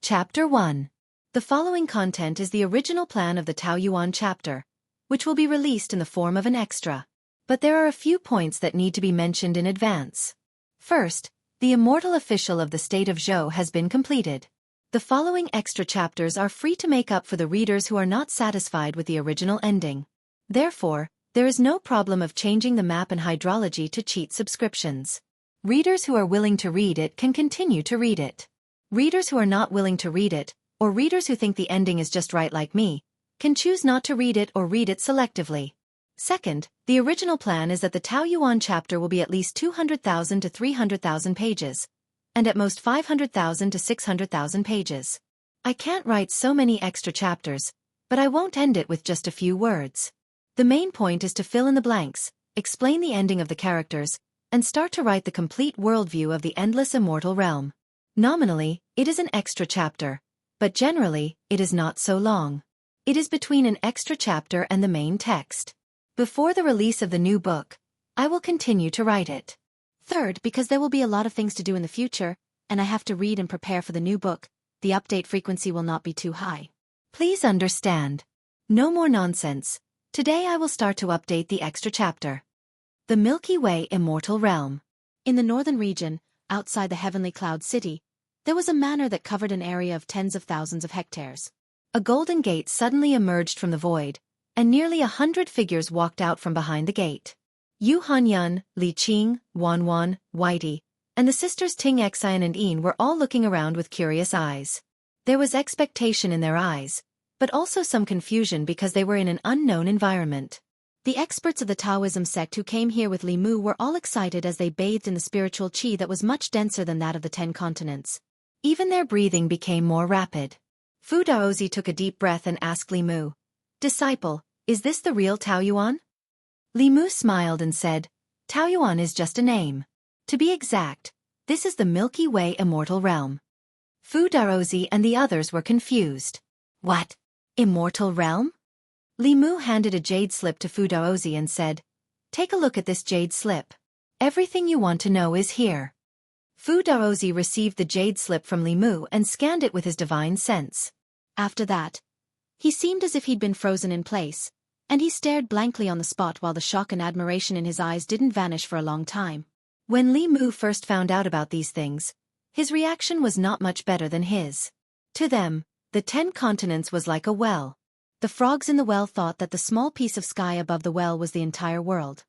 Chapter 1. The following content is the original plan of the Taoyuan chapter, which will be released in the form of an extra. But there are a few points that need to be mentioned in advance. First, the immortal official of the state of Zhou has been completed. The following extra chapters are free to make up for the readers who are not satisfied with the original ending. Therefore, there is no problem of changing the map and hydrology to cheat subscriptions. Readers who are willing to read it can continue to read it. Readers who are not willing to read it, or readers who think the ending is just right like me, can choose not to read it or read it selectively. Second, the original plan is that the Taoyuan chapter will be at least 200,000 to 300,000 pages, and at most 500,000 to 600,000 pages. I can't write so many extra chapters, but I won't end it with just a few words. The main point is to fill in the blanks, explain the ending of the characters, and start to write the complete worldview of the endless immortal realm. Nominally, it is an extra chapter, but generally, it is not so long. It is between an extra chapter and the main text. Before the release of the new book, I will continue to write it. Third, because there will be a lot of things to do in the future, and I have to read and prepare for the new book, the update frequency will not be too high. Please understand. No more nonsense. Today I will start to update the extra chapter. The Milky Way Immortal Realm. In the northern region, outside the Heavenly Cloud City, there was a manor that covered an area of tens of thousands of hectares. A golden gate suddenly emerged from the void, and nearly 100 figures walked out from behind the gate. Yu Hanyun, Li Qing, Wan Wan, Whitey, and the sisters Ting Xian and Yin were all looking around with curious eyes. There was expectation in their eyes, but also some confusion because they were in an unknown environment. The experts of the Taoism sect who came here with Li Mu were all excited as they bathed in the spiritual qi that was much denser than that of the 10 continents. Even their breathing became more rapid. Fu Daozi took a deep breath and asked Li Mu, "Disciple, is this the real Taoyuan?" Li Mu smiled and said, "Taoyuan is just a name. To be exact, this is the Milky Way Immortal Realm." Fu Daozi and the others were confused. What? Immortal Realm? Li Mu handed a jade slip to Fu Daozi and said, "Take a look at this jade slip. Everything you want to know is here." Fu Daozi received the jade slip from Li Mu and scanned it with his divine sense. After that, he seemed as if he'd been frozen in place, and he stared blankly on the spot while the shock and admiration in his eyes didn't vanish for a long time. When Li Mu first found out about these things, his reaction was not much better than his. To them, the 10 continents was like a well. The frogs in the well thought that the small piece of sky above the well was the entire world.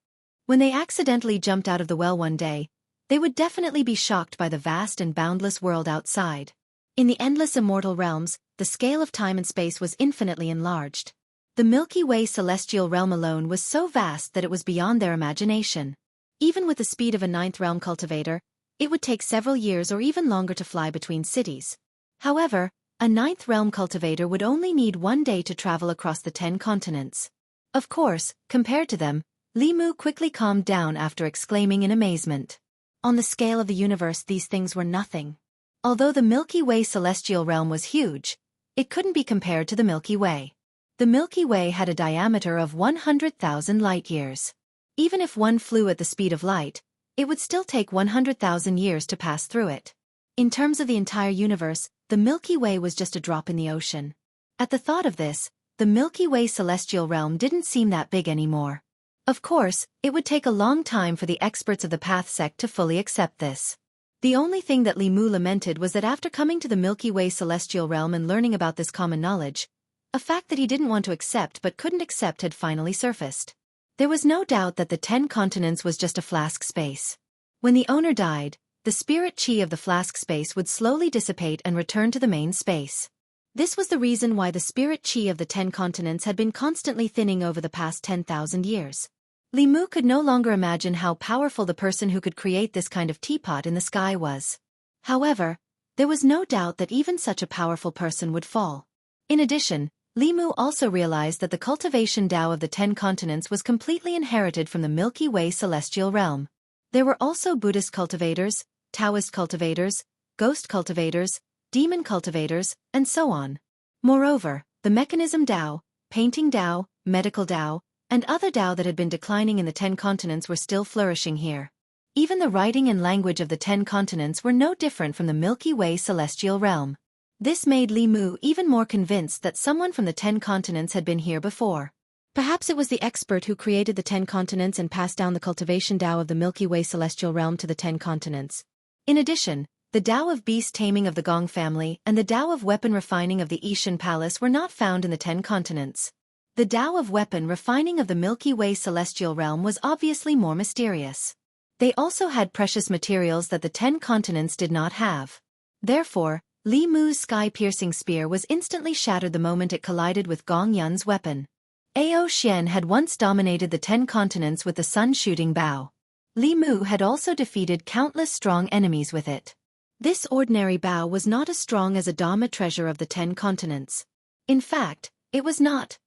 When they accidentally jumped out of the well one day, they would definitely be shocked by the vast and boundless world outside. In the endless immortal realms, the scale of time and space was infinitely enlarged. The Milky Way celestial realm alone was so vast that it was beyond their imagination. Even with the speed of a 9th realm cultivator, it would take several years or even longer to fly between cities. However, a 9th realm cultivator would only need 1 day to travel across the 10 continents. Of course, compared to them, Li Mu quickly calmed down after exclaiming in amazement. On the scale of the universe, these things were nothing. Although the Milky Way celestial realm was huge, it couldn't be compared to the Milky Way. The Milky Way had a diameter of 100,000 light-years. Even if one flew at the speed of light, it would still take 100,000 years to pass through it. In terms of the entire universe, the Milky Way was just a drop in the ocean. At the thought of this, the Milky Way celestial realm didn't seem that big anymore. Of course, it would take a long time for the experts of the Path sect to fully accept this. The only thing that Li Mu lamented was that after coming to the Milky Way celestial realm and learning about this common knowledge, a fact that he didn't want to accept but couldn't accept had finally surfaced. There was no doubt that the 10 continents was just a flask space. When the owner died, the spirit qi of the flask space would slowly dissipate and return to the main space. This was the reason why the spirit qi of the 10 continents had been constantly thinning over the past 10,000 years. Li Mu could no longer imagine how powerful the person who could create this kind of teapot in the sky was. However, there was no doubt that even such a powerful person would fall. In addition, Li Mu also realized that the cultivation Tao of the 10 continents was completely inherited from the Milky Way celestial realm. There were also Buddhist cultivators, Taoist cultivators, ghost cultivators, demon cultivators, and so on. Moreover, the mechanism Tao, painting Tao, medical Tao, and other Tao that had been declining in the 10 continents were still flourishing here. Even the writing and language of the 10 continents were no different from the Milky Way celestial realm. This made Li Mu even more convinced that someone from the 10 continents had been here before. Perhaps it was the expert who created the 10 continents and passed down the cultivation Tao of the Milky Way celestial realm to the 10 continents. In addition, the Tao of beast taming of the Gong family and the Tao of weapon refining of the Ishan Palace were not found in the 10 continents. The Tao of weapon refining of the Milky Way celestial realm was obviously more mysterious. They also had precious materials that the 10 continents did not have. Therefore, Li Mu's sky-piercing spear was instantly shattered the moment it collided with Gong Yun's weapon. Ao Xian had once dominated the 10 continents with the sun-shooting bow. Li Mu had also defeated countless strong enemies with it. This ordinary bow was not as strong as a Dharma treasure of the 10 continents. In fact, it was not.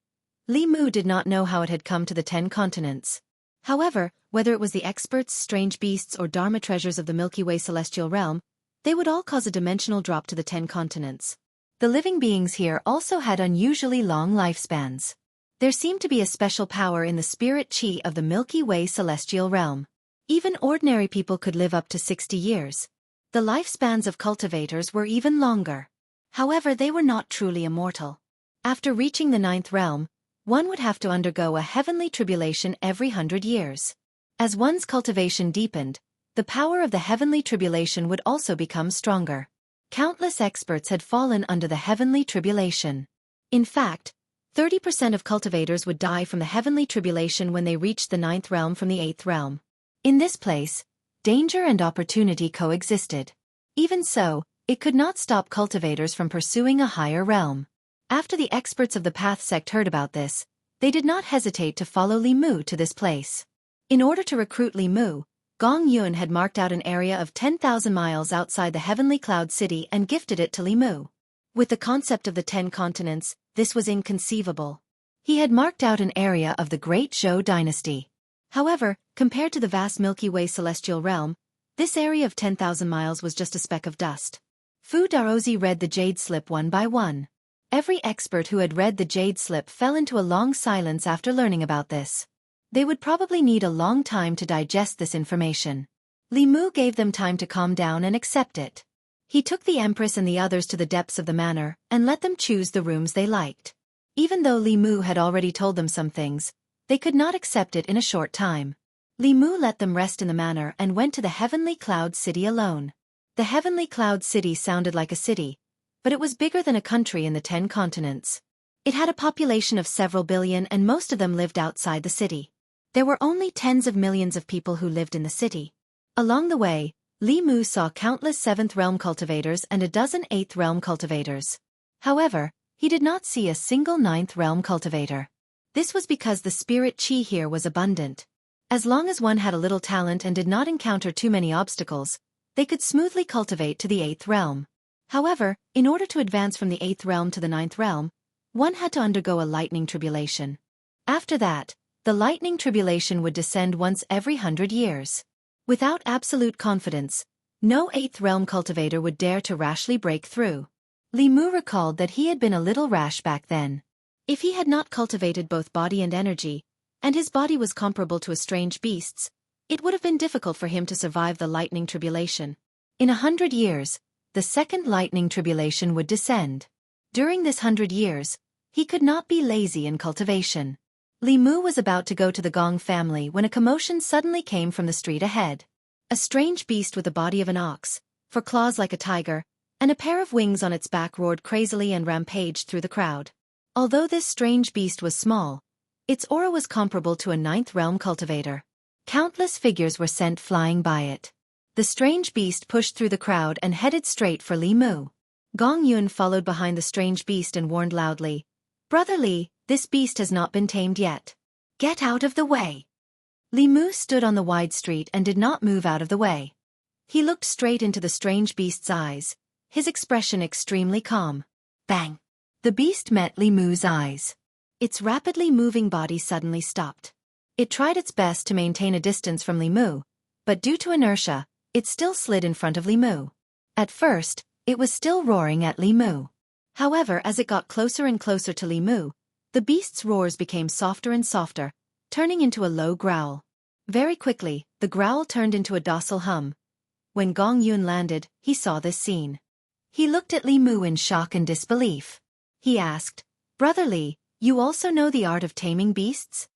Li Mu did not know how it had come to the 10 continents. However, whether it was the experts, strange beasts or Dharma treasures of the Milky Way celestial realm, they would all cause a dimensional drop to the 10 continents. The living beings here also had unusually long lifespans. There seemed to be a special power in the spirit chi of the Milky Way celestial realm. Even ordinary people could live up to 60 years. The lifespans of cultivators were even longer. However, they were not truly immortal. After reaching the 9th realm, one would have to undergo a heavenly tribulation every 100 years. As one's cultivation deepened, the power of the heavenly tribulation would also become stronger. Countless experts had fallen under the heavenly tribulation. In fact, 30% of cultivators would die from the heavenly tribulation when they reached the 9th realm from the 8th realm. In this place, danger and opportunity coexisted. Even so, it could not stop cultivators from pursuing a higher realm. After the experts of the Path sect heard about this, they did not hesitate to follow Li Mu to this place. In order to recruit Li Mu, Gong Yun had marked out an area of 10,000 miles outside the heavenly cloud city and gifted it to Li Mu. With the concept of the 10 continents, this was inconceivable. He had marked out an area of the Great Zhou dynasty. However, compared to the vast Milky Way celestial realm, this area of 10,000 miles was just a speck of dust. Fu Daozi read the jade slip one by one. Every expert who had read the jade slip fell into a long silence after learning about this. They would probably need a long time to digest this information. Li Mu gave them time to calm down and accept it. He took the Empress and the others to the depths of the manor and let them choose the rooms they liked. Even though Li Mu had already told them some things, they could not accept it in a short time. Li Mu let them rest in the manor and went to the Heavenly Cloud City alone. The Heavenly Cloud City sounded like a city, but it was bigger than a country in the 10 continents. It had a population of several billion and most of them lived outside the city. There were only tens of millions of people who lived in the city. Along the way, Li Mu saw countless 7th realm cultivators and a dozen 8th realm cultivators. However, he did not see a single 9th realm cultivator. This was because the spirit chi here was abundant. As long as one had a little talent and did not encounter too many obstacles, they could smoothly cultivate to the 8th realm. However, in order to advance from the 8th realm to the 9th realm, one had to undergo a lightning tribulation. After that, the lightning tribulation would descend once every 100 years. Without absolute confidence, no 8th realm cultivator would dare to rashly break through. Li Mu recalled that he had been a little rash back then. If he had not cultivated both body and energy, and his body was comparable to a strange beast's, it would have been difficult for him to survive the lightning tribulation. In 100 years, the second lightning tribulation would descend. During this 100 years, he could not be lazy in cultivation. Li Mu was about to go to the Gong family when a commotion suddenly came from the street ahead. A strange beast with the body of an ox, for claws like a tiger, and a pair of wings on its back roared crazily and rampaged through the crowd. Although this strange beast was small, its aura was comparable to a 9th realm cultivator. Countless figures were sent flying by it. The strange beast pushed through the crowd and headed straight for Li Mu. Gong Yun followed behind the strange beast and warned loudly, "Brother Li, this beast has not been tamed yet. Get out of the way." Li Mu stood on the wide street and did not move out of the way. He looked straight into the strange beast's eyes, his expression extremely calm. Bang! The beast met Li Mu's eyes. Its rapidly moving body suddenly stopped. It tried its best to maintain a distance from Li Mu, but due to inertia, it still slid in front of Li Mu. At first, it was still roaring at Li Mu. However, as it got closer and closer to Li Mu, the beast's roars became softer and softer, turning into a low growl. Very quickly, the growl turned into a docile hum. When Gong Yun landed, he saw this scene. He looked at Li Mu in shock and disbelief. He asked, "Brother Li, you also know the art of taming beasts?"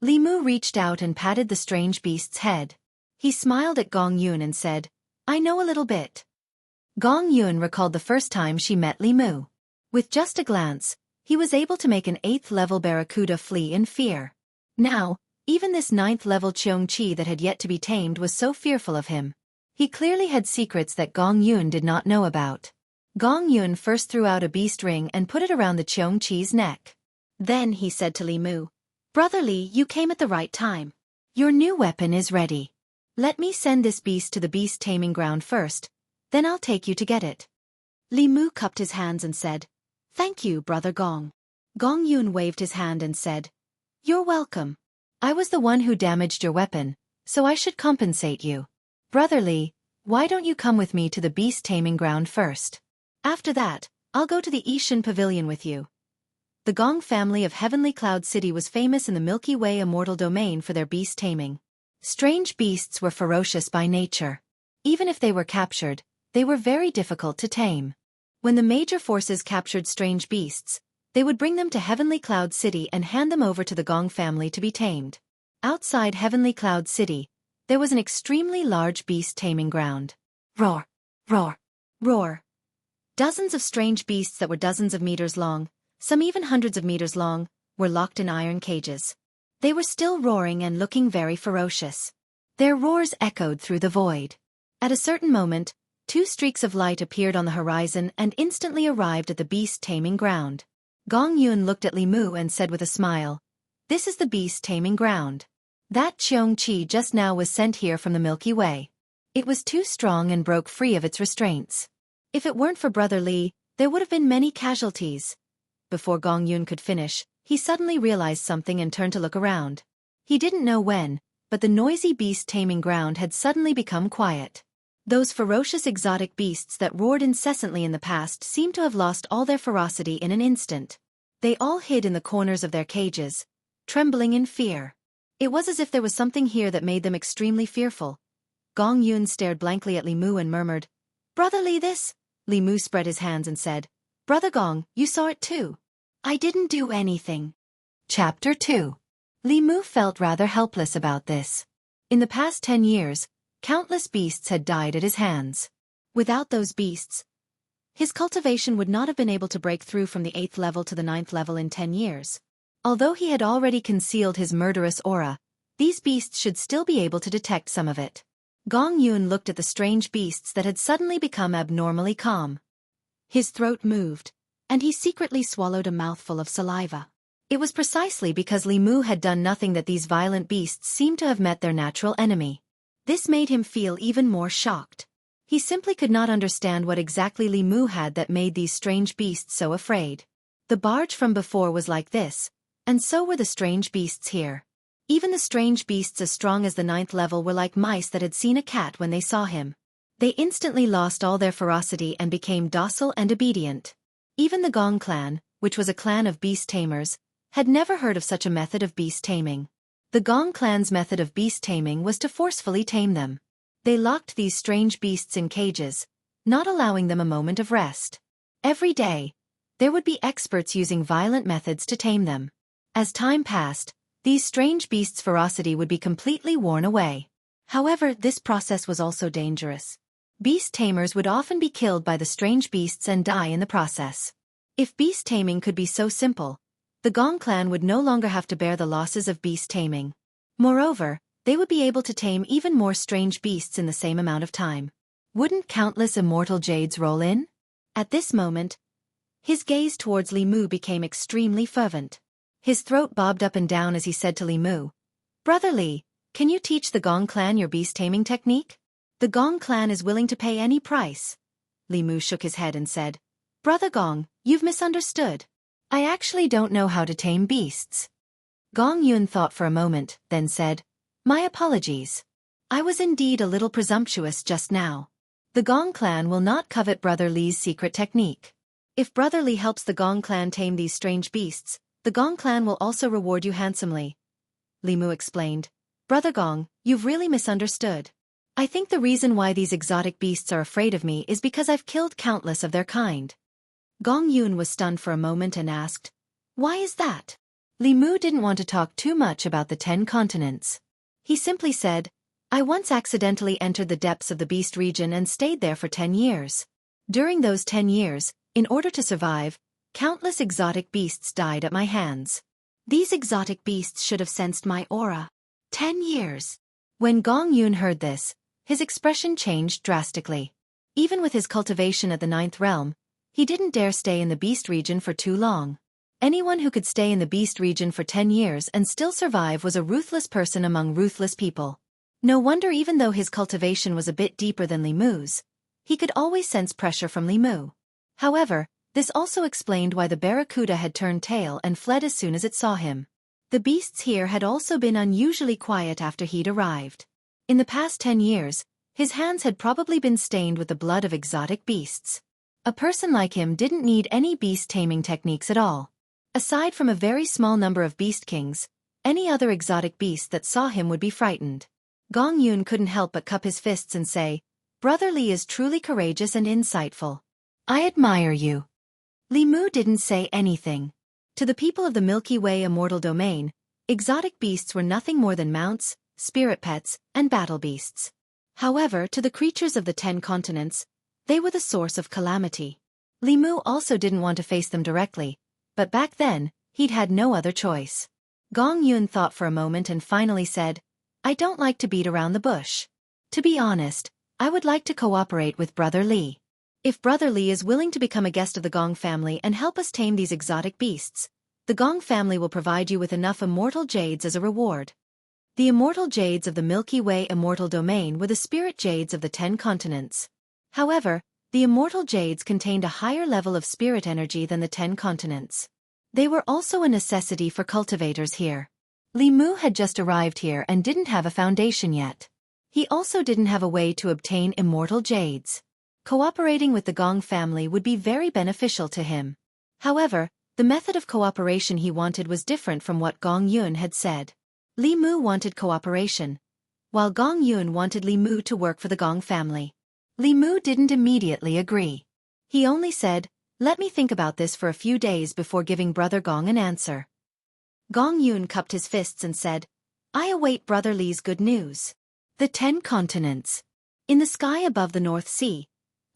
Li Mu reached out and patted the strange beast's head. He smiled at Gong Yun and said, "I know a little bit." Gong Yun recalled the first time she met Li Mu. With just a glance, he was able to make an 8th-level barracuda flee in fear. Now, even this 9th-level Cheong-Chi that had yet to be tamed was so fearful of him. He clearly had secrets that Gong Yun did not know about. Gong Yun first threw out a beast ring and put it around the Cheong-Chi's neck. Then he said to Li Mu, "Brother Li, you came at the right time. Your new weapon is ready. Let me send this beast to the beast taming ground first, then I'll take you to get it." Li Mu cupped his hands and said, "Thank you, Brother Gong." Gong Yun waved his hand and said, "You're welcome. I was the one who damaged your weapon, so I should compensate you. Brother Li, why don't you come with me to the beast taming ground first? After that, I'll go to the Ishan Pavilion with you." The Gong family of Heavenly Cloud City was famous in the Milky Way immortal domain for their beast taming. Strange beasts were ferocious by nature. Even if they were captured, they were very difficult to tame. When the major forces captured strange beasts, they would bring them to Heavenly Cloud City and hand them over to the Gong family to be tamed. Outside Heavenly Cloud City, there was an extremely large beast taming ground. Roar! Roar! Roar! Dozens of strange beasts that were dozens of meters long, some even hundreds of meters long, were locked in iron cages. They were still roaring and looking very ferocious. Their roars echoed through the void. At a certain moment, 2 streaks of light appeared on the horizon and instantly arrived at the beast taming ground. Gong Yun looked at Li Mu and said with a smile, "This is the beast taming ground. That Cheong-Chi just now was sent here from the Milky Way. It was too strong and broke free of its restraints. If it weren't for Brother Li, there would have been many casualties." Before Gong Yun could finish, he suddenly realized something and turned to look around. He didn't know when, but the noisy beast taming ground had suddenly become quiet. Those ferocious exotic beasts that roared incessantly in the past seemed to have lost all their ferocity in an instant. They all hid in the corners of their cages, trembling in fear. It was as if there was something here that made them extremely fearful. Gong Yun stared blankly at Li Mu and murmured, "Brother Li, this?" Li Mu spread his hands and said, "Brother Gong, you saw it too." "I didn't do anything." Chapter 2. Li Mu felt rather helpless about this. In the past 10 years, countless beasts had died at his hands. Without those beasts, his cultivation would not have been able to break through from the 8th level to the 9th level in 10 years. Although he had already concealed his murderous aura, these beasts should still be able to detect some of it. Gong Yun looked at the strange beasts that had suddenly become abnormally calm. His throat moved, and he secretly swallowed a mouthful of saliva. It was precisely because Li Mu had done nothing that these violent beasts seemed to have met their natural enemy. This made him feel even more shocked. He simply could not understand what exactly Li Mu had that made these strange beasts so afraid. The barge from before was like this, and so were the strange beasts here. Even the strange beasts as strong as the 9th level were like mice that had seen a cat when they saw him. They instantly lost all their ferocity and became docile and obedient. Even the Gong clan, which was a clan of beast tamers, had never heard of such a method of beast taming. The Gong clan's method of beast taming was to forcefully tame them. They locked these strange beasts in cages, not allowing them a moment of rest. Every day, there would be experts using violent methods to tame them. As time passed, these strange beasts' ferocity would be completely worn away. However, this process was also dangerous. Beast tamers would often be killed by the strange beasts and die in the process. If beast taming could be so simple, the Gong clan would no longer have to bear the losses of beast taming. Moreover, they would be able to tame even more strange beasts in the same amount of time. Wouldn't countless immortal jades roll in? At this moment, his gaze towards Li Mu became extremely fervent. His throat bobbed up and down as he said to Li Mu, "Brother Li, can you teach the Gong clan your beast taming technique? The Gong clan is willing to pay any price." Li Mu shook his head and said, "Brother Gong, you've misunderstood. I actually don't know how to tame beasts." Gong Yun thought for a moment, then said, "My apologies. I was indeed a little presumptuous just now. The Gong clan will not covet Brother Li's secret technique. If Brother Li helps the Gong clan tame these strange beasts, the Gong clan will also reward you handsomely." Li Mu explained, "Brother Gong, you've really misunderstood. I think the reason why these exotic beasts are afraid of me is because I've killed countless of their kind. Gong Yun was stunned for a moment and asked, "Why is that?" Li Mu didn't want to talk too much about the 10 continents. He simply said, "I once accidentally entered the depths of the beast region and stayed there for 10 years. During those 10 years, in order to survive, countless exotic beasts died at my hands. These exotic beasts should have sensed my aura. 10 years." When Gong Yun heard this, his expression changed drastically. Even with his cultivation at the 9th realm, he didn't dare stay in the beast region for too long. Anyone who could stay in the beast region for 10 years and still survive was a ruthless person among ruthless people. No wonder even though his cultivation was a bit deeper than Li Mu's, he could always sense pressure from Li Mu. However, this also explained why the barracuda had turned tail and fled as soon as it saw him. The beasts here had also been unusually quiet after he'd arrived. In the past 10 years, his hands had probably been stained with the blood of exotic beasts. A person like him didn't need any beast-taming techniques at all. Aside from a very small number of beast kings, any other exotic beast that saw him would be frightened. Gong Yun couldn't help but cup his fists and say, "Brother Li is truly courageous and insightful. I admire you." Li Mu didn't say anything. To the people of the Milky Way immortal domain, exotic beasts were nothing more than mounts, spirit pets, and battle beasts. However, to the creatures of the 10 continents, they were the source of calamity. Li Mu also didn't want to face them directly, but back then, he'd had no other choice. Gong Yun thought for a moment and finally said, "I don't like to beat around the bush. To be honest, I would like to cooperate with Brother Li. If Brother Li is willing to become a guest of the Gong family and help us tame these exotic beasts, the Gong family will provide you with enough immortal jades as a reward." The immortal jades of the Milky Way immortal domain were the spirit jades of the 10 continents. However, the immortal jades contained a higher level of spirit energy than the 10 continents. They were also a necessity for cultivators here. Li Mu had just arrived here and didn't have a foundation yet. He also didn't have a way to obtain immortal jades. Cooperating with the Gong family would be very beneficial to him. However, the method of cooperation he wanted was different from what Gong Yun had said. Li Mu wanted cooperation, while Gong Yun wanted Li Mu to work for the Gong family. Li Mu didn't immediately agree. He only said, "Let me think about this for a few days before giving Brother Gong an answer." Gong Yun cupped his fists and said, "I await Brother Li's good news." The 10 continents. In the sky above the North Sea,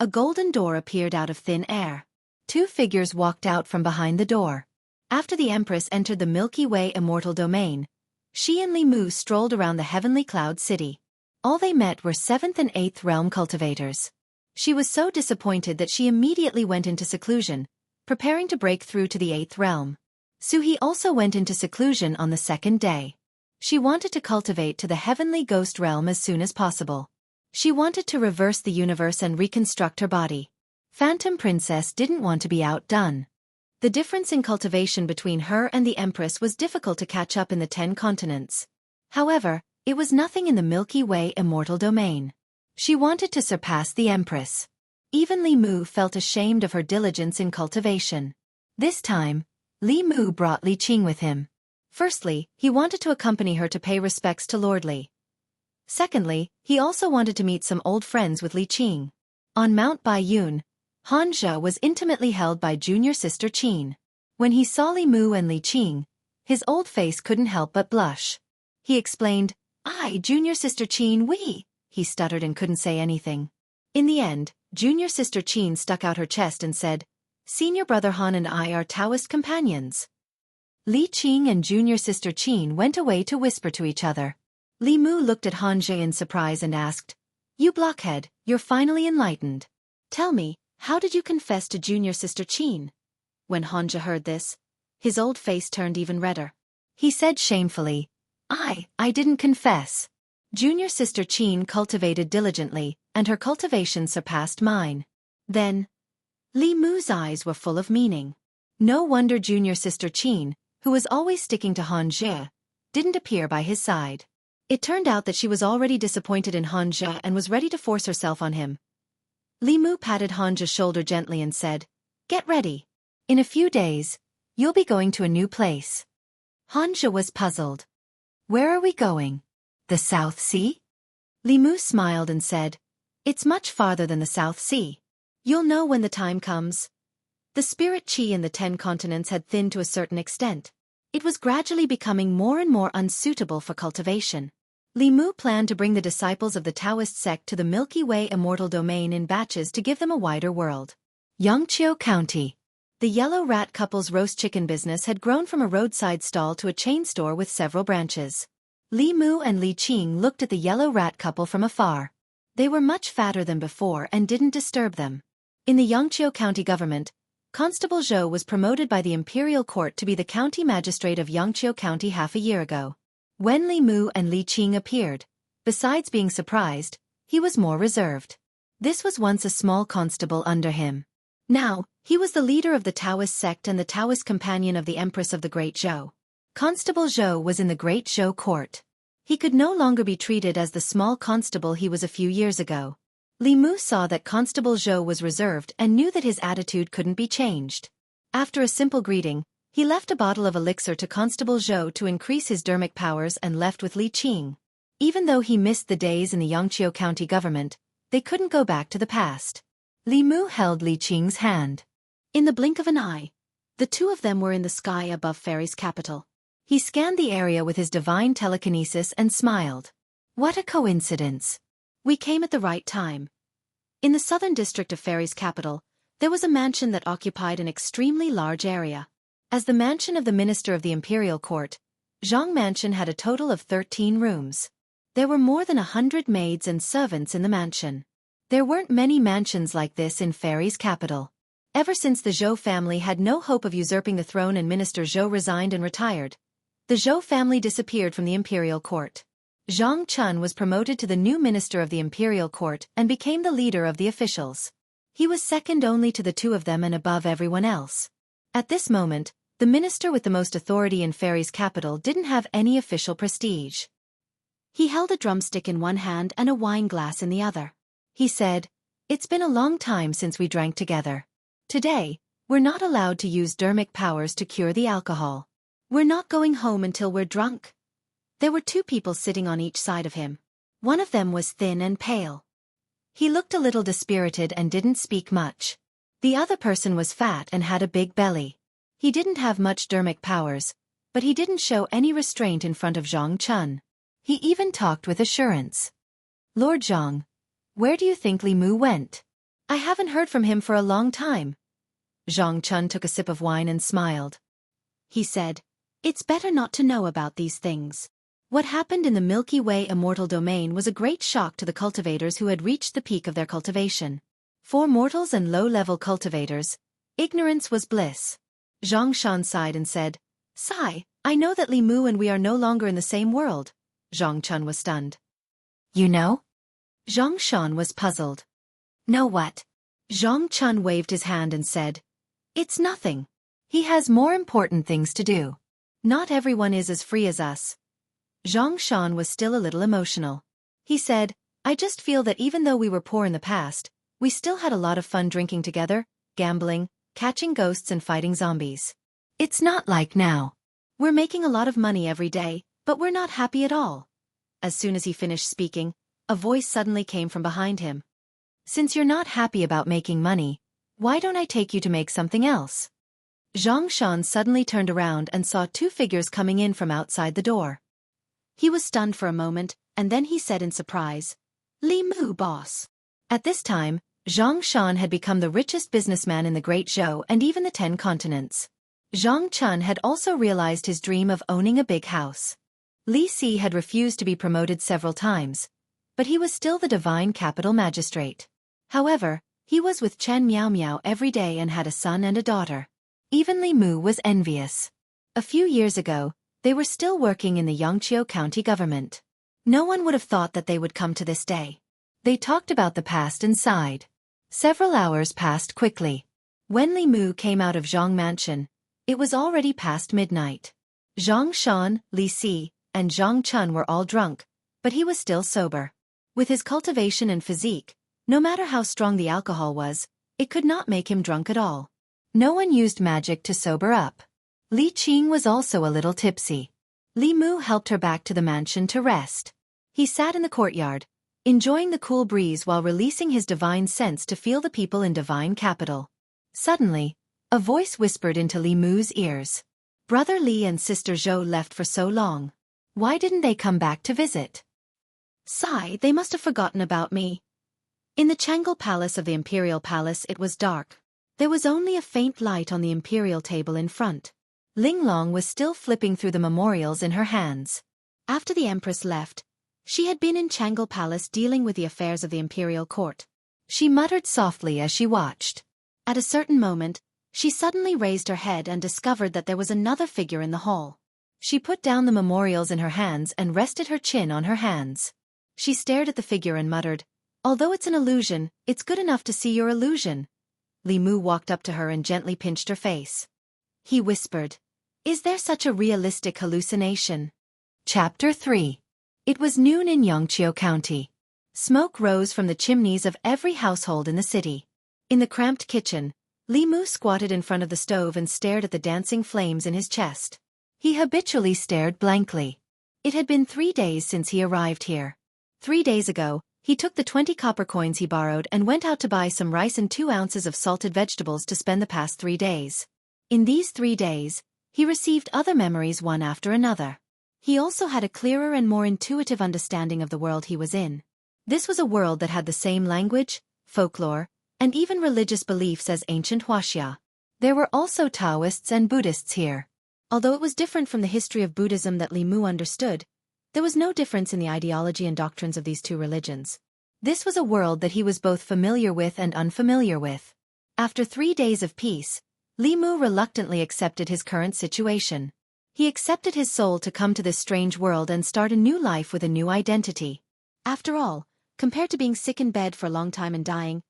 a golden door appeared out of thin air. 2 figures walked out from behind the door. After the Empress entered the Milky Way immortal domain, she and Li Mu strolled around the heavenly cloud city. All they met were 7th and 8th realm cultivators. She was so disappointed that she immediately went into seclusion, preparing to break through to the 8th realm. Suhi also went into seclusion on the 2nd day. She wanted to cultivate to the heavenly ghost realm as soon as possible. She wanted to reverse the universe and reconstruct her body. Phantom Princess didn't want to be outdone. The difference in cultivation between her and the Empress was difficult to catch up in the 10 continents. However, it was nothing in the Milky Way immortal domain. She wanted to surpass the Empress. Even Li Mu felt ashamed of her diligence in cultivation. This time, Li Mu brought Li Qing with him. Firstly, he wanted to accompany her to pay respects to Lord Li. Secondly, he also wanted to meet some old friends with Li Qing. On Mount Baiyun, Han Zhe was intimately held by junior sister Qin. When he saw Li Mu and Li Qing, his old face couldn't help but blush. He explained, "I, junior sister Qin, we." He stuttered and couldn't say anything. In the end, junior sister Qin stuck out her chest and said, "Senior brother Han and I are Taoist companions." Li Qing and junior sister Qin went away to whisper to each other. Li Mu looked at Han Zhe in surprise and asked, "You blockhead, you're finally enlightened. Tell me, how did you confess to junior sister Qin?" When Han Zhe heard this, his old face turned even redder. He said shamefully, I didn't confess. Junior sister Qin cultivated diligently, and her cultivation surpassed mine." Then, Li Mu's eyes were full of meaning. No wonder junior sister Qin, who was always sticking to Han Zhe, didn't appear by his side. It turned out that she was already disappointed in Han Zhe and was ready to force herself on him. Li Mu patted Han Zhe's shoulder gently and said, "Get ready. In a few days, you'll be going to a new place." Han Zhe was puzzled. "Where are we going? The South Sea?" Li Mu smiled and said, "It's much farther than the South Sea. You'll know when the time comes." The spirit qi in the 10 continents had thinned to a certain extent. It was gradually becoming more and more unsuitable for cultivation. Li Mu planned to bring the disciples of the Taoist sect to the Milky Way immortal domain in batches to give them a wider world. Yangqiu County. The yellow rat couple's roast chicken business had grown from a roadside stall to a chain store with several branches. Li Mu and Li Qing looked at the yellow rat couple from afar. They were much fatter than before and didn't disturb them. In the Yangqiu County government, Constable Zhou was promoted by the imperial court to be the county magistrate of Yangqiu County half a year ago. When Li Mu and Li Qing appeared, besides being surprised, he was more reserved. This was once a small constable under him. Now, he was the leader of the Taoist sect and the Taoist companion of the Empress of the Great Zhou. Constable Zhou was in the Great Zhou court. He could no longer be treated as the small constable he was a few years ago. Li Mu saw that Constable Zhou was reserved and knew that his attitude couldn't be changed. After a simple greeting, he left a bottle of elixir to Constable Zhou to increase his dermic powers and left with Li Qing. Even though he missed the days in the Yangqiu County government, they couldn't go back to the past. Li Mu held Li Qing's hand. In the blink of an eye, the two of them were in the sky above Fairy's capital. He scanned the area with his divine telekinesis and smiled. What a coincidence. We came at the right time. In the southern district of Fairy's capital, there was a mansion that occupied an extremely large area. As the mansion of the minister of the imperial court, Zhang Mansion had a total of 13 rooms. There were more than 100 maids and servants in the mansion. There weren't many mansions like this in Fairy's capital. Ever since the Zhou family had no hope of usurping the throne and Minister Zhou resigned and retired, the Zhou family disappeared from the imperial court. Zhang Chun was promoted to the new minister of the imperial court and became the leader of the officials. He was second only to the two of them and above everyone else. At this moment, the minister with the most authority in Fairy's capital didn't have any official prestige. He held a drumstick in one hand and a wine glass in the other. He said, "It's been a long time since we drank together. Today, we're not allowed to use dermic powers to cure the alcohol. We're not going home until we're drunk." There were two people sitting on each side of him. One of them was thin and pale. He looked a little dispirited and didn't speak much. The other person was fat and had a big belly. He didn't have much dermic powers, but he didn't show any restraint in front of Zhang Chun. He even talked with assurance. "Lord Zhang, where do you think Li Mu went? I haven't heard from him for a long time." Zhang Chun took a sip of wine and smiled. He said, "It's better not to know about these things." What happened in the Milky Way immortal domain was a great shock to the cultivators who had reached the peak of their cultivation. For mortals and low-level cultivators, ignorance was bliss. Zhang Shan sighed and said, "Sigh, I know that Li Mu and we are no longer in the same world." Zhang Chun was stunned. "You know?" Zhang Shan was puzzled. "Know what?" Zhang Chun waved his hand and said, "It's nothing. He has more important things to do. Not everyone is as free as us." Zhang Shan was still a little emotional. He said, "I just feel that even though we were poor in the past, we still had a lot of fun drinking together, gambling, catching ghosts and fighting zombies. It's not like now. We're making a lot of money every day, but we're not happy at all." As soon as he finished speaking, a voice suddenly came from behind him. "Since you're not happy about making money, why don't I take you to make something else?" Zhang Shan suddenly turned around and saw two figures coming in from outside the door. He was stunned for a moment, and then he said in surprise, "Li Mu, boss." At this time, Zhang Shan had become the richest businessman in the Great Zhou and even the 10 continents. Zhang Chun had also realized his dream of owning a big house. Li Si had refused to be promoted several times, but he was still the divine capital magistrate. However, he was with Chen Miao Miao every day and had a son and a daughter. Even Li Mu was envious. A few years ago, they were still working in the Yangqiu County government. No one would have thought that they would come to this day. They talked about the past and sighed. Several hours passed quickly. When Li Mu came out of Zhang Mansion, it was already past midnight. Zhang Shan, Li Si, and Zhang Chun were all drunk, but he was still sober. With his cultivation and physique, no matter how strong the alcohol was, it could not make him drunk at all. No one used magic to sober up. Li Qing was also a little tipsy. Li Mu helped her back to the mansion to rest. He sat in the courtyard, enjoying the cool breeze while releasing his divine sense to feel the people in divine capital. Suddenly, a voice whispered into Li Mu's ears. Brother Li and sister Zhou left for so long. Why didn't they come back to visit? Sigh, they must have forgotten about me. In the Changle Palace of the Imperial Palace it was dark. There was only a faint light on the imperial table in front. Ling Long was still flipping through the memorials in her hands. After the Empress left, she had been in Changle Palace dealing with the affairs of the imperial court. She muttered softly as she watched. At a certain moment, she suddenly raised her head and discovered that there was another figure in the hall. She put down the memorials in her hands and rested her chin on her hands. She stared at the figure and muttered, "Although it's an illusion, it's good enough to see your illusion." Li Mu walked up to her and gently pinched her face. He whispered, "Is there such a realistic hallucination?" Chapter 3. It was noon in Yongqiu County. Smoke rose from the chimneys of every household in the city. In the cramped kitchen, Li Mu squatted in front of the stove and stared at the dancing flames in his chest. He habitually stared blankly. It had been 3 days since he arrived here. 3 days ago, he took the 20 copper coins he borrowed and went out to buy some rice and 2 ounces of salted vegetables to spend the past 3 days. In these 3 days, he received other memories one after another. He also had a clearer and more intuitive understanding of the world he was in. This was a world that had the same language, folklore, and even religious beliefs as ancient Wuxia. There were also Taoists and Buddhists here. Although it was different from the history of Buddhism that Li Mu understood, there was no difference in the ideology and doctrines of these two religions. This was a world that he was both familiar with and unfamiliar with. After 3 days of peace, Li Mu reluctantly accepted his current situation. He accepted his soul to come to this strange world and start a new life with a new identity. After all, compared to being sick in bed for a long time and dying,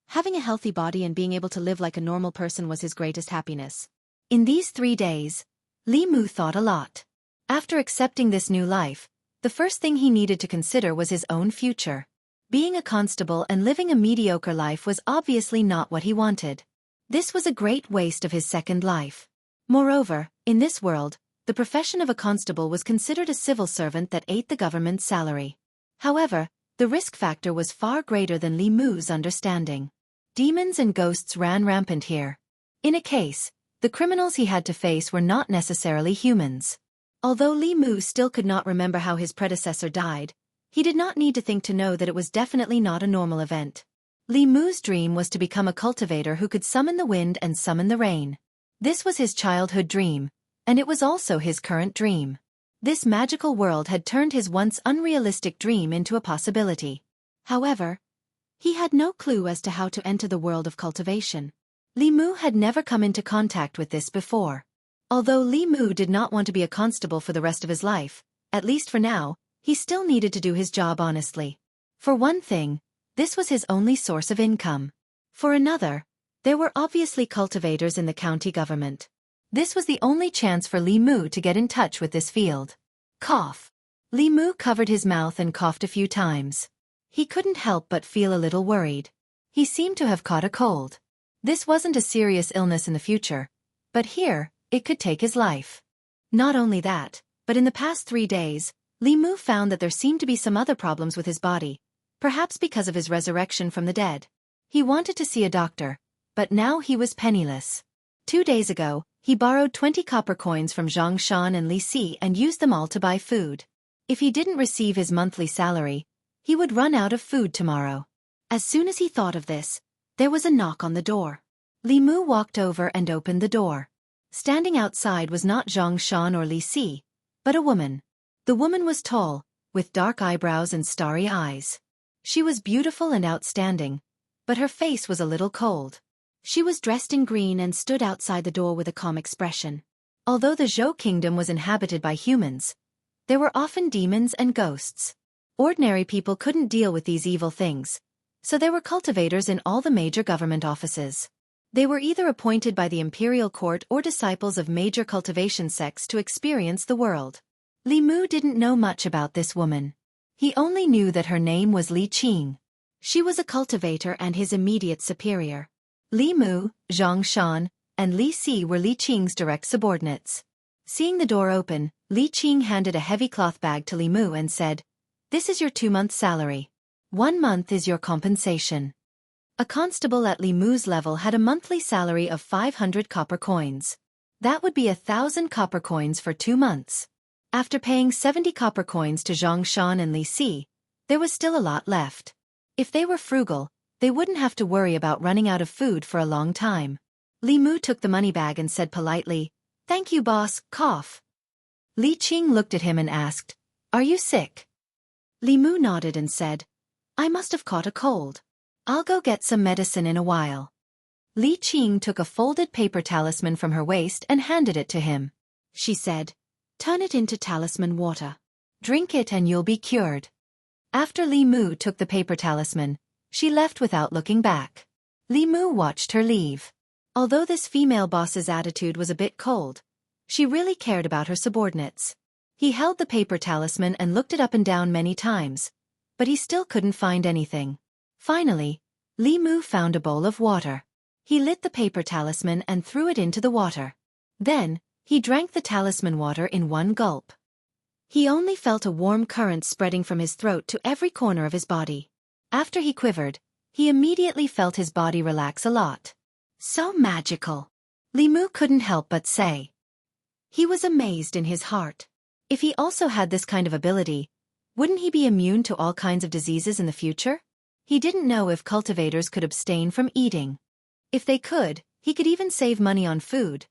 having a healthy body and being able to live like a normal person was his greatest happiness. In these 3 days, Li Mu thought a lot. After accepting this new life, the first thing he needed to consider was his own future. Being a constable and living a mediocre life was obviously not what he wanted. This was a great waste of his second life. Moreover, in this world, the profession of a constable was considered a civil servant that ate the government's salary. However, the risk factor was far greater than Li Mu's understanding. Demons and ghosts ran rampant here. In a case, the criminals he had to face were not necessarily humans. Although Li Mu still could not remember how his predecessor died, he did not need to think to know that it was definitely not a normal event. Li Mu's dream was to become a cultivator who could summon the wind and summon the rain. This was his childhood dream, and it was also his current dream. This magical world had turned his once unrealistic dream into a possibility. However, he had no clue as to how to enter the world of cultivation. Li Mu had never come into contact with this before. Although Li Mu did not want to be a constable for the rest of his life, at least for now, he still needed to do his job honestly. For one thing, this was his only source of income. For another, there were obviously cultivators in the county government. This was the only chance for Li Mu to get in touch with this field. Cough. Li Mu covered his mouth and coughed a few times. He couldn't help but feel a little worried. He seemed to have caught a cold. This wasn't a serious illness in the future, but here, it could take his life. Not only that, but in the past 3 days, Li Mu found that there seemed to be some other problems with his body, perhaps because of his resurrection from the dead. He wanted to see a doctor, but now he was penniless. 2 days ago, he borrowed 20 copper coins from Zhang Shan and Li Si and used them all to buy food. If he didn't receive his monthly salary, he would run out of food tomorrow. As soon as he thought of this, there was a knock on the door. Li Mu walked over and opened the door. Standing outside was not Zhang Shan or Li Si, but a woman. The woman was tall, with dark eyebrows and starry eyes. She was beautiful and outstanding, but her face was a little cold. She was dressed in green and stood outside the door with a calm expression. Although the Zhou kingdom was inhabited by humans, there were often demons and ghosts. Ordinary people couldn't deal with these evil things, so there were cultivators in all the major government offices. They were either appointed by the imperial court or disciples of major cultivation sects to experience the world. Li Mu didn't know much about this woman. He only knew that her name was Li Qing. She was a cultivator and his immediate superior. Li Mu, Zhang Shan, and Li Si were Li Qing's direct subordinates. Seeing the door open, Li Qing handed a heavy cloth bag to Li Mu and said, "This is your 2-month salary. 1 month is your compensation. A constable at Li Mu's level had a monthly salary of 500 copper coins. That would be 1,000 copper coins for 2 months. After paying 70 copper coins to Zhang Shan and Li Si, there was still a lot left. If they were frugal, they wouldn't have to worry about running out of food for a long time. Li Mu took the money bag and said politely, "Thank you, boss," cough. Li Qing looked at him and asked, "Are you sick?" Li Mu nodded and said, "I must have caught a cold. I'll go get some medicine in a while." Li Qing took a folded paper talisman from her waist and handed it to him. She said, "Turn it into talisman water. Drink it and you'll be cured." After Li Mu took the paper talisman, she left without looking back. Li Mu watched her leave. Although this female boss's attitude was a bit cold, she really cared about her subordinates. He held the paper talisman and looked it up and down many times, but he still couldn't find anything. Finally, Li Mu found a bowl of water. He lit the paper talisman and threw it into the water. Then, he drank the talisman water in one gulp. He only felt a warm current spreading from his throat to every corner of his body. After he quivered, he immediately felt his body relax a lot. So magical! Li Mu couldn't help but say. He was amazed in his heart. If he also had this kind of ability, wouldn't he be immune to all kinds of diseases in the future? He didn't know if cultivators could abstain from eating. If they could, he could even save money on food.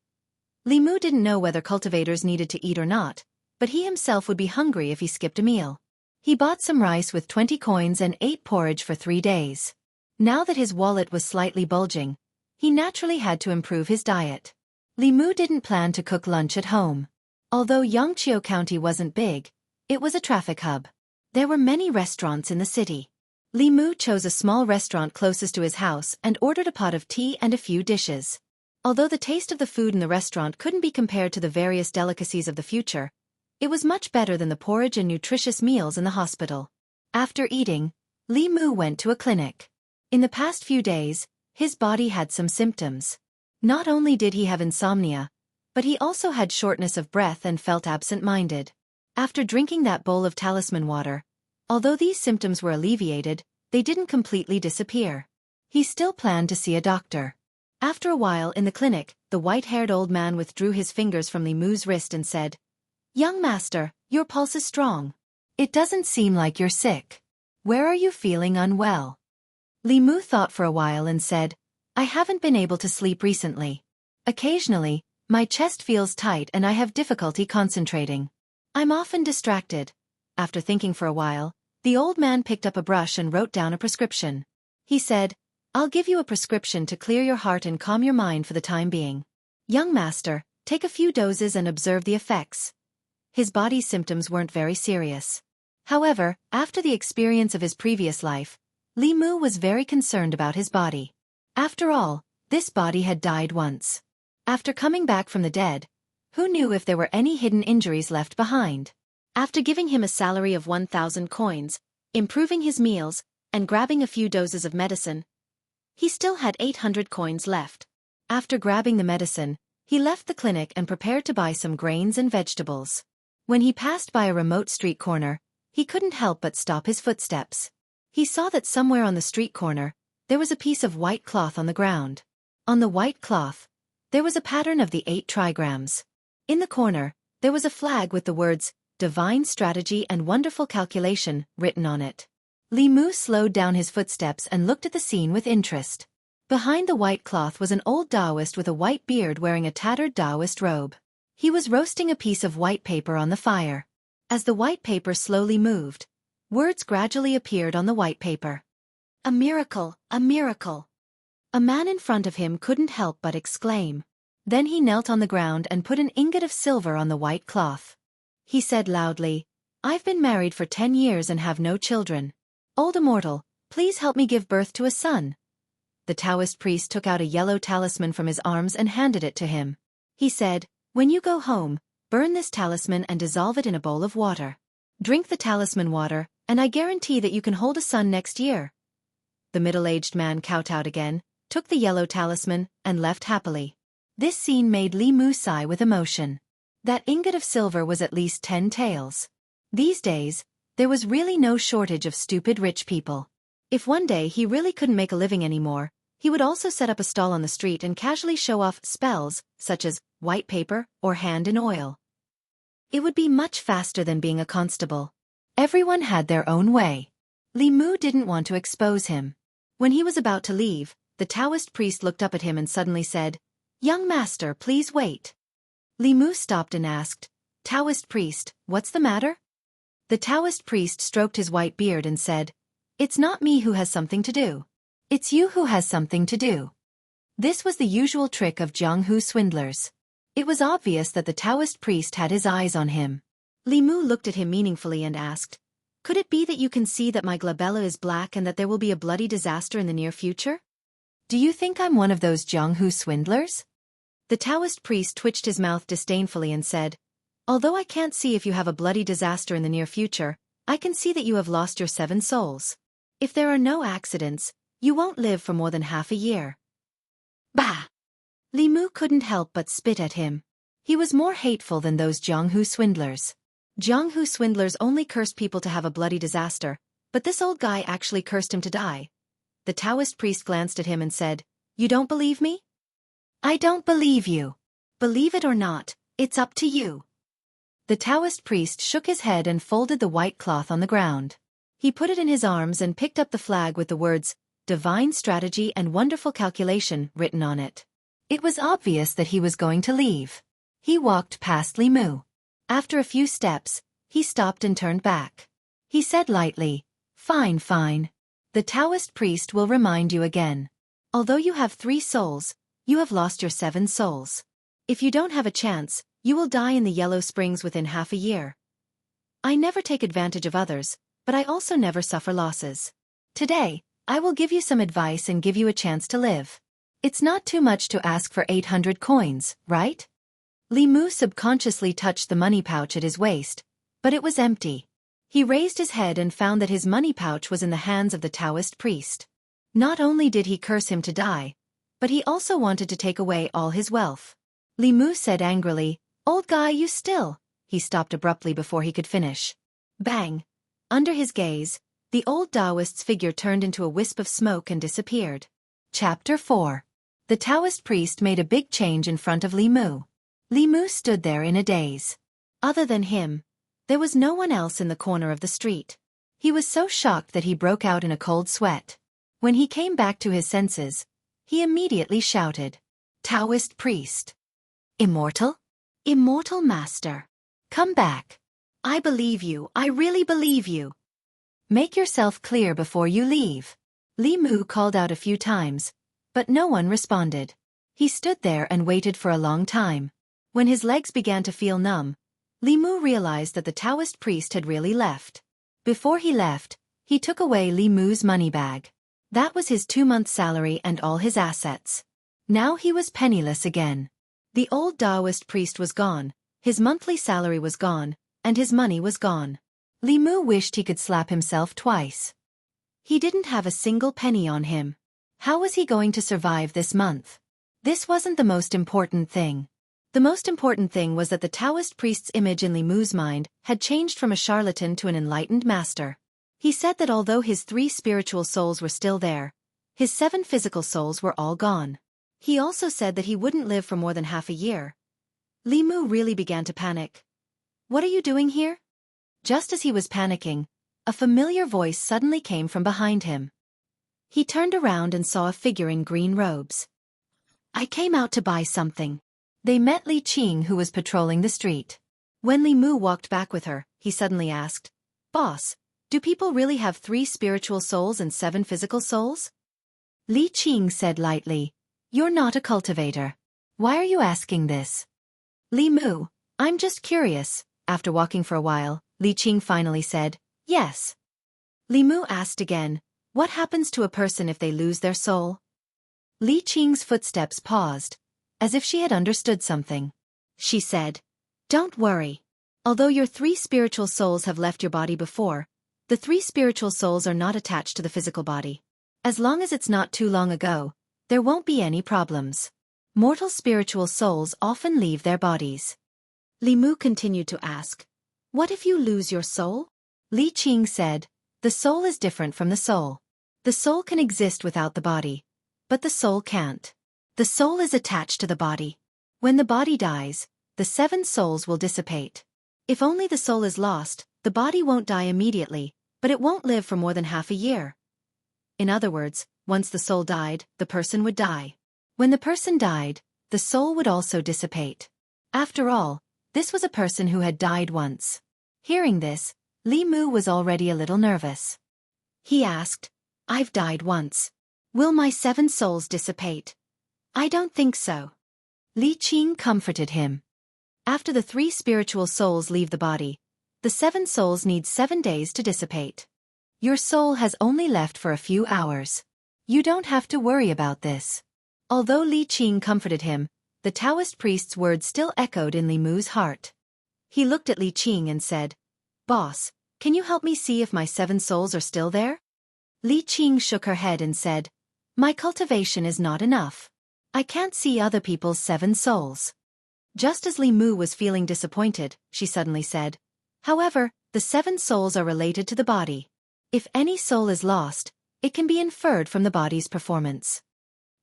Li Mu didn't know whether cultivators needed to eat or not, but he himself would be hungry if he skipped a meal. He bought some rice with 20 coins and ate porridge for 3 days. Now that his wallet was slightly bulging, he naturally had to improve his diet. Li Mu didn't plan to cook lunch at home. Although Yangqiu County wasn't big, it was a traffic hub. There were many restaurants in the city. Li Mu chose a small restaurant closest to his house and ordered a pot of tea and a few dishes. Although the taste of the food in the restaurant couldn't be compared to the various delicacies of the future, it was much better than the porridge and nutritious meals in the hospital. After eating, Li Mu went to a clinic. In the past few days, his body had some symptoms. Not only did he have insomnia, but he also had shortness of breath and felt absent-minded. After drinking that bowl of talisman water, although these symptoms were alleviated, they didn't completely disappear. He still planned to see a doctor. After a while in the clinic, the white-haired old man withdrew his fingers from Li Mu's wrist and said, "Young master, your pulse is strong. It doesn't seem like you're sick. Where are you feeling unwell?" Li Mu thought for a while and said, "I haven't been able to sleep recently. Occasionally, my chest feels tight and I have difficulty concentrating. I'm often distracted." After thinking for a while, the old man picked up a brush and wrote down a prescription. He said, "I'll give you a prescription to clear your heart and calm your mind for the time being. Young master, take a few doses and observe the effects." His body's symptoms weren't very serious. However, after the experience of his previous life, Li Mu was very concerned about his body. After all, this body had died once. After coming back from the dead, who knew if there were any hidden injuries left behind? After giving him a salary of 1,000 coins, improving his meals, and grabbing a few doses of medicine, he still had 800 coins left. After grabbing the medicine, he left the clinic and prepared to buy some grains and vegetables. When he passed by a remote street corner, he couldn't help but stop his footsteps. He saw that somewhere on the street corner, there was a piece of white cloth on the ground. On the white cloth, there was a pattern of the 8 trigrams. In the corner, there was a flag with the words, "Divine Strategy and Wonderful Calculation," written on it. Li Mu slowed down his footsteps and looked at the scene with interest. Behind the white cloth was an old Taoist with a white beard wearing a tattered Taoist robe. He was roasting a piece of white paper on the fire. As the white paper slowly moved, words gradually appeared on the white paper. "A miracle, a miracle." A man in front of him couldn't help but exclaim. Then he knelt on the ground and put an ingot of silver on the white cloth. He said loudly, "I've been married for 10 years and have no children. Old immortal, please help me give birth to a son." The Taoist priest took out a yellow talisman from his arms and handed it to him. He said, "When you go home, burn this talisman and dissolve it in a bowl of water. Drink the talisman water, and I guarantee that you can hold a son next year." The middle-aged man kowtowed again, took the yellow talisman, and left happily. This scene made Li Mu sigh with emotion. That ingot of silver was at least 10 taels. These days, there was really no shortage of stupid rich people. If one day he really couldn't make a living anymore, he would also set up a stall on the street and casually show off spells, such as white paper or hand in oil. It would be much faster than being a constable. Everyone had their own way. Li Mu didn't want to expose him. When he was about to leave, the Taoist priest looked up at him and suddenly said, "Young master, please wait." Li Mu stopped and asked, "Taoist priest, what's the matter?" The Taoist priest stroked his white beard and said, "It's not me who has something to do. It's you who has something to do." This was the usual trick of Jianghu swindlers. It was obvious that the Taoist priest had his eyes on him. Li Mu looked at him meaningfully and asked, "Could it be that you can see that my glabella is black and that there will be a bloody disaster in the near future? Do you think I'm one of those Jianghu swindlers?" The Taoist priest twitched his mouth disdainfully and said, "Although I can't see if you have a bloody disaster in the near future, I can see that you have lost your 7 souls. If there are no accidents, you won't live for more than half a year." Bah! Li Mu couldn't help but spit at him. He was more hateful than those Jianghu swindlers. Jianghu swindlers only cursed people to have a bloody disaster, but this old guy actually cursed him to die. The Taoist priest glanced at him and said, "You don't believe me?" "I don't believe you. Believe it or not, it's up to you." The Taoist priest shook his head and folded the white cloth on the ground. He put it in his arms and picked up the flag with the words, "Divine Strategy and Wonderful Calculation" written on it. It was obvious that he was going to leave. He walked past Li Mu. After a few steps, he stopped and turned back. He said lightly, "Fine, fine. The Taoist priest will remind you again. Although you have 3 souls, you have lost your 7 souls. If you don't have a chance, you will die in the Yellow Springs within half a year. I never take advantage of others, but I also never suffer losses. Today, I will give you some advice and give you a chance to live. It's not too much to ask for 800 coins, right?" Li Mu subconsciously touched the money pouch at his waist, but it was empty. He raised his head and found that his money pouch was in the hands of the Taoist priest. Not only did he curse him to die, but he also wanted to take away all his wealth. Li Mu said angrily, "Old guy, you still." He stopped abruptly before he could finish. Bang! Under his gaze, the old Taoist's figure turned into a wisp of smoke and disappeared. Chapter 4. The Taoist priest made a big change in front of Li Mu. Li Mu stood there in a daze. Other than him, there was no one else in the corner of the street. He was so shocked that he broke out in a cold sweat. When he came back to his senses, he immediately shouted, "Taoist priest! Immortal? Immortal master! Come back! I believe you, I really believe you! Make yourself clear before you leave." Li Mu called out a few times, but no one responded. He stood there and waited for a long time. When his legs began to feel numb, Li Mu realized that the Taoist priest had really left. Before he left, he took away Li Mu's money bag. That was his 2-month salary and all his assets. Now he was penniless again. The old Taoist priest was gone, his monthly salary was gone, and his money was gone. Li Mu wished he could slap himself twice. He didn't have a single penny on him. How was he going to survive this month? This wasn't the most important thing. The most important thing was that the Taoist priest's image in Li Mu's mind had changed from a charlatan to an enlightened master. He said that although his 3 spiritual souls were still there, his 7 physical souls were all gone. He also said that he wouldn't live for more than half a year. Li Mu really began to panic. "What are you doing here?" Just as he was panicking, a familiar voice suddenly came from behind him. He turned around and saw a figure in green robes. "I came out to buy something." They met Li Qing, who was patrolling the street. When Li Mu walked back with her, he suddenly asked, "Boss, do people really have 3 spiritual souls and 7 physical souls?" Li Qing said lightly, "You're not a cultivator. Why are you asking this?" "Li Mu, I'm just curious." After walking for a while, Li Qing finally said, "Yes." Li Mu asked again, "What happens to a person if they lose their soul?" Li Qing's footsteps paused, as if she had understood something. She said, "Don't worry. Although your 3 spiritual souls have left your body before, the 3 spiritual souls are not attached to the physical body. As long as it's not too long ago, there won't be any problems. Mortal spiritual souls often leave their bodies." Li Mu continued to ask, "What if you lose your soul?" Li Qing said, "The soul is different from the soul. The soul can exist without the body, but the soul can't. The soul is attached to the body. When the body dies, the 7 souls will dissipate. If only the soul is lost, the body won't die immediately, but it won't live for more than half a year. In other words, once the soul died, the person would die. When the person died, the soul would also dissipate. After all, this was a person who had died once. Hearing this, Li Mu was already a little nervous. He asked, "I've died once. Will my 7 souls dissipate?" "I don't think so." Li Qing comforted him. After the 3 spiritual souls leave the body, the 7 souls need 7 days to dissipate. Your soul has only left for a few hours. You don't have to worry about this. Although Li Qing comforted him, the Taoist priest's words still echoed in Li Mu's heart. He looked at Li Qing and said, "Boss, can you help me see if my 7 souls are still there?" Li Qing shook her head and said, "My cultivation is not enough. I can't see other people's 7 souls." Just as Li Mu was feeling disappointed, she suddenly said, "However, the 7 souls are related to the body. If any soul is lost, it can be inferred from the body's performance."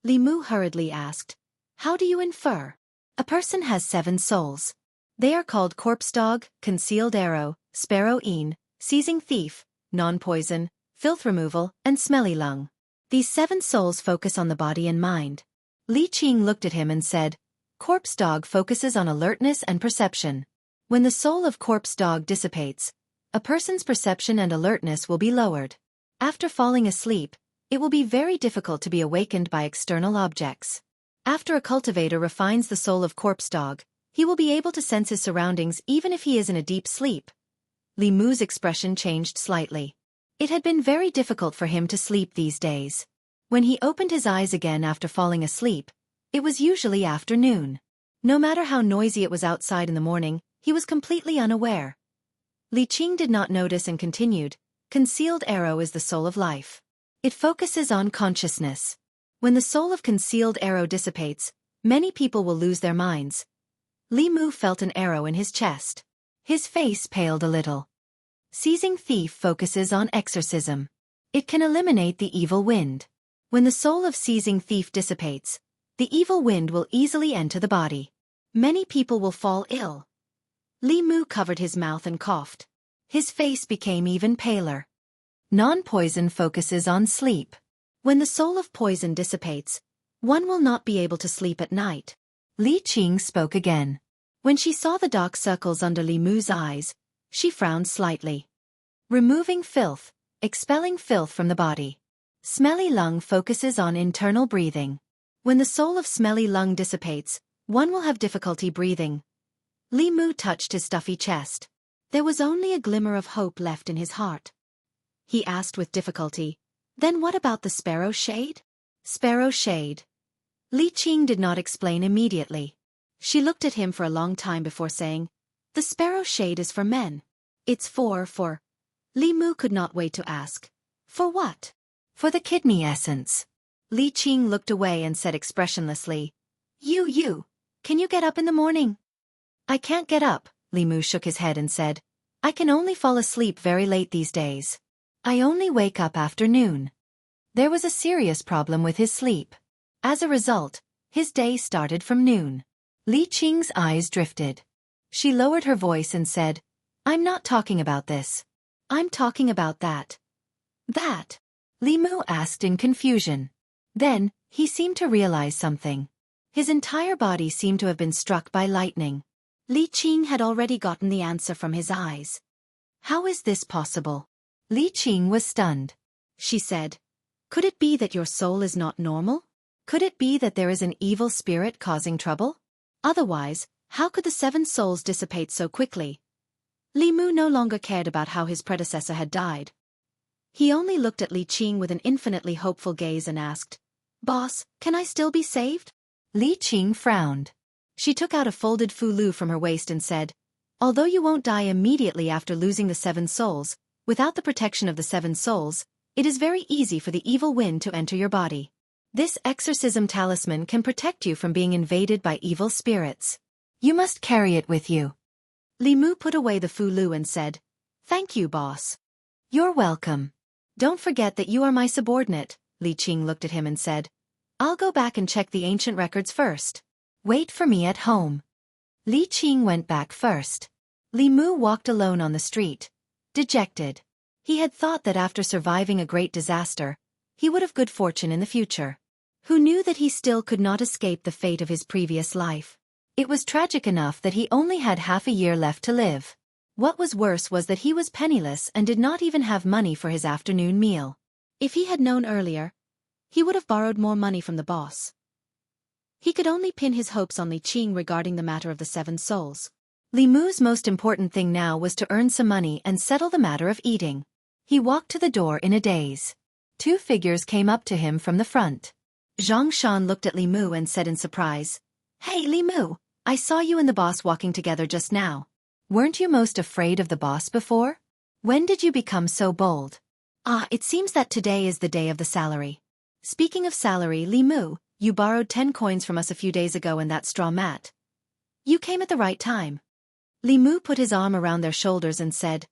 Li Mu hurriedly asked, "How do you infer?" "A person has 7 souls. They are called corpse dog, concealed arrow, sparrow een, seizing thief, non-poison, filth removal, and smelly lung. These 7 souls focus on the body and mind." Li Qing looked at him and said, "Corpse dog focuses on alertness and perception. When the soul of corpse dog dissipates, a person's perception and alertness will be lowered. After falling asleep, it will be very difficult to be awakened by external objects. After a cultivator refines the soul of corpse dog, he will be able to sense his surroundings even if he is in a deep sleep." Li Mu's expression changed slightly. It had been very difficult for him to sleep these days. When he opened his eyes again after falling asleep, it was usually afternoon. No matter how noisy it was outside in the morning, he was completely unaware. Li Qing did not notice and continued, "Concealed arrow is the soul of life. It focuses on consciousness. When the soul of concealed arrow dissipates, many people will lose their minds." Li Mu felt an arrow in his chest. His face paled a little. "Seizing thief focuses on exorcism. It can eliminate the evil wind. When the soul of seizing thief dissipates, the evil wind will easily enter the body. Many people will fall ill." Li Mu covered his mouth and coughed. His face became even paler. "Non-poison focuses on sleep. When the soul of poison dissipates, one will not be able to sleep at night." Li Qing spoke again. When she saw the dark circles under Li Mu's eyes, she frowned slightly. "Removing filth, expelling filth from the body. Smelly lung focuses on internal breathing. When the soul of smelly lung dissipates, one will have difficulty breathing." Li Mu touched his stuffy chest. There was only a glimmer of hope left in his heart. He asked with difficulty, "Then what about the sparrow shade?" "Sparrow shade." Li Qing did not explain immediately. She looked at him for a long time before saying, "The sparrow shade is for men. It's for... Li Mu could not wait to ask, "For what?" "For the kidney essence." Li Qing looked away and said expressionlessly, You, can you get up in the morning?" "I can't get up," Li Mu shook his head and said, "I can only fall asleep very late these days. I only wake up after noon." There was a serious problem with his sleep. As a result, his day started from noon. Li Qing's eyes drifted. She lowered her voice and said, "I'm not talking about this. I'm talking about that." "That?" Li Mu asked in confusion. Then, he seemed to realize something. His entire body seemed to have been struck by lightning. Li Qing had already gotten the answer from his eyes. "How is this possible?" Li Qing was stunned. She said, "Could it be that your soul is not normal? Could it be that there is an evil spirit causing trouble? Otherwise, how could the 7 souls dissipate so quickly?" Li Mu no longer cared about how his predecessor had died. He only looked at Li Qing with an infinitely hopeful gaze and asked, "Boss, can I still be saved?" Li Qing frowned. She took out a folded fulu from her waist and said, "Although you won't die immediately after losing the 7 souls, without the protection of the 7 souls, it is very easy for the evil wind to enter your body. This exorcism talisman can protect you from being invaded by evil spirits. You must carry it with you." Li Mu put away the fulu and said, "Thank you, boss." "You're welcome." Don't forget that you are my subordinate, Li Qing looked at him and said. I'll go back and check the ancient records first. Wait for me at home. Li Qing went back first. Li Mu walked alone on the street, dejected. He had thought that after surviving a great disaster, he would have good fortune in the future. Who knew that he still could not escape the fate of his previous life? It was tragic enough that he only had half a year left to live. What was worse was that he was penniless and did not even have money for his afternoon meal. If he had known earlier, he would have borrowed more money from the boss. He could only pin his hopes on Li Qing regarding the matter of the 7 souls. Li Mu's most important thing now was to earn some money and settle the matter of eating. He walked to the door in a daze. 2 figures came up to him from the front. Zhang Shan looked at Li Mu and said in surprise, "Hey Li Mu, I saw you and the boss walking together just now. Weren't you most afraid of the boss before? When did you become so bold?" It seems that today is the day of the salary. Speaking of salary, Li Mu, you borrowed 10 coins from us a few days ago in that straw mat. You came at the right time. Li Mu put his arm around their shoulders and said,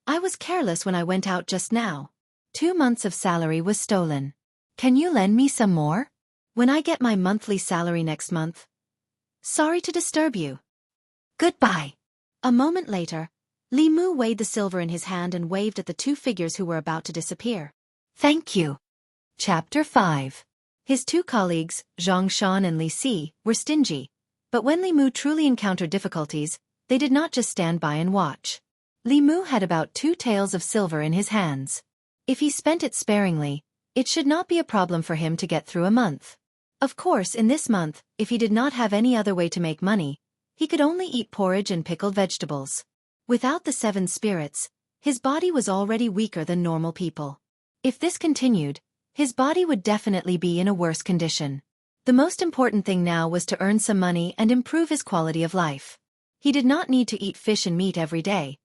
I was careless when I went out just now. 2 months of salary was stolen. Can you lend me some more? When I get my monthly salary next month. Sorry to disturb you. Goodbye. A moment later, Li Mu weighed the silver in his hand and waved at the 2 figures who were about to disappear. Thank you. Chapter 5. His 2 colleagues, Zhang Shan and Li Si, were stingy. But when Li Mu truly encountered difficulties, they did not just stand by and watch. Li Mu had about 2 taels of silver in his hands. If he spent it sparingly, it should not be a problem for him to get through a month. Of course, in this month, if he did not have any other way to make money, he could only eat porridge and pickled vegetables. Without the 7 spirits, his body was already weaker than normal people. If this continued, his body would definitely be in a worse condition. The most important thing now was to earn some money and improve his quality of life. He did not need to eat fish and meat every day,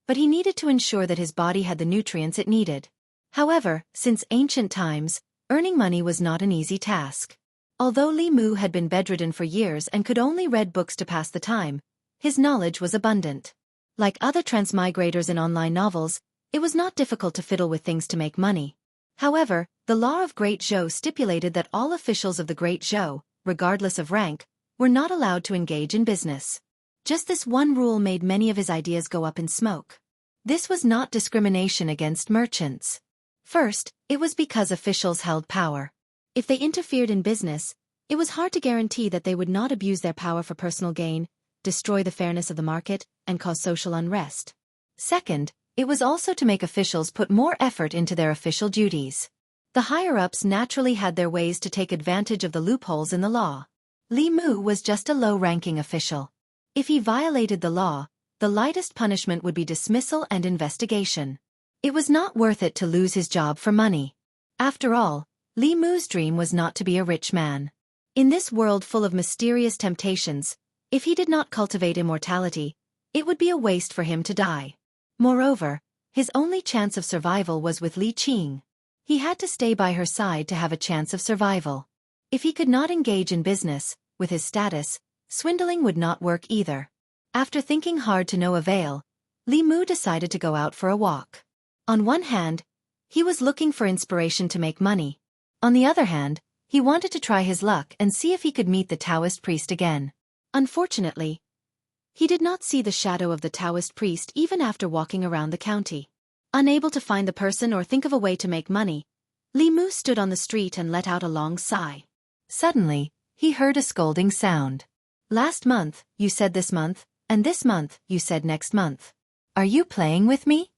but he needed to ensure that his body had the nutrients it needed. However, since ancient times, earning money was not an easy task. Although Li Mu had been bedridden for years and could only read books to pass the time, his knowledge was abundant. Like other transmigrators in online novels, it was not difficult to fiddle with things to make money. However, the law of Great Zhou stipulated that all officials of the Great Zhou, regardless of rank, were not allowed to engage in business. Just this one rule made many of his ideas go up in smoke. This was not discrimination against merchants. First, it was because officials held power. If they interfered in business, it was hard to guarantee that they would not abuse their power for personal gain, destroy the fairness of the market, and cause social unrest. Second, it was also to make officials put more effort into their official duties. The higher-ups naturally had their ways to take advantage of the loopholes in the law. Li Mu was just a low-ranking official. If he violated the law, the lightest punishment would be dismissal and investigation. It was not worth it to lose his job for money. After all, Li Mu's dream was not to be a rich man. In this world full of mysterious temptations, if he did not cultivate immortality, it would be a waste for him to die. Moreover, his only chance of survival was with Li Qing. He had to stay by her side to have a chance of survival. If he could not engage in business, with his status, swindling would not work either. After thinking hard to no avail, Li Mu decided to go out for a walk. On one hand, he was looking for inspiration to make money. On the other hand, he wanted to try his luck and see if he could meet the Taoist priest again. Unfortunately, he did not see the shadow of the Taoist priest even after walking around the county. Unable to find the person or think of a way to make money, Li Mu stood on the street and let out a long sigh. Suddenly, he heard a scolding sound. Last month, you said this month, and this month, you said next month. Are you playing with me?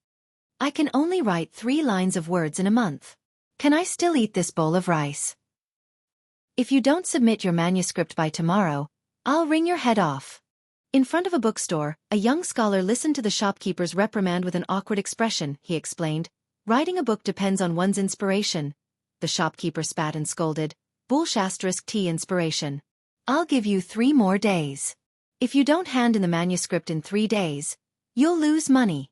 I can only write 3 lines of words in a month. Can I still eat this bowl of rice? If you don't submit your manuscript by tomorrow, I'll wring your head off. In front of a bookstore, a young scholar listened to the shopkeeper's reprimand with an awkward expression. He explained, writing a book depends on one's inspiration. The shopkeeper spat and scolded, *T inspiration. I'll give you 3 more days. If you don't hand in the manuscript in 3 days, you'll lose money.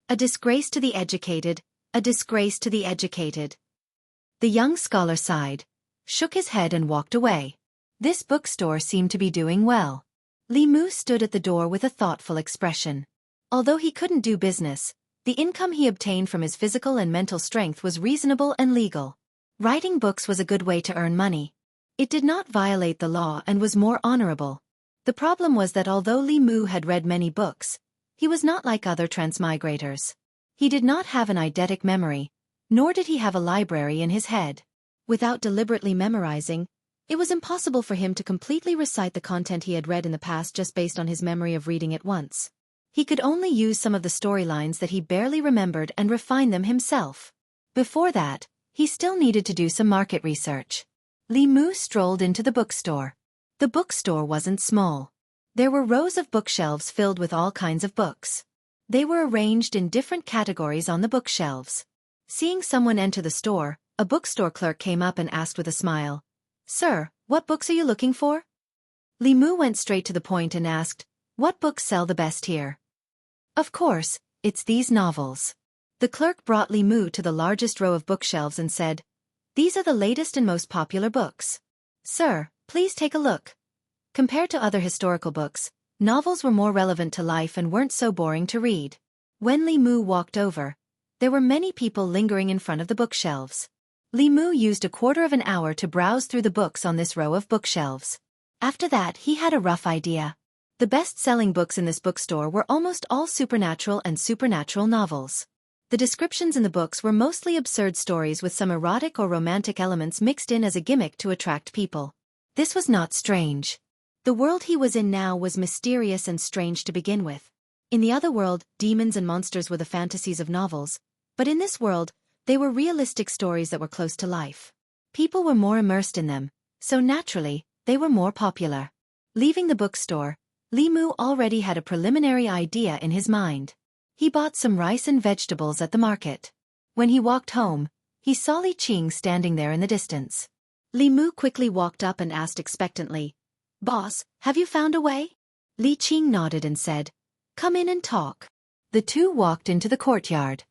A disgrace to the educated, a disgrace to the educated. The young scholar sighed, shook his head and walked away. This bookstore seemed to be doing well. Li Mu stood at the door with a thoughtful expression. Although he couldn't do business, The income he obtained from his physical and mental strength was reasonable and legal. Writing books was a good way to earn money. It did not violate the law and was more honorable. The problem was that although Li Mu had read many books, he was not like other transmigrators. He did not have an eidetic memory, nor did he have a library in his head. Without deliberately memorizing, it was impossible for him to completely recite the content he had read in the past just based on his memory of reading it once. He could only use some of the storylines that he barely remembered and refine them himself. Before that, he still needed to do some market research. Li Mu strolled into the bookstore. The bookstore wasn't small. There were rows of bookshelves filled with all kinds of books. They were arranged in different categories on the bookshelves. Seeing someone enter the store, a bookstore clerk came up and asked with a smile, "Sir, what books are you looking for?" Li Mu went straight to the point and asked, "What books sell the best here?" "Of course, it's these novels." The clerk brought Li Mu to the largest row of bookshelves and said, "These are the latest and most popular books. Sir, please take a look." Compared to other historical books, novels were more relevant to life and weren't so boring to read. When Li Mu walked over, there were many people lingering in front of the bookshelves. Li Mu used a quarter of an hour to browse through the books on this row of bookshelves. After that, he had a rough idea. The best-selling books in this bookstore were almost all supernatural and supernatural novels. The descriptions in the books were mostly absurd stories with some erotic or romantic elements mixed in as a gimmick to attract people. This was not strange. The world he was in now was mysterious and strange to begin with. In the other world, demons and monsters were the fantasies of novels, but in this world, they were realistic stories that were close to life. People were more immersed in them, so naturally, they were more popular. Leaving the bookstore, Li Mu already had a preliminary idea in his mind. He bought some rice and vegetables at the market. When he walked home, he saw Li Qing standing there in the distance. Li Mu quickly walked up and asked expectantly, "Boss, have you found a way?" Li Qing nodded and said, "Come in and talk." The two walked into the courtyard.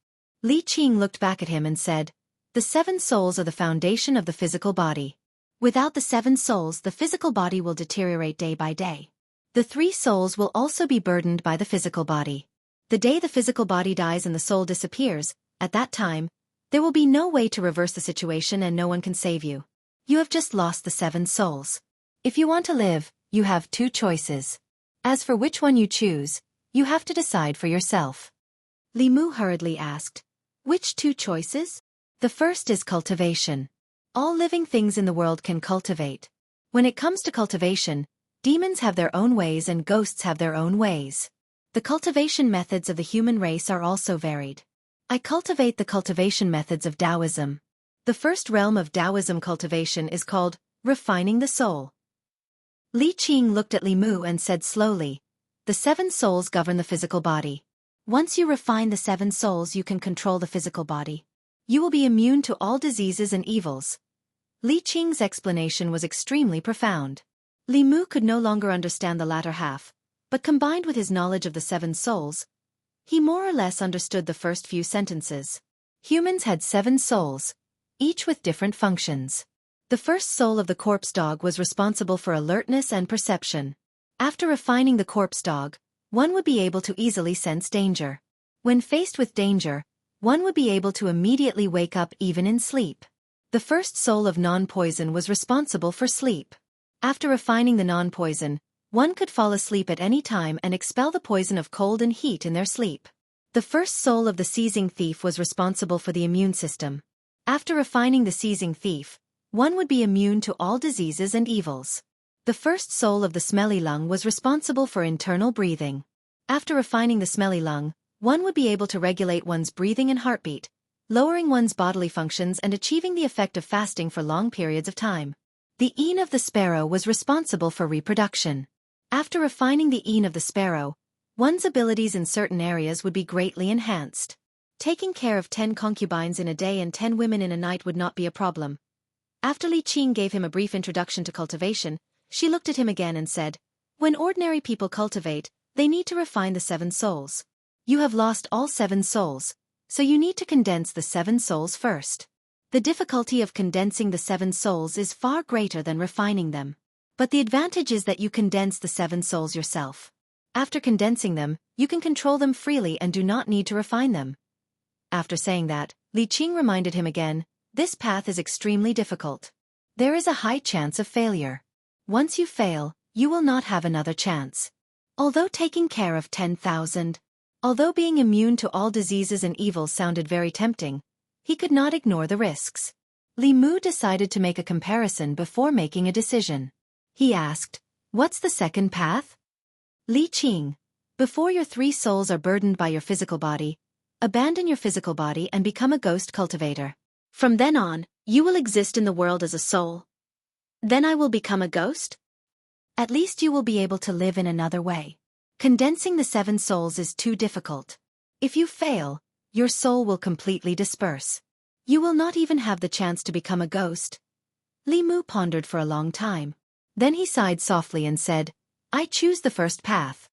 Li Qing looked back at him and said, "The 7 souls are the foundation of the physical body. Without the 7 souls, the physical body will deteriorate day by day. The 3 souls will also be burdened by the physical body. The day the physical body dies and the soul disappears, at that time, there will be no way to reverse the situation and no one can save you. You have just lost the 7 souls. If you want to live, you have 2 choices. As for which one you choose, you have to decide for yourself." Li Mu hurriedly asked, "Which 2 choices?" "The first is cultivation. All living things in the world can cultivate. When it comes to cultivation, demons have their own ways and ghosts have their own ways. The cultivation methods of the human race are also varied. I cultivate the cultivation methods of Taoism. The first realm of Taoism cultivation is called refining the soul." Li Qing looked at Li Mu and said slowly, "The 7 souls govern the physical body. Once you refine the 7 souls, you can control the physical body. You will be immune to all diseases and evils." Li Qing's explanation was extremely profound. Li Mu could no longer understand the latter half, but combined with his knowledge of the 7 souls, he more or less understood the first few sentences. Humans had 7 souls, each with different functions. The first soul of the corpse dog was responsible for alertness and perception. After refining the corpse dog, one would be able to easily sense danger. When faced with danger, one would be able to immediately wake up even in sleep. The first soul of non-poison was responsible for sleep. After refining the non-poison, one could fall asleep at any time and expel the poison of cold and heat in their sleep. The first soul of the seizing thief was responsible for the immune system. After refining the seizing thief, one would be immune to all diseases and evils. The first soul of the smelly lung was responsible for internal breathing. After refining the smelly lung, one would be able to regulate one's breathing and heartbeat, lowering one's bodily functions and achieving the effect of fasting for long periods of time. The een of the sparrow was responsible for reproduction. After refining the een of the sparrow, one's abilities in certain areas would be greatly enhanced. Taking care of 10 concubines in a day and 10 women in a night would not be a problem. After Li Qing gave him a brief introduction to cultivation, she looked at him again and said, "When ordinary people cultivate, they need to refine the 7 souls. You have lost all 7 souls, so you need to condense the 7 souls first. The difficulty of condensing the 7 souls is far greater than refining them. But the advantage is that you condense the 7 souls yourself. After condensing them, you can control them freely and do not need to refine them. After saying that, Li Qing reminded him again, this path is extremely difficult. There is a high chance of failure. Once you fail, you will not have another chance. Although taking care of 10,000, although being immune to all diseases and evils sounded very tempting, he could not ignore the risks. Li Mu decided to make a comparison before making a decision. He asked, what's the second path? Li Qing, before your 3 souls are burdened by your physical body, abandon your physical body and become a ghost cultivator. From then on, you will exist in the world as a soul. Then I will become a ghost? At least you will be able to live in another way. Condensing the 7 souls is too difficult. If you fail, your soul will completely disperse. You will not even have the chance to become a ghost. Li Mu pondered for a long time. Then he sighed softly and said, I choose the first path.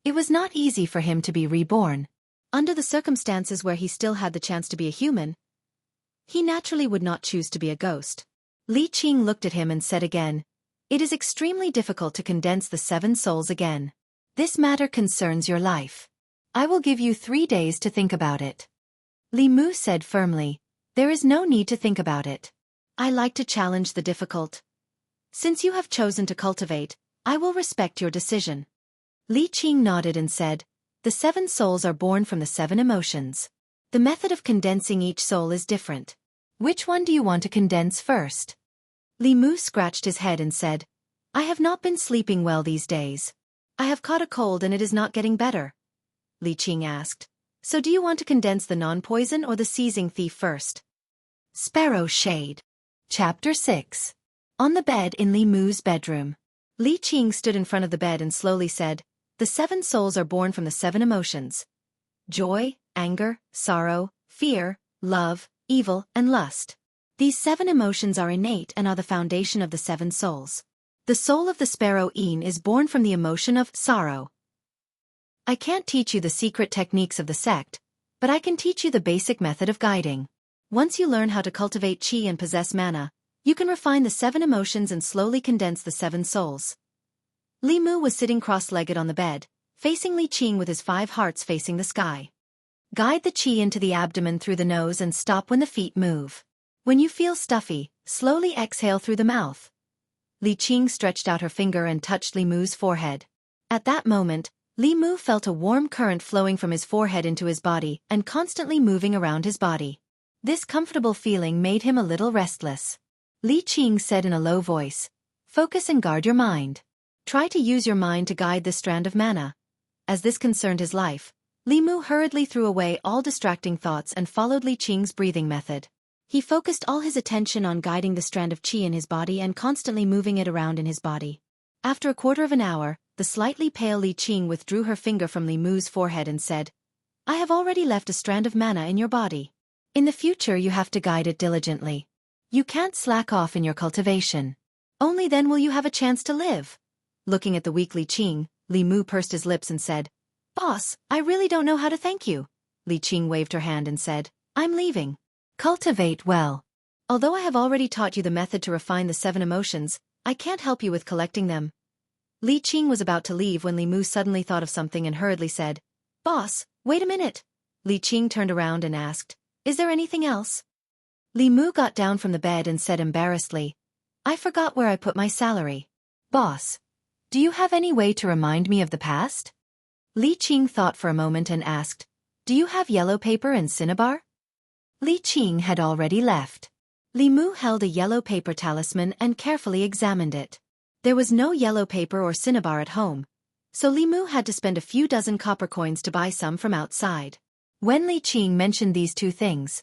It was not easy for him to be reborn. Under the circumstances where he still had the chance to be a human, he naturally would not choose to be a ghost. Li Qing looked at him and said again, it is extremely difficult to condense the 7 souls again. This matter concerns your life. I will give you 3 days to think about it. Li Mu said firmly, there is no need to think about it. I like to challenge the difficult. Since you have chosen to cultivate, I will respect your decision. Li Qing nodded and said, the 7 souls are born from the 7 emotions. The method of condensing each soul is different. Which one do you want to condense first? Li Mu scratched his head and said, I have not been sleeping well these days. I have caught a cold and it is not getting better. Li Qing asked, so do you want to condense the non-poison or the seizing thief first? Sparrow Shade. Chapter 6. On the bed in Li Mu's bedroom. Li Qing stood in front of the bed and slowly said, the 7 souls are born from the 7 emotions. Joy, anger, sorrow, fear, love, evil, and lust. These 7 emotions are innate and are the foundation of the 7 souls. The soul of the sparrow Een is born from the emotion of sorrow. I can't teach you the secret techniques of the sect, but I can teach you the basic method of guiding. Once you learn how to cultivate qi and possess mana, you can refine the 7 emotions and slowly condense the 7 souls. Li Mu was sitting cross-legged on the bed, facing Li Qing with his 5 hearts facing the sky. Guide the qi into the abdomen through the nose and stop when the feet move. When you feel stuffy, slowly exhale through the mouth. Li Qing stretched out her finger and touched Li Mu's forehead. At that moment, Li Mu felt a warm current flowing from his forehead into his body and constantly moving around his body. This comfortable feeling made him a little restless. Li Qing said in a low voice, focus and guard your mind. Try to use your mind to guide this strand of mana. As this concerned his life, Li Mu hurriedly threw away all distracting thoughts and followed Li Qing's breathing method. He focused all his attention on guiding the strand of qi in his body and constantly moving it around in his body. After a quarter of an hour, the slightly pale Li Qing withdrew her finger from Li Mu's forehead and said, I have already left a strand of mana in your body. In the future you have to guide it diligently. You can't slack off in your cultivation. Only then will you have a chance to live. Looking at the weak Li Qing, Li Mu pursed his lips and said, Boss, I really don't know how to thank you. Li Qing waved her hand and said, I'm leaving. Cultivate well. Although I have already taught you the method to refine the 7 emotions, I can't help you with collecting them. Li Qing was about to leave when Li Mu suddenly thought of something and hurriedly said, Boss, wait a minute. Li Qing turned around and asked, Is there anything else? Li Mu got down from the bed and said embarrassedly, I forgot where I put my salary. Boss, do you have any way to remind me of the past? Li Qing thought for a moment and asked, Do you have yellow paper and cinnabar? Li Qing had already left. Li Mu held a yellow paper talisman and carefully examined it. There was no yellow paper or cinnabar at home, so Li Mu had to spend a few dozen copper coins to buy some from outside. When Li Qing mentioned these 2 things,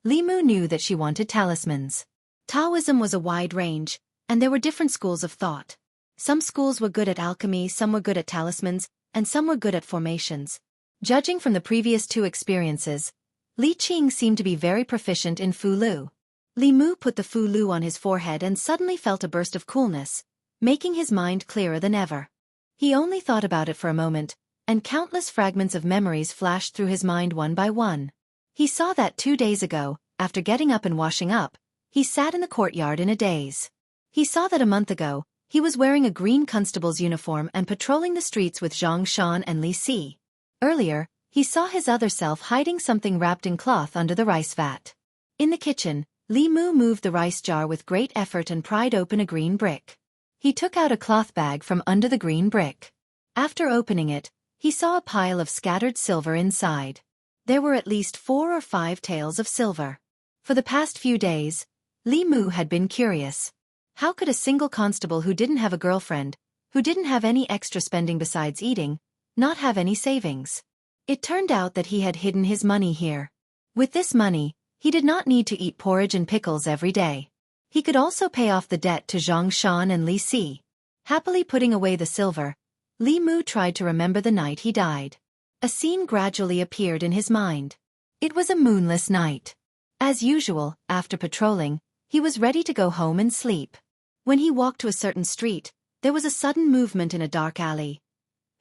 Li Mu knew that she wanted talismans. Taoism was a wide range, and there were different schools of thought. Some schools were good at alchemy, some were good at talismans, and some were good at formations. Judging from the previous 2 experiences, Li Qing seemed to be very proficient in Fu Lu. Li Mu put the Fu Lu on his forehead and suddenly felt a burst of coolness, making his mind clearer than ever. He only thought about it for a moment, and countless fragments of memories flashed through his mind one by one. He saw that 2 days ago, after getting up and washing up, he sat in the courtyard in a daze. He saw that a month ago, he was wearing a green constable's uniform and patrolling the streets with Zhang Shan and Li Si. Earlier, He saw his other self hiding something wrapped in cloth under the rice vat. In the kitchen, Li Mu moved the rice jar with great effort and pried open a green brick. He took out a cloth bag from under the green brick. After opening it, he saw a pile of scattered silver inside. There were at least 4 or 5 taels of silver. For the past few days, Li Mu had been curious. How could a single constable who didn't have a girlfriend, who didn't have any extra spending besides eating, not have any savings? It turned out that he had hidden his money here. With this money, he did not need to eat porridge and pickles every day. He could also pay off the debt to Zhang Shan and Li Si. Happily putting away the silver, Li Mu tried to remember the night he died. A scene gradually appeared in his mind. It was a moonless night. As usual, after patrolling, he was ready to go home and sleep. When he walked to a certain street, there was a sudden movement in a dark alley.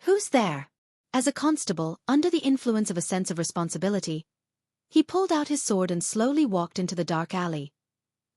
"Who's there?" As a constable, under the influence of a sense of responsibility, he pulled out his sword and slowly walked into the dark alley.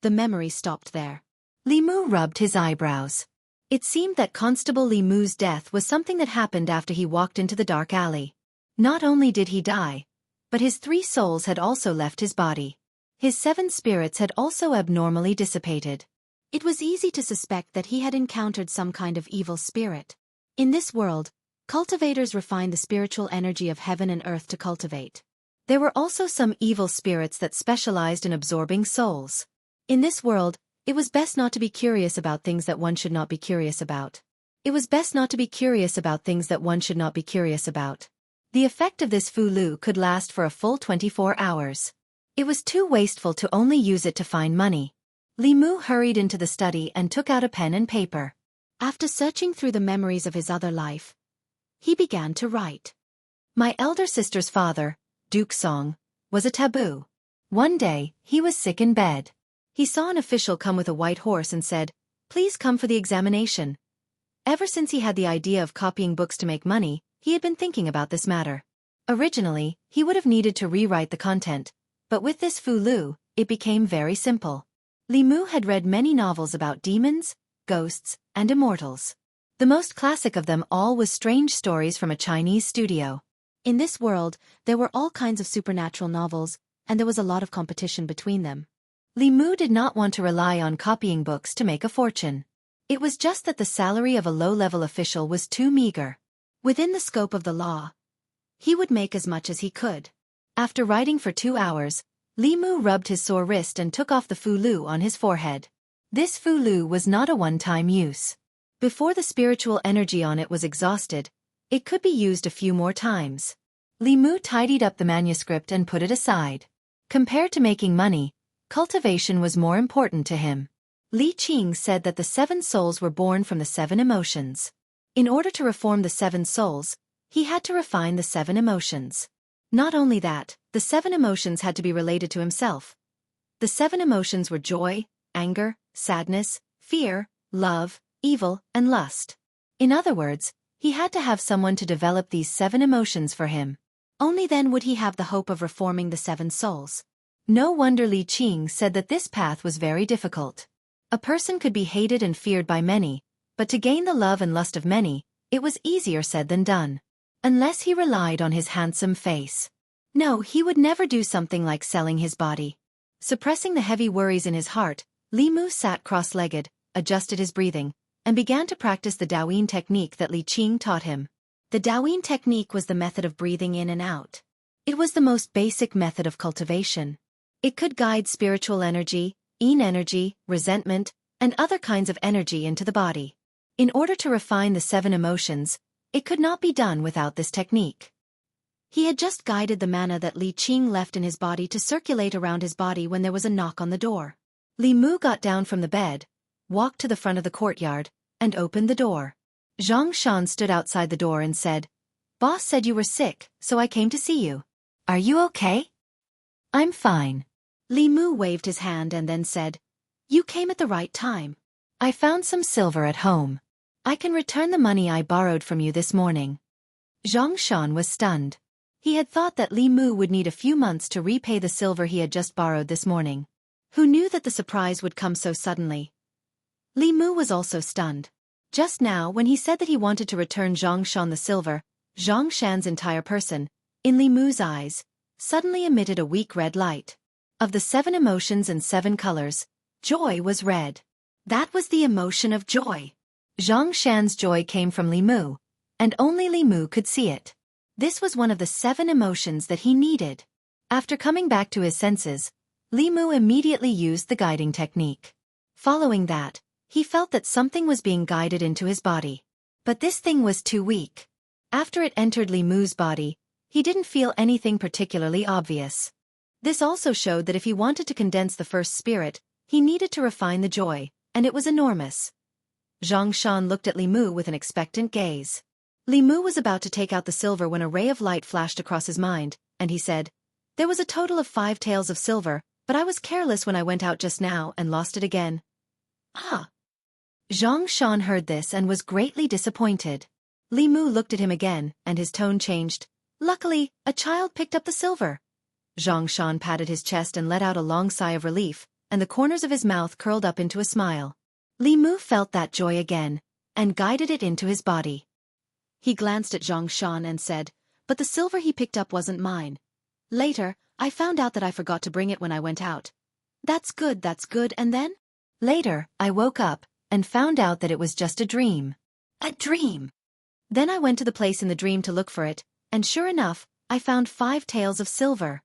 The memory stopped there. Li Mu rubbed his eyebrows. It seemed that Constable Li Mu's death was something that happened after he walked into the dark alley. Not only did he die, but his 3 souls had also left his body. His 7 spirits had also abnormally dissipated. It was easy to suspect that he had encountered some kind of evil spirit. In this world, cultivators refine the spiritual energy of heaven and earth to cultivate. There were also some evil spirits that specialized in absorbing souls. In this world, it was best not to be curious about things that one should not be curious about. It was best not to be curious about things that one should not be curious about. The effect of this fulu could last for a full 24 hours. It was too wasteful to only use it to find money. Li Mu hurried into the study and took out a pen and paper. After searching through the memories of his other life, he began to write. My elder sister's father, Duke Song, was a taboo. One day, he was sick in bed. He saw an official come with a white horse and said, "Please come for the examination." Ever since he had the idea of copying books to make money, he had been thinking about this matter. Originally, he would have needed to rewrite the content, but with this fulu, it became very simple. Li Mu had read many novels about demons, ghosts, and immortals. The most classic of them all was Strange Stories from a Chinese Studio. In this world, there were all kinds of supernatural novels, and there was a lot of competition between them. Li Mu did not want to rely on copying books to make a fortune. It was just that the salary of a low-level official was too meager. Within the scope of the law, he would make as much as he could. After writing for 2 hours, Li Mu rubbed his sore wrist and took off the fulu on his forehead. This fulu was not a one-time use. Before the spiritual energy on it was exhausted, it could be used a few more times. Li Mu tidied up the manuscript and put it aside. Compared to making money, cultivation was more important to him. Li Qing said that the 7 souls were born from the 7 emotions. In order to reform the 7 souls, he had to refine the 7 emotions. Not only that, the 7 emotions had to be related to himself. The 7 emotions were joy, anger, sadness, fear, love, evil, and lust. In other words, he had to have someone to develop these 7 emotions for him. Only then would he have the hope of reforming the 7 souls. No wonder Li Qing said that this path was very difficult. A person could be hated and feared by many, but to gain the love and lust of many, it was easier said than done. Unless he relied on his handsome face. No, he would never do something like selling his body. Suppressing the heavy worries in his heart, Li Mu sat cross-legged, adjusted his breathing, and began to practice the Daoyin technique that Li Qing taught him. The Daoyin technique was the method of breathing in and out. It was the most basic method of cultivation. It could guide spiritual energy, yin energy, resentment, and other kinds of energy into the body. In order to refine the 7 emotions, it could not be done without this technique. He had just guided the mana that Li Qing left in his body to circulate around his body when there was a knock on the door. Li Mu got down from the bed, walked to the front of the courtyard, and opened the door. Zhang Shan stood outside the door and said, "Boss said you were sick, so I came to see you. Are you okay?" "I'm fine." Li Mu waved his hand and then said, "You came at the right time. I found some silver at home. I can return the money I borrowed from you this morning." Zhang Shan was stunned. He had thought that Li Mu would need a few months to repay the silver he had just borrowed this morning. Who knew that the surprise would come so suddenly? Li Mu was also stunned. Just now, when he said that he wanted to return Zhang Shan the silver, Zhang Shan's entire person, in Li Mu's eyes, suddenly emitted a weak red light. Of the 7 emotions and 7 colors, joy was red. That was the emotion of joy. Zhang Shan's joy came from Li Mu, and only Li Mu could see it. This was one of the 7 emotions that he needed. After coming back to his senses, Li Mu immediately used the guiding technique. Following that, he felt that something was being guided into his body. But this thing was too weak. After it entered Li Mu's body, he didn't feel anything particularly obvious. This also showed that if he wanted to condense the first spirit, he needed to refine the joy, and it was enormous. Zhang Shan looked at Li Mu with an expectant gaze. Li Mu was about to take out the silver when a ray of light flashed across his mind, and he said, "There was a total of 5 taels of silver, but I was careless when I went out just now and lost it again." Ah! Zhang Shan heard this and was greatly disappointed. Li Mu looked at him again, and his tone changed. "Luckily, a child picked up the silver." Zhang Shan patted his chest and let out a long sigh of relief, and the corners of his mouth curled up into a smile. Li Mu felt that joy again, and guided it into his body. He glanced at Zhang Shan and said, "But the silver he picked up wasn't mine. Later, I found out that I forgot to bring it when I went out." That's good, and then? "Later, I woke up, and found out that it was just a dream." "A dream?" "Then I went to the place in the dream to look for it, and sure enough, I found 5 taels of silver."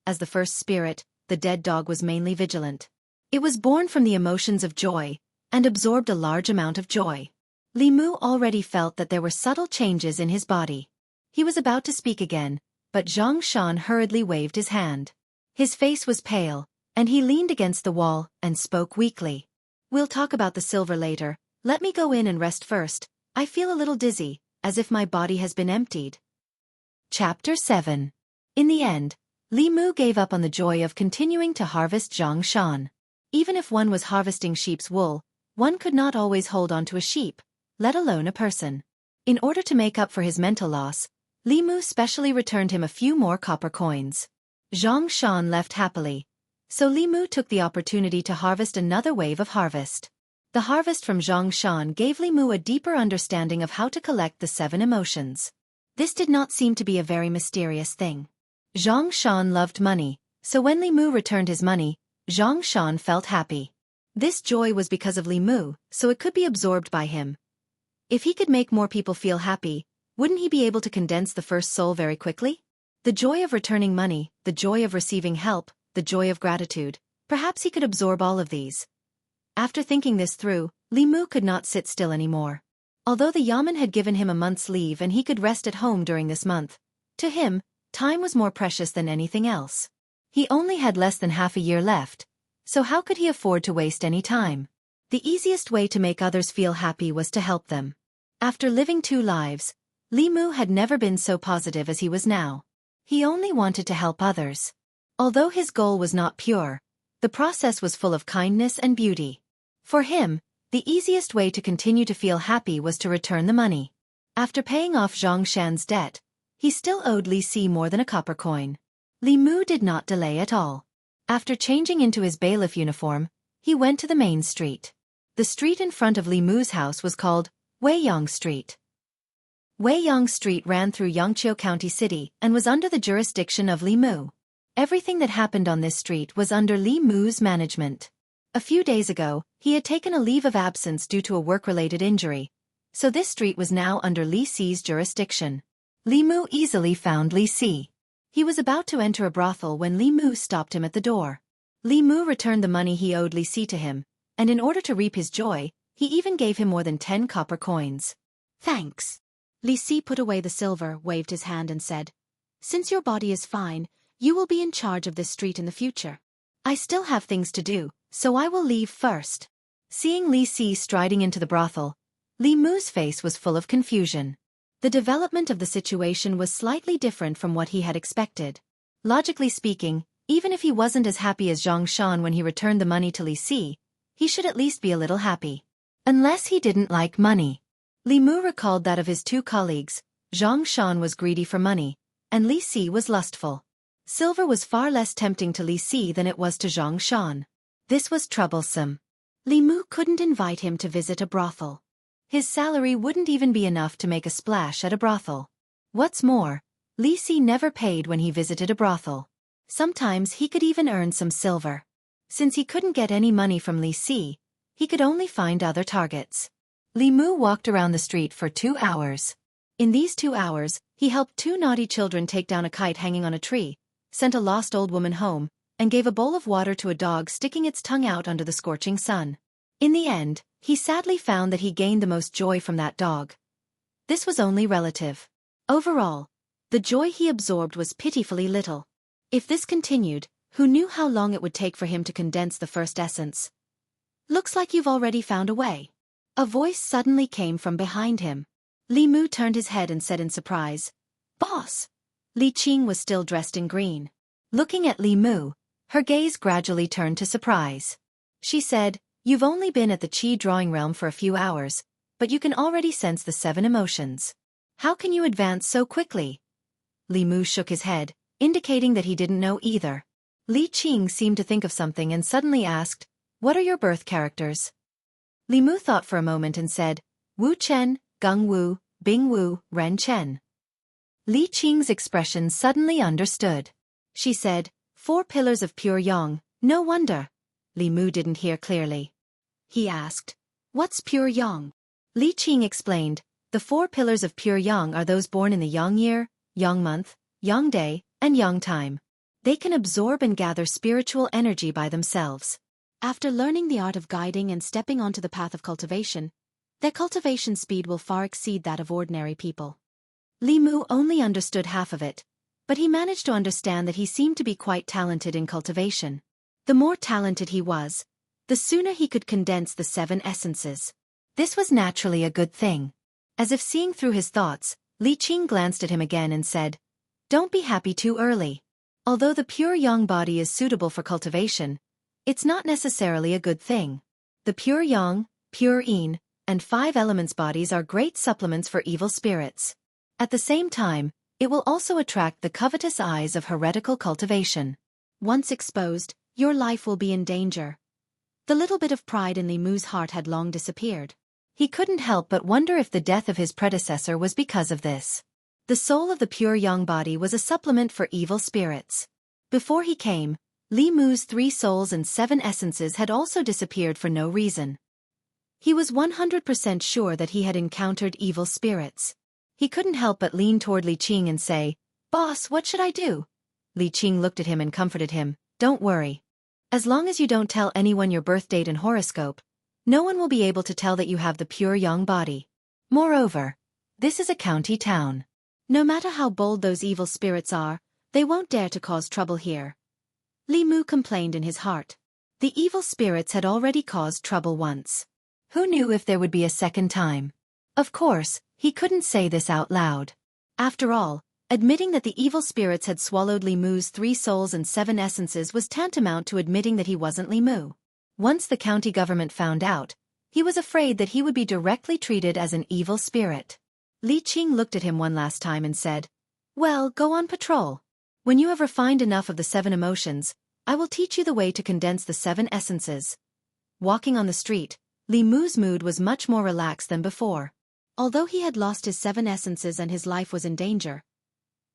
As the first spirit, the dead dog was mainly vigilant. It was born from the emotions of joy, and absorbed a large amount of joy. Li Mu already felt that there were subtle changes in his body. He was about to speak again, but Zhang Shan hurriedly waved his hand. His face was pale, and he leaned against the wall and spoke weakly. "We'll talk about the silver later. Let me go in and rest first. I feel a little dizzy, as if my body has been emptied." Chapter 7. In the end, Li Mu gave up on the joy of continuing to harvest Zhang Shan. Even if one was harvesting sheep's wool, one could not always hold on to a sheep, let alone a person. In order to make up for his mental loss, Li Mu specially returned him a few more copper coins. Zhang Shan left happily, so Li Mu took the opportunity to harvest another wave of harvest. The harvest from Zhang Shan gave Li Mu a deeper understanding of how to collect the 7 emotions. This did not seem to be a very mysterious thing. Zhang Shan loved money, so when Li Mu returned his money, Zhang Shan felt happy. This joy was because of Li Mu, so it could be absorbed by him. If he could make more people feel happy, wouldn't he be able to condense the first soul very quickly? The joy of returning money, the joy of receiving help, the joy of gratitude, perhaps he could absorb all of these. After thinking this through, Li Mu could not sit still anymore. Although the yamen had given him a month's leave and he could rest at home during this month, to him, time was more precious than anything else. He only had less than half a year left, so how could he afford to waste any time? The easiest way to make others feel happy was to help them. After living 2 lives, Li Mu had never been so positive as he was now. He only wanted to help others. Although his goal was not pure, the process was full of kindness and beauty. For him, the easiest way to continue to feel happy was to return the money. After paying off Zhang Shan's debt, he still owed Li Si more than a copper coin. Li Mu did not delay at all. After changing into his bailiff uniform, he went to the main street. The street in front of Li Mu's house was called Weiyang Street. Weiyang Street ran through Yangqiu County City and was under the jurisdiction of Li Mu. Everything that happened on this street was under Li Mu's management. A few days ago, he had taken a leave of absence due to a work-related injury, so this street was now under Li Si's jurisdiction. Li Mu easily found Li Si. He was about to enter a brothel when Li Mu stopped him at the door. Li Mu returned the money he owed Li Si to him, and in order to reap his joy, he even gave him more than 10 copper coins. "Thanks." Li Si put away the silver, waved his hand and said, "Since your body is fine, you will be in charge of this street in the future. I still have things to do, so I will leave first." Seeing Li Si striding into the brothel, Li Mu's face was full of confusion. The development of the situation was slightly different from what he had expected. Logically speaking, even if he wasn't as happy as Zhang Shan when he returned the money to Li Si, he should at least be a little happy. Unless he didn't like money. Li Mu recalled that of his 2 colleagues, Zhang Shan was greedy for money, and Li Si was lustful. Silver was far less tempting to Li Si than it was to Zhang Shan. This was troublesome. Li Mu couldn't invite him to visit a brothel. His salary wouldn't even be enough to make a splash at a brothel. What's more, Li Si never paid when he visited a brothel. Sometimes he could even earn some silver. Since he couldn't get any money from Li Si, he could only find other targets. Li Mu walked around the street for 2 hours. In these 2 hours, he helped 2 naughty children take down a kite hanging on a tree, sent a lost old woman home, and gave a bowl of water to a dog sticking its tongue out under the scorching sun. In the end, he sadly found that he gained the most joy from that dog. This was only relative. Overall, the joy he absorbed was pitifully little. If this continued, who knew how long it would take for him to condense the first essence? Looks like you've already found a way. A voice suddenly came from behind him. Li Mu turned his head and said in surprise, "Boss!" Li Qing was still dressed in green. Looking at Li Mu, her gaze gradually turned to surprise. She said, "You've only been at the Qi drawing realm for a few hours, but you can already sense the 7 emotions. How can you advance so quickly?" Li Mu shook his head, indicating that he didn't know either. Li Qing seemed to think of something and suddenly asked, "What are your birth characters?" Li Mu thought for a moment and said, "Wu Chen, Gung Wu, Bing Wu, Ren Chen." Li Qing's expression suddenly understood. She said, 4 pillars of pure yang, no wonder." Li Mu didn't hear clearly. He asked, "What's pure yang?" Li Qing explained, "The 4 pillars of pure yang are those born in the yang year, yang month, yang day, and yang time. They can absorb and gather spiritual energy by themselves. After learning the art of guiding and stepping onto the path of cultivation, their cultivation speed will far exceed that of ordinary people." Li Mu only understood half of it, but he managed to understand that he seemed to be quite talented in cultivation. The more talented he was, the sooner he could condense the 7 essences. This was naturally a good thing. As if seeing through his thoughts, Li Qing glanced at him again and said, "Don't be happy too early. Although the pure yang body is suitable for cultivation, it's not necessarily a good thing. The pure yang, pure yin, and 5 elements bodies are great supplements for evil spirits. At the same time, it will also attract the covetous eyes of heretical cultivation. Once exposed, your life will be in danger." The little bit of pride in Li Mu's heart had long disappeared. He couldn't help but wonder if the death of his predecessor was because of this. The soul of the pure yang body was a supplement for evil spirits. Before he came, Li Mu's 3 souls and 7 essences had also disappeared for no reason. He was 100% sure that he had encountered evil spirits. He couldn't help but lean toward Li Qing and say, "Boss, what should I do?" Li Qing looked at him and comforted him, "Don't worry. As long as you don't tell anyone your birth date and horoscope, no one will be able to tell that you have the pure yang body. Moreover, this is a county town. No matter how bold those evil spirits are, they won't dare to cause trouble here." Li Mu complained in his heart. The evil spirits had already caused trouble once. Who knew if there would be a second time? Of course, he couldn't say this out loud. After all, admitting that the evil spirits had swallowed Li Mu's 3 souls and 7 essences was tantamount to admitting that he wasn't Li Mu. Once the county government found out, he was afraid that he would be directly treated as an evil spirit. Li Qing looked at him one last time and said, "Well, go on patrol. When you have refined enough of the 7 emotions, I will teach you the way to condense the 7 essences." Walking on the street, Li Mu's mood was much more relaxed than before. Although he had lost his 7 essences and his life was in danger,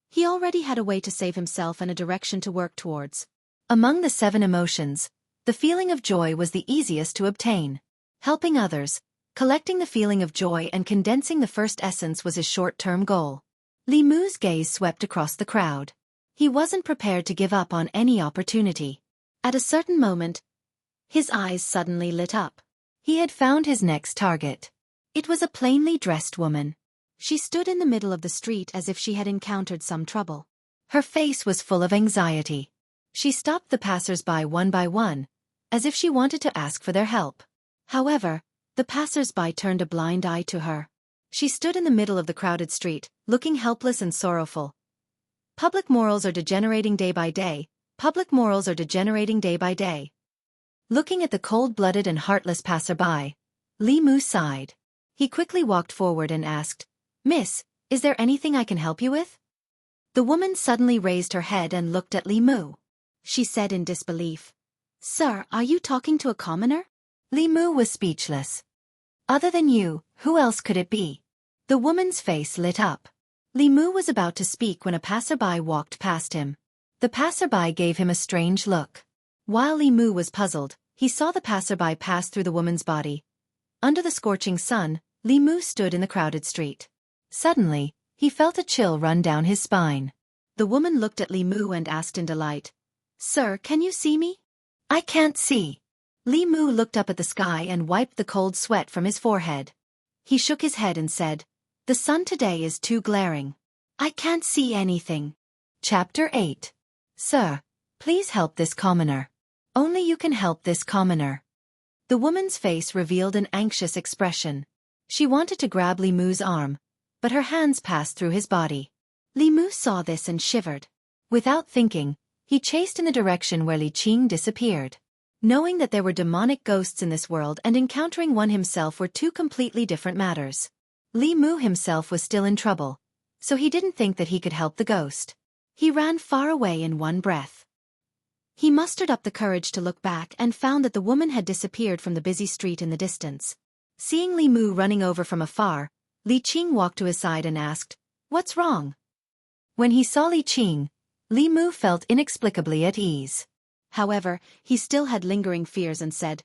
he already had a way to save himself and a direction to work towards. Among the 7 emotions, the feeling of joy was the easiest to obtain. Helping others, collecting the feeling of joy and condensing the first essence was his short-term goal. Li Mu's gaze swept across the crowd. He wasn't prepared to give up on any opportunity. At a certain moment, his eyes suddenly lit up. He had found his next target. It was a plainly dressed woman. She stood in the middle of the street as if she had encountered some trouble. Her face was full of anxiety. She stopped the passers-by one by one, as if she wanted to ask for their help. However, the passers-by turned a blind eye to her. She stood in the middle of the crowded street, looking helpless and sorrowful. Public morals are degenerating day by day. Public morals are degenerating day by day. Looking at the cold-blooded and heartless passerby, Li Mu sighed. He quickly walked forward and asked, "Miss, is there anything I can help you with?" The woman suddenly raised her head and looked at Li Mu. She said in disbelief, "Sir, are you talking to a commoner?" Li Mu was speechless. "Other than you, who else could it be?" The woman's face lit up. Li Mu was about to speak when a passerby walked past him. The passerby gave him a strange look. While Li Mu was puzzled, he saw the passerby pass through the woman's body. Under the scorching sun, Li Mu stood in the crowded street. Suddenly, he felt a chill run down his spine. The woman looked at Li Mu and asked in delight, "Sir, can you see me?" "I can't see." Li Mu looked up at the sky and wiped the cold sweat from his forehead. He shook his head and said, "The sun today is too glaring. I can't see anything." Chapter 8. Sir, please help this commoner. Only you can help this commoner. The woman's face revealed an anxious expression. She wanted to grab Li Mu's arm, but her hands passed through his body. Li Mu saw this and shivered. Without thinking, he chased in the direction where Li Qing disappeared. Knowing that there were demonic ghosts in this world and encountering one himself were two completely different matters. Li Mu himself was still in trouble, so he didn't think that he could help the ghost. He ran far away in one breath. He mustered up the courage to look back and found that the woman had disappeared from the busy street in the distance. Seeing Li Mu running over from afar, Li Qing walked to his side and asked, "What's wrong?" When he saw Li Qing, Li Mu felt inexplicably at ease. However, he still had lingering fears and said,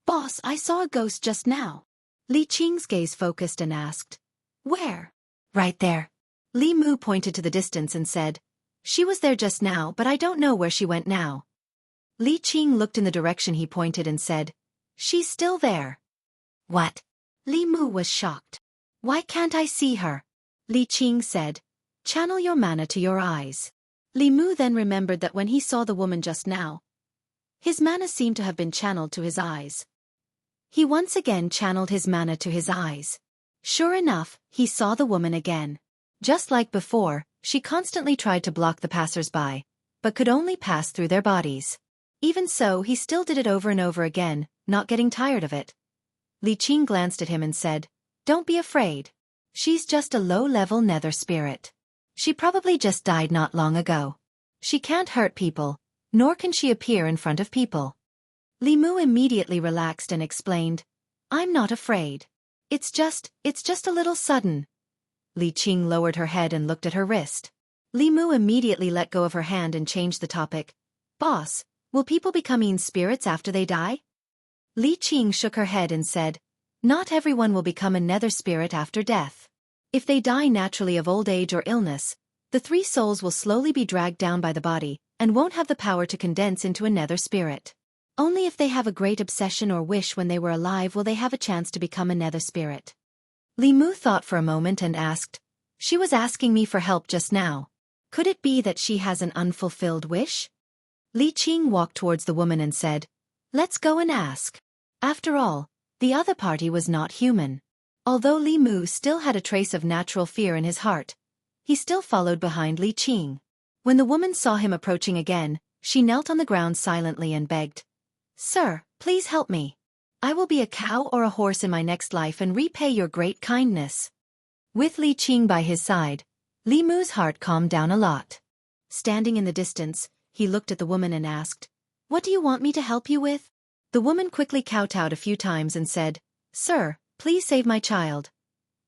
"Boss, I saw a ghost just now." Li Qing's gaze focused and asked, "Where?" "Right there." Li Mu pointed to the distance and said, "She was there just now, but I don't know where she went now." Li Qing looked in the direction he pointed and said, "She's still there." "What?" Li Mu was shocked. "Why can't I see her?" Li Qing said, "Channel your mana to your eyes." Li Mu then remembered that when he saw the woman just now, his mana seemed to have been channeled to his eyes. He once again channeled his mana to his eyes. Sure enough, he saw the woman again. Just like before, she constantly tried to block the passers-by, but could only pass through their bodies. Even so, he still did it over and over again, not getting tired of it. Li Qing glanced at him and said, "Don't be afraid. She's just a low-level nether spirit. She probably just died not long ago. She can't hurt people, nor can she appear in front of people." Li Mu immediately relaxed and explained, "I'm not afraid. It's just a little sudden." Li Qing lowered her head and looked at her wrist. Li Mu immediately let go of her hand and changed the topic. "Boss, will people become spirits after they die?" Li Qing shook her head and said, "Not everyone will become a nether spirit after death. If they die naturally of old age or illness, the three souls will slowly be dragged down by the body and won't have the power to condense into a nether spirit. Only if they have a great obsession or wish when they were alive will they have a chance to become a nether spirit." Li Mu thought for a moment and asked, "She was asking me for help just now. Could it be that she has an unfulfilled wish?" Li Qing walked towards the woman and said, "Let's go and ask." After all, the other party was not human. Although Li Mu still had a trace of natural fear in his heart, he still followed behind Li Qing. When the woman saw him approaching again, she knelt on the ground silently and begged, "Sir, please help me. I will be a cow or a horse in my next life and repay your great kindness." With Li Qing by his side, Li Mu's heart calmed down a lot. Standing in the distance, he looked at the woman and asked, "What do you want me to help you with?" The woman quickly kowtowed a few times and said, "Sir, please save my child."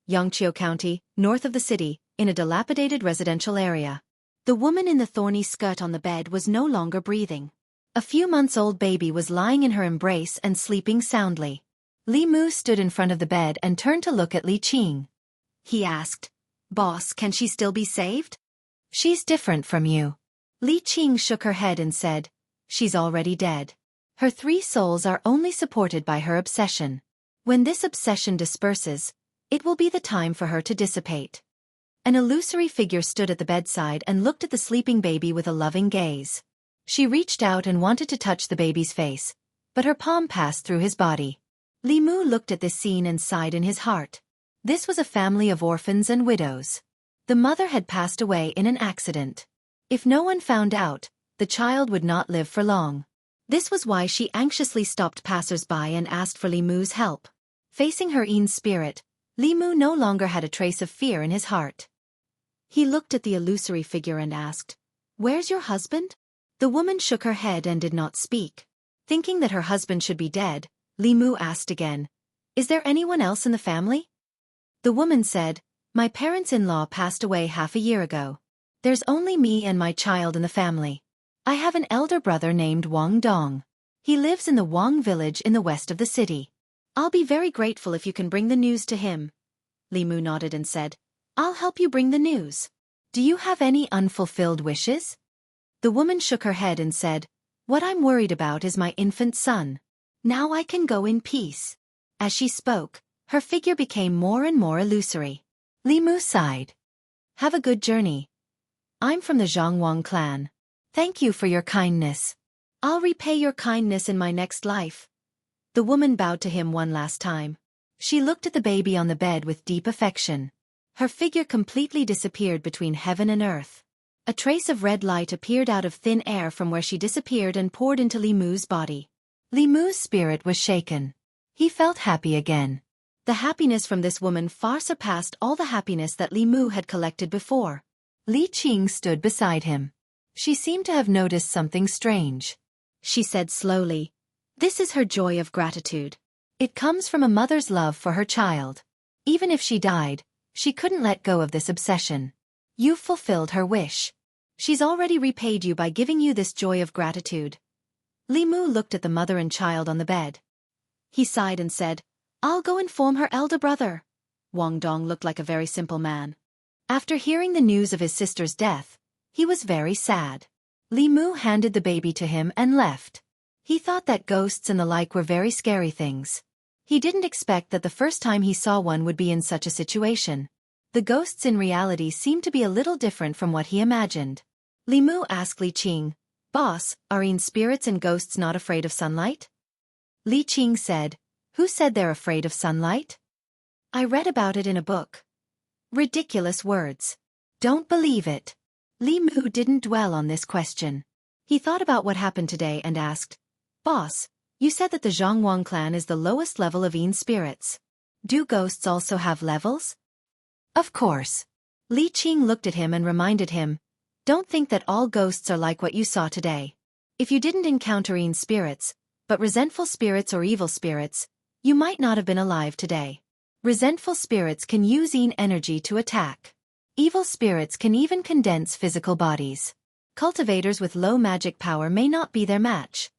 Yangqiu County, north of the city, in a dilapidated residential area. The woman in the thorny skirt on the bed was no longer breathing. A few months-old baby was lying in her embrace and sleeping soundly. Li Mu stood in front of the bed and turned to look at Li Qing. He asked, "Boss, can she still be saved?" "She's different from you." Li Qing shook her head and said, "She's already dead. Her three souls are only supported by her obsession. When this obsession disperses, it will be the time for her to dissipate." An illusory figure stood at the bedside and looked at the sleeping baby with a loving gaze. She reached out and wanted to touch the baby's face, but her palm passed through his body. Li Mu looked at this scene and sighed in his heart. This was a family of orphans and widows. The mother had passed away in an accident. If no one found out, the child would not live for long. This was why she anxiously stopped passers-by and asked for Li Mu's help. Facing her own spirit, Li Mu no longer had a trace of fear in his heart. He looked at the illusory figure and asked, "Where's your husband?" The woman shook her head and did not speak. Thinking that her husband should be dead, Li Mu asked again, "Is there anyone else in the family?" The woman said, My parents-in-law passed away half a year ago. There's only me and my child in the family. I have an elder brother named Wang Dong. He lives in the Wang village in the west of the city. I'll be very grateful if you can bring the news to him. Li Mu nodded and said, I'll help you bring the news. Do you have any unfulfilled wishes? The woman shook her head and said, What I'm worried about is my infant son. Now I can go in peace. As she spoke, her figure became more and more illusory. Li Mu sighed. Have a good journey. I'm from the Zhangwang clan. Thank you for your kindness. I'll repay your kindness in my next life. The woman bowed to him one last time. She looked at the baby on the bed with deep affection. Her figure completely disappeared between heaven and earth. A trace of red light appeared out of thin air from where she disappeared and poured into Li Mu's body. Li Mu's spirit was shaken. He felt happy again. The happiness from this woman far surpassed all the happiness that Li Mu had collected before. Li Qing stood beside him. She seemed to have noticed something strange. She said slowly, This is her joy of gratitude. It comes from a mother's love for her child. Even if she died, she couldn't let go of this obsession. You've fulfilled her wish. She's already repaid you by giving you this joy of gratitude. Li Mu looked at the mother and child on the bed. He sighed and said, I'll go inform her elder brother. Wang Dong looked like a very simple man. After hearing the news of his sister's death, he was very sad. Li Mu handed the baby to him and left. He thought that ghosts and the like were very scary things. He didn't expect that the first time he saw one would be in such a situation. The ghosts in reality seemed to be a little different from what he imagined. Li Mu asked Li Qing, Boss, are in spirits and ghosts not afraid of sunlight? Li Qing said, Who said they're afraid of sunlight? I read about it in a book. Ridiculous words. Don't believe it. Li Mu didn't dwell on this question. He thought about what happened today and asked, Boss, you said that the Zhangwang clan is the lowest level of Yin spirits. Do ghosts also have levels? Of course. Li Qing looked at him and reminded him, Don't think that all ghosts are like what you saw today. If you didn't encounter Yin spirits, but resentful spirits or evil spirits, you might not have been alive today. Resentful spirits can use Yin energy to attack. Evil spirits can even condense physical bodies. Cultivators with low magic power may not be their match.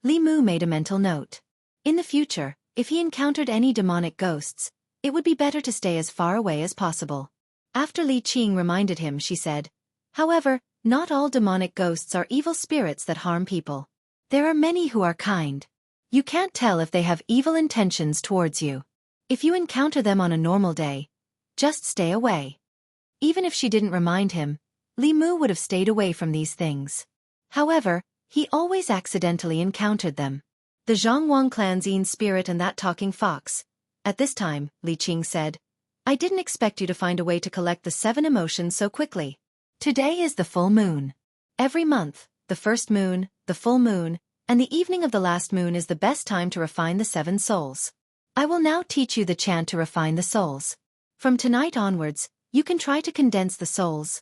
Li Mu made a mental note. In the future, if he encountered any demonic ghosts, it would be better to stay as far away as possible. After Li Qing reminded him, she said, However, not all demonic ghosts are evil spirits that harm people. There are many who are kind. You can't tell if they have evil intentions towards you. If you encounter them on a normal day, just stay away. Even if she didn't remind him, Li Mu would have stayed away from these things. However, he always accidentally encountered them. The Zhangwang clan's Yin spirit and that talking fox. At this time, Li Qing said, I didn't expect you to find a way to collect the 7 emotions so quickly. Today is the full moon. Every month, the first moon, the full moon, and the evening of the last moon is the best time to refine the 7 souls. I will now teach you the chant to refine the souls. From tonight onwards, you can try to condense the souls.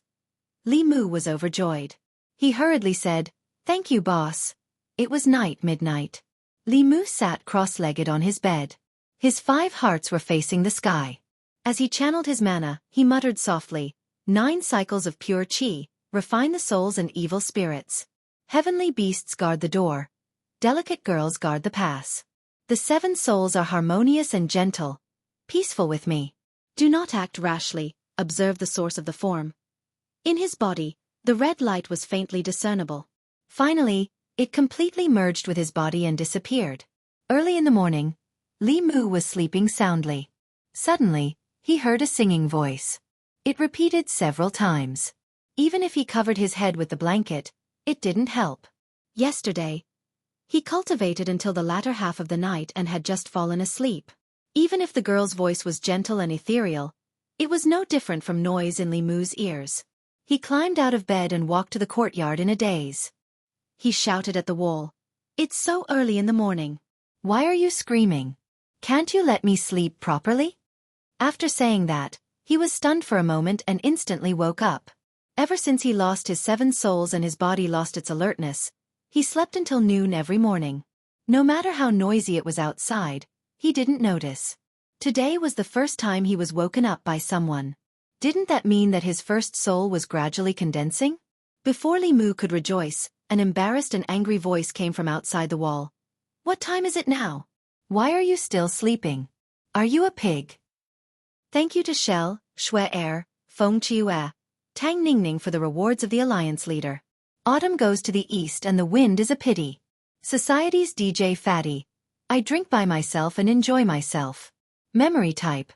Li Mu was overjoyed. He hurriedly said, Thank you, boss. It was midnight. Li Mu sat cross-legged on his bed. His 5 hearts were facing the sky. As he channeled his mana, he muttered softly, 9 cycles of pure qi, refine the souls and evil spirits. Heavenly beasts guard the door. Delicate girls guard the pass. The 7 souls are harmonious and gentle, peaceful with me. Do not act rashly, observe the source of the form. In his body, the red light was faintly discernible. Finally, it completely merged with his body and disappeared. Early in the morning, Li Mu was sleeping soundly. Suddenly, he heard a singing voice. It repeated several times. Even if he covered his head with the blanket, it didn't help. Yesterday, he cultivated until the latter half of the night and had just fallen asleep. Even if the girl's voice was gentle and ethereal, it was no different from noise in Li Mu's ears. He climbed out of bed and walked to the courtyard in a daze. He shouted at the wall, It's so early in the morning. Why are you screaming? Can't you let me sleep properly? After saying that, he was stunned for a moment and instantly woke up. Ever since he lost his 7 souls and his body lost its alertness, he slept until noon every morning. No matter how noisy it was outside, he didn't notice. Today was the first time he was woken up by someone. Didn't that mean that his first soul was gradually condensing? Before Li Mu could rejoice, an embarrassed and angry voice came from outside the wall. What time is it now? Why are you still sleeping? Are you a pig? Thank you to Shell, Shui Er, Feng Chiue, Tang Ningning for the rewards of the Alliance leader. Autumn goes to the east and the wind is a pity. Society's DJ Fatty. I drink by myself and enjoy myself. Memory type.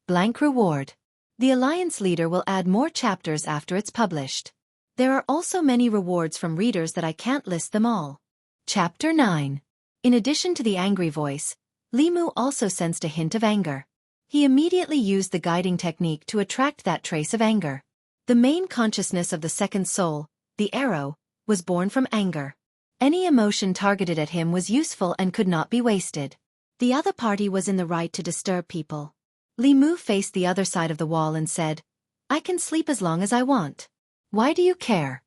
Blank reward. The Alliance leader will add more chapters after it's published. There are also many rewards from readers that I can't list them all. Chapter 9. In addition to the angry voice, Li Mu also sensed a hint of anger. He immediately used the guiding technique to attract that trace of anger. The main consciousness of the second soul, the arrow, was born from anger. Any emotion targeted at him was useful and could not be wasted. The other party was in the right to disturb people. Li Mu faced the other side of the wall and said, I can sleep as long as I want. Why do you care?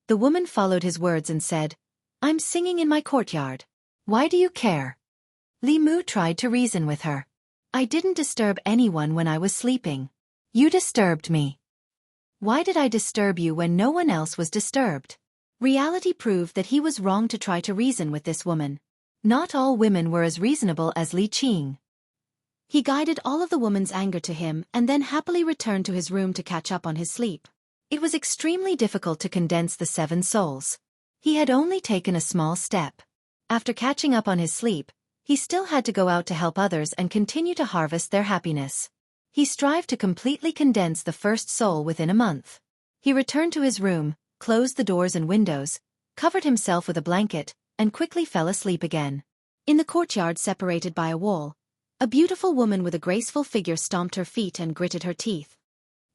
The woman followed his words and said, I'm singing in my courtyard. Why do you care? Li Mu tried to reason with her. I didn't disturb anyone when I was sleeping. You disturbed me. Why did I disturb you when no one else was disturbed? Reality proved that he was wrong to try to reason with this woman. Not all women were as reasonable as Li Qing. He guided all of the woman's anger to him and then happily returned to his room to catch up on his sleep. It was extremely difficult to condense the 7 souls. He had only taken a small step. After catching up on his sleep, he still had to go out to help others and continue to harvest their happiness. He strived to completely condense the first soul within a month. He returned to his room, closed the doors and windows, covered himself with a blanket, and quickly fell asleep again. In the courtyard separated by a wall, a beautiful woman with a graceful figure stomped her feet and gritted her teeth.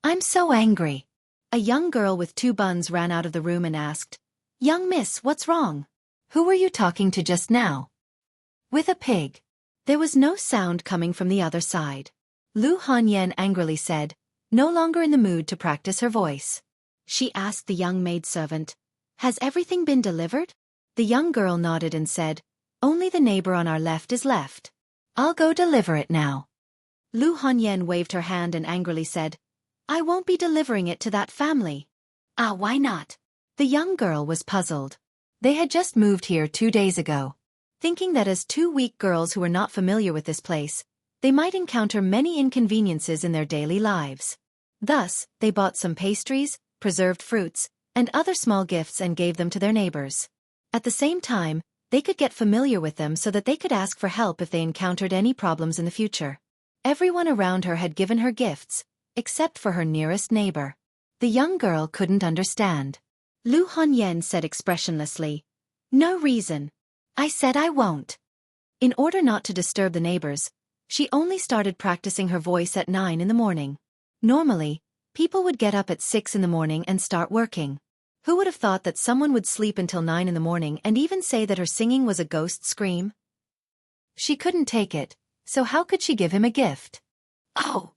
I'm so angry. A young girl with 2 buns ran out of the room and asked, Young miss, what's wrong? Who were you talking to just now? With a pig. There was no sound coming from the other side. Lu Hanyan angrily said, no longer in the mood to practice her voice. She asked the young maidservant, Has everything been delivered? The young girl nodded and said, Only the neighbor on our left is left. I'll go deliver it now. Lu Hanyan waved her hand and angrily said, I won't be delivering it to that family. Ah, why not? The young girl was puzzled. They had just moved here 2 days ago. Thinking that as 2 weak girls who were not familiar with this place, they might encounter many inconveniences in their daily lives. Thus, they bought some pastries, preserved fruits, and other small gifts and gave them to their neighbors. At the same time, they could get familiar with them so that they could ask for help if they encountered any problems in the future. Everyone around her had given her gifts, except for her nearest neighbor. The young girl couldn't understand. Lu Hanyan said expressionlessly, No reason. I said I won't. In order not to disturb the neighbors, she only started practicing her voice at 9 in the morning. Normally, people would get up at 6 in the morning and start working. Who would have thought that someone would sleep until 9 in the morning and even say that her singing was a ghost scream? She couldn't take it, so how could she give him a gift? Oh!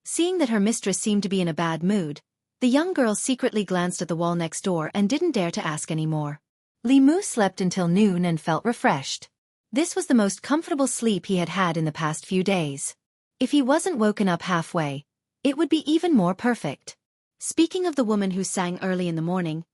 Seeing that her mistress seemed to be in a bad mood, the young girl secretly glanced at the wall next door and didn't dare to ask any more. Li Mu slept until noon and felt refreshed. This was the most comfortable sleep he had had in the past few days. If he wasn't woken up halfway, it would be even more perfect. Speaking of the woman who sang early in the morning,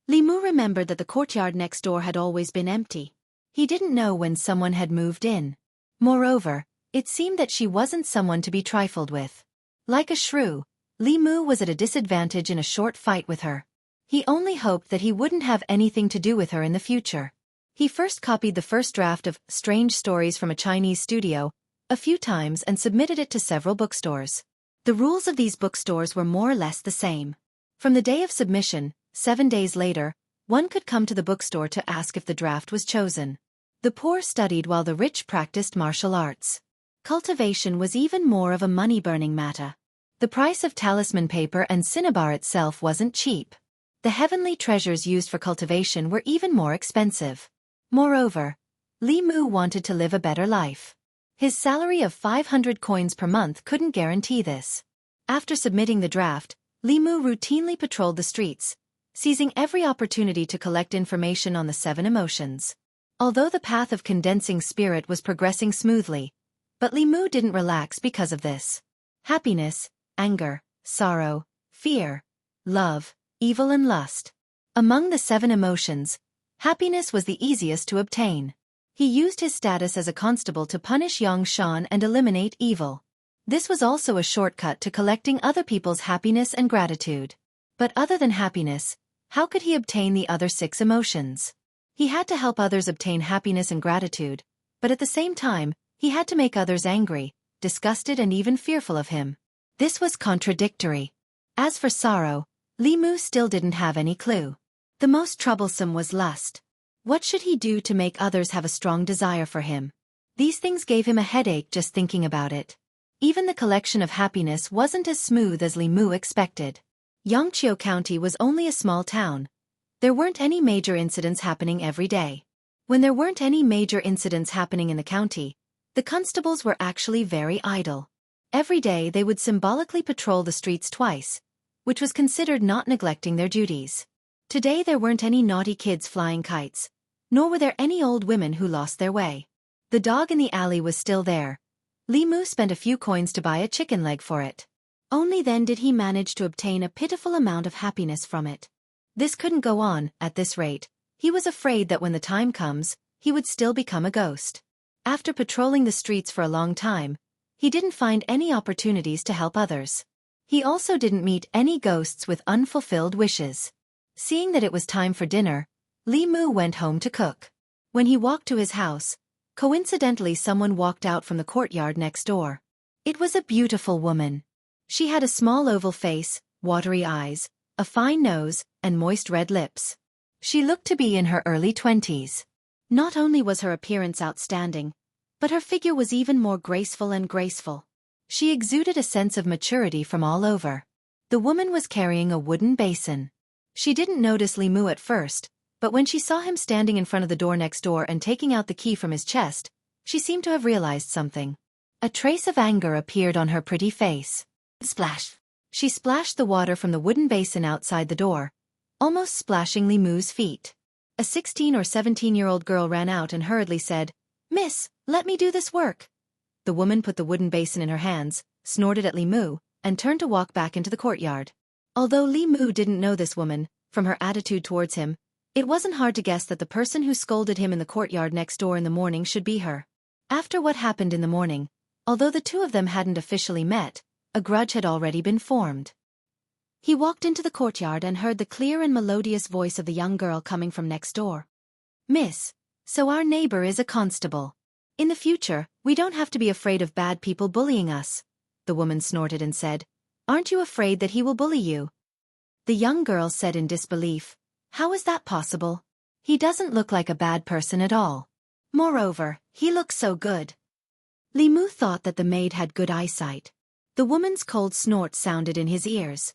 Li Mu remembered that the courtyard next door had always been empty. He didn't know when someone had moved in. Moreover, it seemed that she wasn't someone to be trifled with. Like a shrew, Li Mu was at a disadvantage in a short fight with her. He only hoped that he wouldn't have anything to do with her in the future. He first copied the first draft of Strange Stories from a Chinese studio a few times and submitted it to several bookstores. The rules of these bookstores were more or less the same. From the day of submission, 7 days later, one could come to the bookstore to ask if the draft was chosen. The poor studied while the rich practiced martial arts. Cultivation was even more of a money-burning matter. The price of talisman paper and cinnabar itself wasn't cheap. The heavenly treasures used for cultivation were even more expensive. Moreover, Li Mu wanted to live a better life. His salary of 500 coins per month couldn't guarantee this. After submitting the draft, Li Mu routinely patrolled the streets, seizing every opportunity to collect information on the 7 emotions. Although the path of condensing spirit was progressing smoothly, but Li Mu didn't relax because of this. Happiness, anger, sorrow, fear, love, evil and lust. Among the 7 emotions, happiness was the easiest to obtain. He used his status as a constable to punish Xiaofan and eliminate evil. This was also a shortcut to collecting other people's happiness and gratitude. But other than happiness, how could he obtain the other 6 emotions? He had to help others obtain happiness and gratitude, but at the same time, he had to make others angry, disgusted and even fearful of him. This was contradictory. As for sorrow, Li Mu still didn't have any clue. The most troublesome was lust. What should he do to make others have a strong desire for him? These things gave him a headache just thinking about it. Even the collection of happiness wasn't as smooth as Li Mu expected. Yangqiu County was only a small town. There weren't any major incidents happening every day. When there weren't any major incidents happening in the county, the constables were actually very idle. Every day they would symbolically patrol the streets twice, which was considered not neglecting their duties. Today there weren't any naughty kids flying kites, nor were there any old women who lost their way. The dog in the alley was still there. Li Mu spent a few coins to buy a chicken leg for it. Only then did he manage to obtain a pitiful amount of happiness from it. This couldn't go on, at this rate. He was afraid that when the time comes, he would still become a ghost. After patrolling the streets for a long time, he didn't find any opportunities to help others. He also didn't meet any ghosts with unfulfilled wishes. Seeing that it was time for dinner, Li Mu went home to cook. When he walked to his house, coincidentally someone walked out from the courtyard next door. It was a beautiful woman. She had a small oval face, watery eyes, a fine nose, and moist red lips. She looked to be in her early 20s. Not only was her appearance outstanding, but her figure was even more graceful and graceful. She exuded a sense of maturity from all over. The woman was carrying a wooden basin. She didn't notice Li Mu at first, but when she saw him standing in front of the door next door and taking out the key from his chest, she seemed to have realized something. A trace of anger appeared on her pretty face. Splash! She splashed the water from the wooden basin outside the door, almost splashing Li Mu's feet. A 16 or 17-year-old girl ran out and hurriedly said, "Miss, let me do this work." The woman put the wooden basin in her hands, snorted at Li Mu, and turned to walk back into the courtyard. Although Li Mu didn't know this woman, from her attitude towards him, it wasn't hard to guess that the person who scolded him in the courtyard next door in the morning should be her. After what happened in the morning, although the two of them hadn't officially met, a grudge had already been formed. He walked into the courtyard and heard the clear and melodious voice of the young girl coming from next door. "Miss, so our neighbor is a constable. In the future, we don't have to be afraid of bad people bullying us." The woman snorted and said, "Aren't you afraid that he will bully you?" The young girl said in disbelief, "How is that possible? He doesn't look like a bad person at all. Moreover, he looks so good." Li Mu thought that the maid had good eyesight. The woman's cold snort sounded in his ears.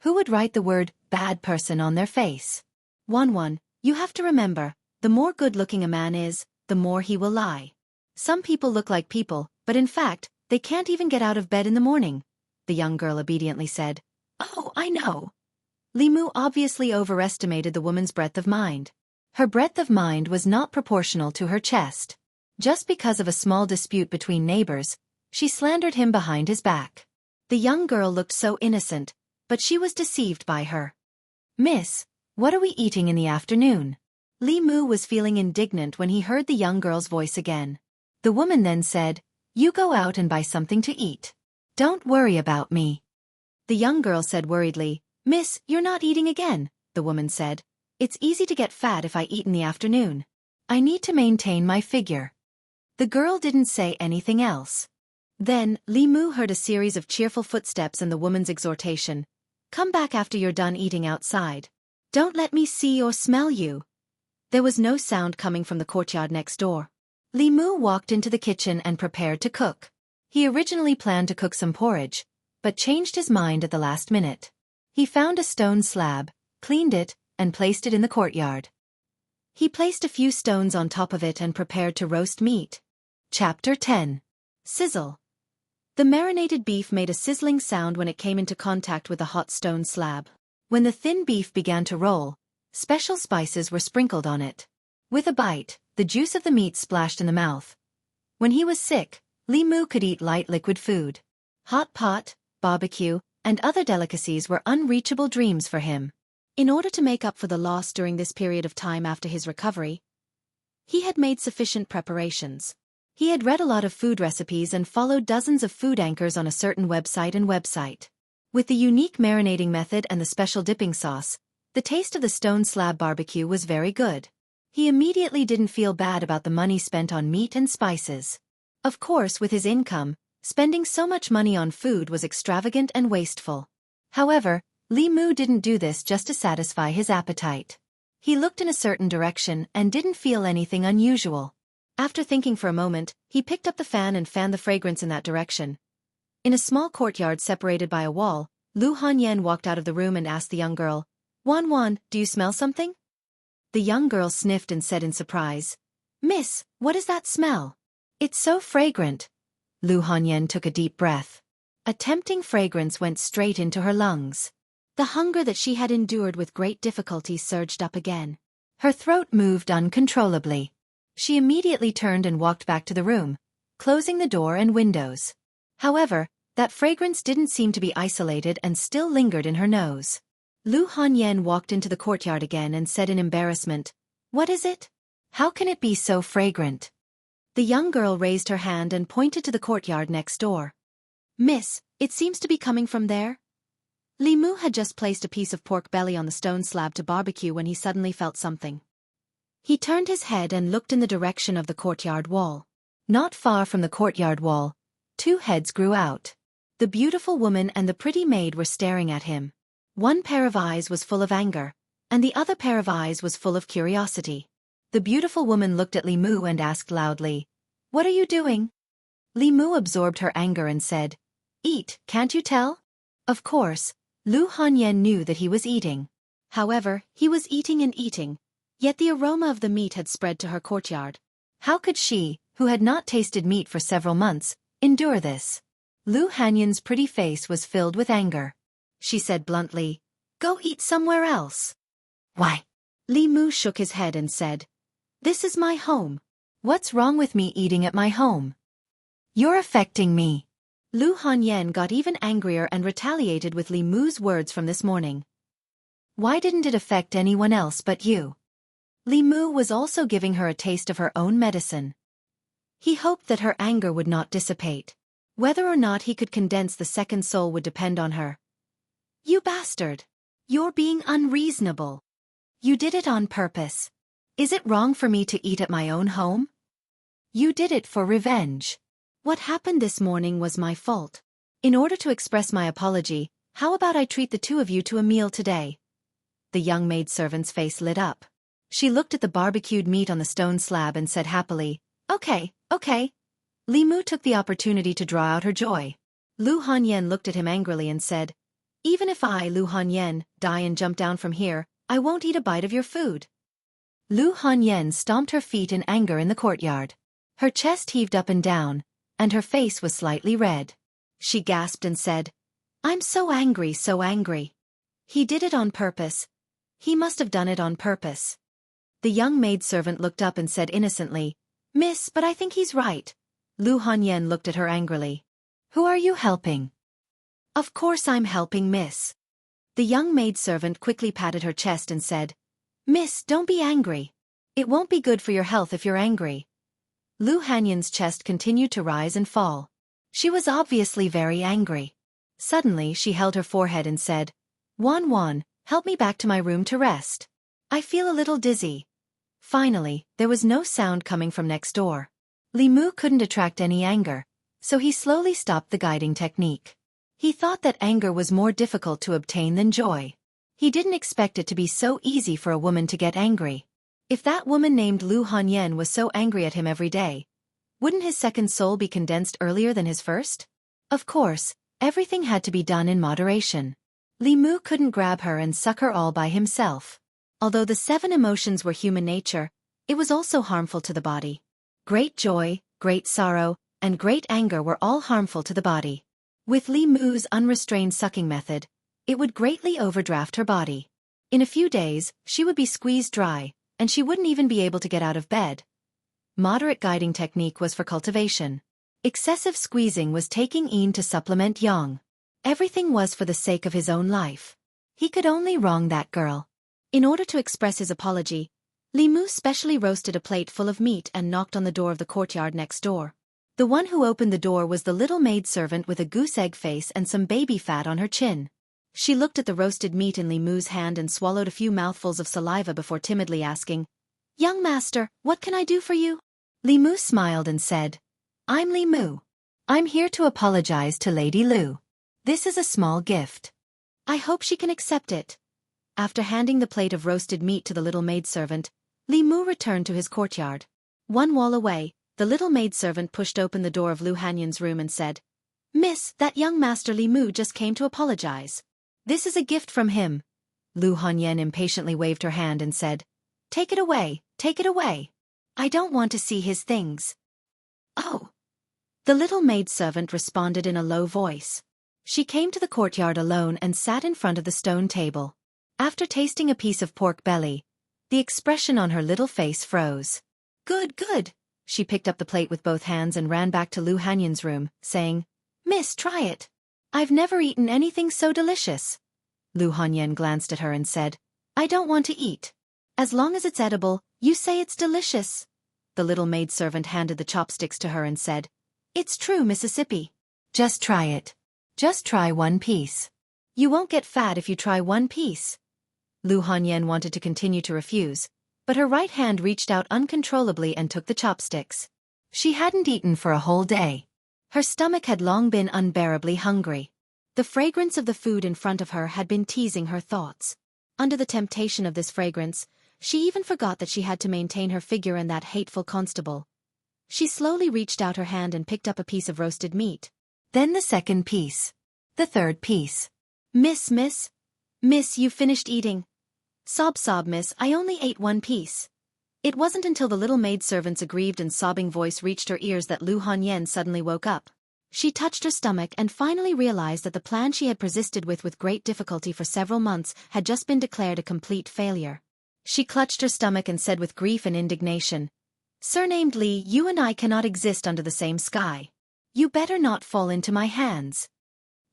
Who would write the word bad person on their face? 1. You have to remember, the more good-looking a man is, the more he will lie. Some people look like people, but in fact, they can't even get out of bed in the morning. The young girl obediently said, "Oh, I know." Li Mu obviously overestimated the woman's breadth of mind. Her breadth of mind was not proportional to her chest. Just because of a small dispute between neighbors, she slandered him behind his back. The young girl looked so innocent, but she was deceived by her. "Miss, what are we eating in the afternoon?" Li Mu was feeling indignant when he heard the young girl's voice again. The woman then said, "You go out and buy something to eat. Don't worry about me." The young girl said worriedly, "Miss, you're not eating again," the woman said. "It's easy to get fat if I eat in the afternoon. I need to maintain my figure." The girl didn't say anything else. Then, Li Mu heard a series of cheerful footsteps and the woman's exhortation, "Come back after you're done eating outside. Don't let me see or smell you." There was no sound coming from the courtyard next door. Li Mu walked into the kitchen and prepared to cook. He originally planned to cook some porridge, but changed his mind at the last minute. He found a stone slab, cleaned it, and placed it in the courtyard. He placed a few stones on top of it and prepared to roast meat. Chapter 10. Sizzle. The marinated beef made a sizzling sound when it came into contact with the hot stone slab. When the thin beef began to roll, special spices were sprinkled on it. With a bite, the juice of the meat splashed in the mouth. When he was sick, Li Mu could eat light liquid food. Hot pot, barbecue, and other delicacies were unreachable dreams for him. In order to make up for the loss during this period of time after his recovery, he had made sufficient preparations. He had read a lot of food recipes and followed dozens of food anchors on a certain website. With the unique marinating method and the special dipping sauce, the taste of the stone slab barbecue was very good. He immediately didn't feel bad about the money spent on meat and spices. Of course, with his income, spending so much money on food was extravagant and wasteful. However, Li Mu didn't do this just to satisfy his appetite. He looked in a certain direction and didn't feel anything unusual. After thinking for a moment, he picked up the fan and fanned the fragrance in that direction. In a small courtyard separated by a wall, Lu Hanyan walked out of the room and asked the young girl, "Wan, do you smell something?" The young girl sniffed and said in surprise, "Miss, what is that smell? It's so fragrant." Lu Hanyan took a deep breath. A tempting fragrance went straight into her lungs. The hunger that she had endured with great difficulty surged up again. Her throat moved uncontrollably. She immediately turned and walked back to the room, closing the door and windows. However, that fragrance didn't seem to be isolated and still lingered in her nose. Lu Hanyan walked into the courtyard again and said in embarrassment, "What is it? How can it be so fragrant?" The young girl raised her hand and pointed to the courtyard next door. "Miss, it seems to be coming from there." Li Mu had just placed a piece of pork belly on the stone slab to barbecue when he suddenly felt something. He turned his head and looked in the direction of the courtyard wall. Not far from the courtyard wall, two heads grew out. The beautiful woman and the pretty maid were staring at him. One pair of eyes was full of anger, and the other pair of eyes was full of curiosity. The beautiful woman looked at Li Mu and asked loudly, "What are you doing?" Li Mu absorbed her anger and said, "Eat, can't you tell?" Of course, Lu Hanyan knew that he was eating. However, he was eating and eating, yet the aroma of the meat had spread to her courtyard. How could she, who had not tasted meat for several months, endure this? Lu Hanyan's pretty face was filled with anger. She said bluntly, "Go eat somewhere else." "Why?" Li Mu shook his head and said, "This is my home. What's wrong with me eating at my home? You're affecting me." Lu Hanyan got even angrier and retaliated with Li Mu's words from this morning. "Why didn't it affect anyone else but you?" Li Mu was also giving her a taste of her own medicine. He hoped that her anger would not dissipate. Whether or not he could condense the second soul would depend on her. "You bastard! You're being unreasonable. You did it on purpose. Is it wrong for me to eat at my own home? You did it for revenge. What happened this morning was my fault. In order to express my apology, how about I treat the two of you to a meal today?" The young maidservant's face lit up. She looked at the barbecued meat on the stone slab and said happily, Okay. Li Mu took the opportunity to draw out her joy. Lu Hanyan looked at him angrily and said, "Even if I, Lu Hanyan, die and jump down from here, I won't eat a bite of your food." Lu Hanyan stomped her feet in anger in the courtyard. Her chest heaved up and down, and her face was slightly red. She gasped and said, "I'm so angry, so angry. He did it on purpose. He must have done it on purpose." The young maidservant looked up and said innocently, "Miss, but I think he's right." Lu Hanyan looked at her angrily. "Who are you helping?" "Of course I'm helping, miss." The young maidservant quickly patted her chest and said, "Miss, don't be angry. It won't be good for your health if you're angry." Lu Hanyan's chest continued to rise and fall. She was obviously very angry. Suddenly she held her forehead and said, Wan, help me back to my room to rest. I feel a little dizzy." Finally, there was no sound coming from next door. Li Mu couldn't attract any anger, so he slowly stopped the guiding technique. He thought that anger was more difficult to obtain than joy. He didn't expect it to be so easy for a woman to get angry. If that woman named Lu Hanyan was so angry at him every day, wouldn't his second soul be condensed earlier than his first? Of course, everything had to be done in moderation. Li Mu couldn't grab her and suck her all by himself. Although the 7 emotions were human nature, it was also harmful to the body. Great joy, great sorrow, and great anger were all harmful to the body. With Li Mu's unrestrained sucking method, it would greatly overdraft her body. In a few days, she would be squeezed dry, and she wouldn't even be able to get out of bed. Moderate guiding technique was for cultivation. Excessive squeezing was taking in to supplement yang. Everything was for the sake of his own life. He could only wrong that girl. In order to express his apology, Li Mu specially roasted a plate full of meat and knocked on the door of the courtyard next door. The one who opened the door was the little maidservant with a goose egg face and some baby fat on her chin. She looked at the roasted meat in Li Mu's hand and swallowed a few mouthfuls of saliva before timidly asking, "Young master, what can I do for you?" Li Mu smiled and said, "I'm Li Mu. I'm here to apologize to Lady Lu. This is a small gift. I hope she can accept it." After handing the plate of roasted meat to the little maidservant, Li Mu returned to his courtyard. One wall away, the little maidservant pushed open the door of Lu Hanyan's room and said, "Miss, that young master Li Mu just came to apologize. This is a gift from him." Lu Hanyan impatiently waved her hand and said, "Take it away, take it away. I don't want to see his things." "Oh." The little maidservant responded in a low voice. She came to the courtyard alone and sat in front of the stone table. After tasting a piece of pork belly, the expression on her little face froze. "Good, good." She picked up the plate with both hands and ran back to Lu Hanyan's room, saying, "Miss, try it. I've never eaten anything so delicious." Lu Hanyan glanced at her and said, "I don't want to eat. As long as it's edible, you say it's delicious." The little maidservant handed the chopsticks to her and said, "It's true, Mississippi. Just try it. Just try one piece. You won't get fat if you try one piece." Lu Hanyan wanted to continue to refuse, but her right hand reached out uncontrollably and took the chopsticks. She hadn't eaten for a whole day. Her stomach had long been unbearably hungry. The fragrance of the food in front of her had been teasing her thoughts. Under the temptation of this fragrance, she even forgot that she had to maintain her figure and that hateful constable. She slowly reached out her hand and picked up a piece of roasted meat. Then the second piece. The third piece. Miss, you finished eating." "Sob, miss, I only ate one piece." It wasn't until the little maidservant's aggrieved and sobbing voice reached her ears that Lu Hanyan suddenly woke up. She touched her stomach and finally realized that the plan she had persisted with great difficulty for several months had just been declared a complete failure. She clutched her stomach and said with grief and indignation, "Surnamed Li, you and I cannot exist under the same sky. You better not fall into my hands."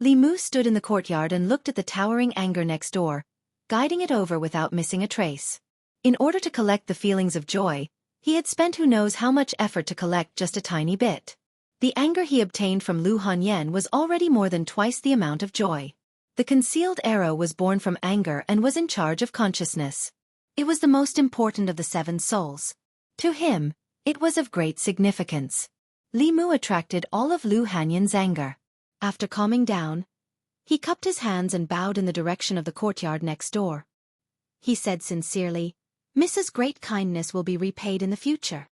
Li Mu stood in the courtyard and looked at the towering anger next door, guiding it over without missing a trace. In order to collect the feelings of joy, he had spent who knows how much effort to collect just a tiny bit. The anger he obtained from Lu Hanyan was already more than twice the amount of joy. The concealed arrow was born from anger and was in charge of consciousness. It was the most important of the 7 souls. To him, it was of great significance. Li Mu attracted all of Lu Hanyan's anger. After calming down, he cupped his hands and bowed in the direction of the courtyard next door. He said sincerely, "Mrs. Great Kindness will be repaid in the future."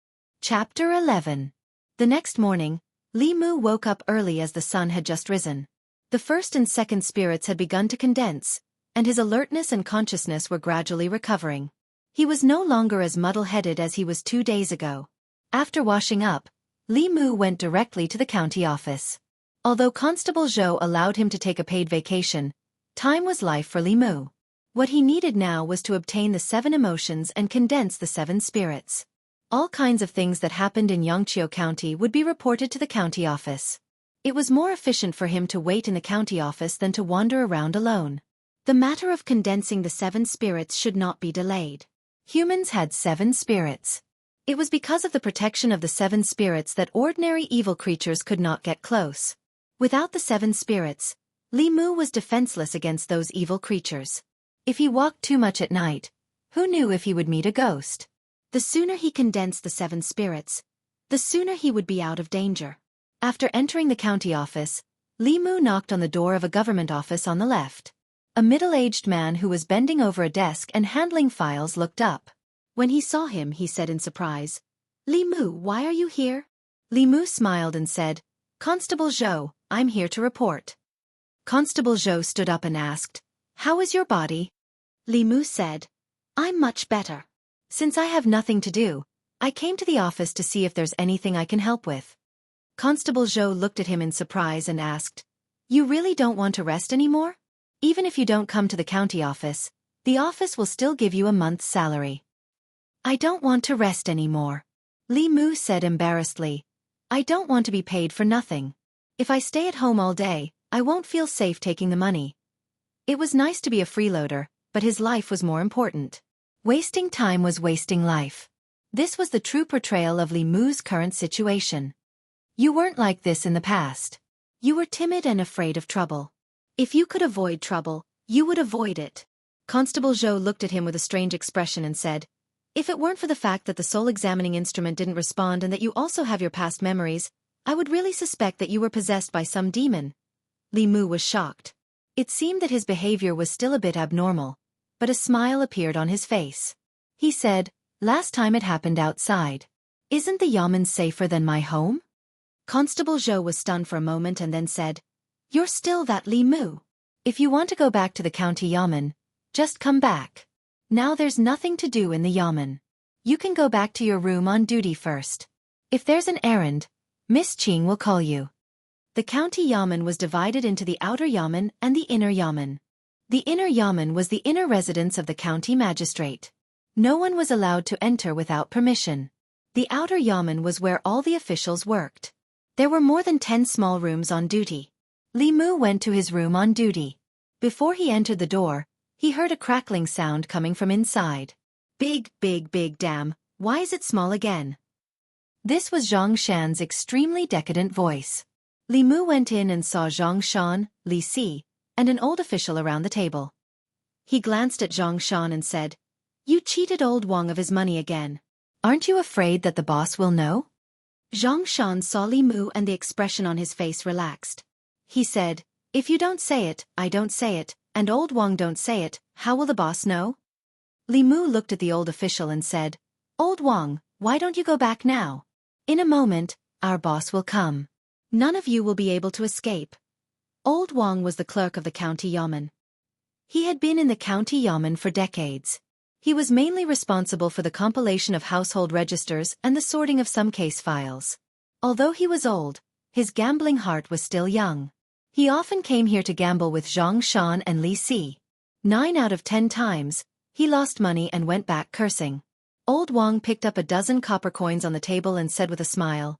Chapter 11. The next morning, Li Mu woke up early as the sun had just risen. The first and second spirits had begun to condense, and his alertness and consciousness were gradually recovering. He was no longer as muddle-headed as he was 2 days ago. After washing up, Li Mu went directly to the county office. Although Constable Zhou allowed him to take a paid vacation, time was life for Li Mu. What he needed now was to obtain the 7 emotions and condense the 7 spirits. All kinds of things that happened in Yangqiu County would be reported to the county office. It was more efficient for him to wait in the county office than to wander around alone. The matter of condensing the 7 spirits should not be delayed. Humans had 7 spirits. It was because of the protection of the 7 spirits that ordinary evil creatures could not get close. Without the 7 spirits, Li Mu was defenseless against those evil creatures. If he walked too much at night, who knew if he would meet a ghost? The sooner he condensed the 7 spirits, the sooner he would be out of danger. After entering the county office, Li Mu knocked on the door of a government office on the left. A middle-aged man who was bending over a desk and handling files looked up. When he saw him, he said in surprise, "Li Mu, why are you here?" Li Mu smiled and said, "Constable Zhou, I'm here to report." Constable Zhou stood up and asked, "How is your body?" Li Mu said, "I'm much better. Since I have nothing to do, I came to the office to see if there's anything I can help with." Constable Zhou looked at him in surprise and asked, "You really don't want to rest anymore? Even if you don't come to the county office, the office will still give you a month's salary." "I don't want to rest anymore," Li Mu said embarrassedly. "I don't want to be paid for nothing. If I stay at home all day, I won't feel safe taking the money. It was nice to be a freeloader, but his life was more important. Wasting time was wasting life. This was the true portrayal of Li Mu's current situation. You weren't like this in the past. You were timid and afraid of trouble. If you could avoid trouble, you would avoid it. Constable Zhou looked at him with a strange expression and said, "If it weren't for the fact that the soul examining instrument didn't respond and that you also have your past memories, I would really suspect that you were possessed by some demon." Li Mu was shocked. It seemed that his behavior was still a bit abnormal, but a smile appeared on his face. He said, "Last time it happened outside. Isn't the yamen safer than my home?" Constable Zhou was stunned for a moment and then said, "You're still that Li Mu. If you want to go back to the county yamen, just come back. Now there's nothing to do in the yamen. You can go back to your room on duty first. If there's an errand, Miss Qing will call you." The county yamen was divided into the outer yamen and the inner yamen. The inner yamen was the inner residence of the county magistrate. No one was allowed to enter without permission. The outer yamen was where all the officials worked. There were more than 10 small rooms on duty. Li Mu went to his room on duty. Before he entered the door, he heard a crackling sound coming from inside. Big, big, big damn, why is it small again? This was Zhang Shan's extremely decadent voice. Li Mu went in and saw Zhang Shan, Li Si, and an old official around the table. He glanced at Zhang Shan and said, "You cheated old Wang of his money again. Aren't you afraid that the boss will know?" Zhang Shan saw Li Mu and the expression on his face relaxed. He said, "If you don't say it, I don't say it, and old Wang don't say it, how will the boss know?" Li Mu looked at the old official and said, "Old Wang, why don't you go back now? In a moment, our boss will come. None of you will be able to escape." Old Wang was the clerk of the county yamen. He had been in the county yamen for decades. He was mainly responsible for the compilation of household registers and the sorting of some case files. Although he was old, his gambling heart was still young. He often came here to gamble with Zhang Shan and Li Si. 9 out of 10 times, he lost money and went back cursing. Old Wang picked up a dozen copper coins on the table and said with a smile,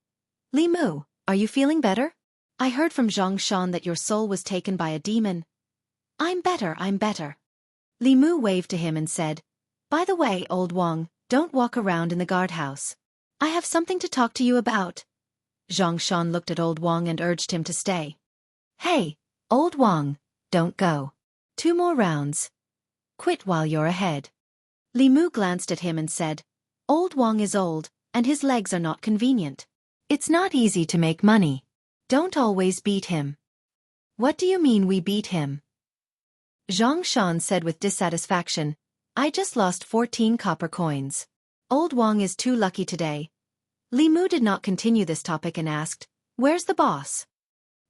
"Li Mu, are you feeling better? I heard from Zhang Shan that your soul was taken by a demon." I'm better. Li Mu waved to him and said, "By the way, old Wang, don't walk around in the guardhouse. I have something to talk to you about." Zhang Shan looked at old Wang and urged him to stay. "Hey, old Wang, don't go. 2 more rounds. Quit while you're ahead." Li Mu glanced at him and said, "Old Wang is old, and his legs are not convenient. It's not easy to make money. Don't always beat him." "What do you mean we beat him?" Zhang Shan said with dissatisfaction, "I just lost 14 copper coins. Old Wang is too lucky today." Li Mu did not continue this topic and asked, "Where's the boss?"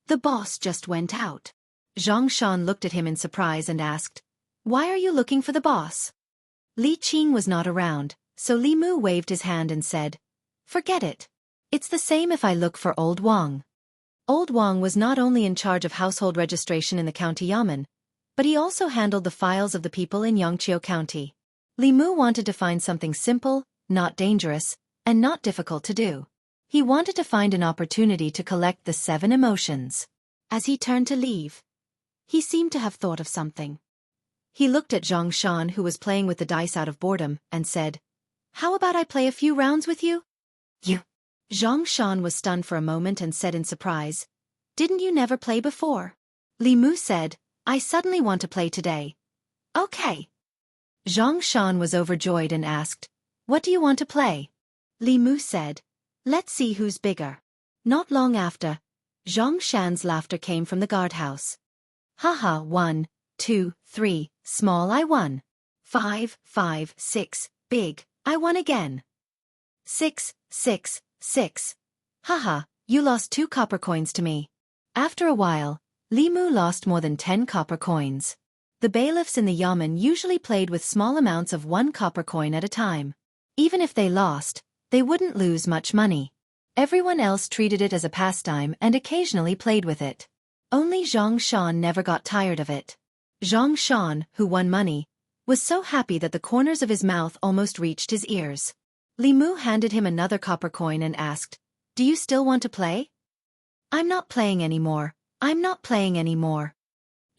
"The boss just went out." Zhang Shan looked at him in surprise and asked, "Why are you looking for the boss?" Li Qing was not around, so Li Mu waved his hand and said, "Forget it. It's the same if I look for old Wang." Old Wang was not only in charge of household registration in the county yamen, but he also handled the files of the people in Yangqiu County. Li Mu wanted to find something simple, not dangerous, and not difficult to do. He wanted to find an opportunity to collect the 7 emotions. As he turned to leave, he seemed to have thought of something. He looked at Zhang Shan, who was playing with the dice out of boredom, and said, "How about I play a few rounds with you?" "You?" Zhang Shan was stunned for a moment and said in surprise, "Didn't you never play before?" Li Mu said, "I suddenly want to play today." "Okay." Zhang Shan was overjoyed and asked, "What do you want to play?" Li Mu said, "Let's see who's bigger." Not long after, Zhang Shan's laughter came from the guardhouse. "Haha, 1, 2, 3, small I won. 5, 5, 6, big, I won again. 6, 6, 6. Haha, you lost 2 copper coins to me." After a while, Li Mu lost more than 10 copper coins. The bailiffs in the yamen usually played with small amounts of 1 copper coin at a time. Even if they lost, they wouldn't lose much money. Everyone else treated it as a pastime and occasionally played with it. Only Zhang Shan never got tired of it. Zhang Shan, who won money, was so happy that the corners of his mouth almost reached his ears. Li Mu handed him another copper coin and asked, "Do you still want to play?" "I'm not playing anymore. I'm not playing anymore.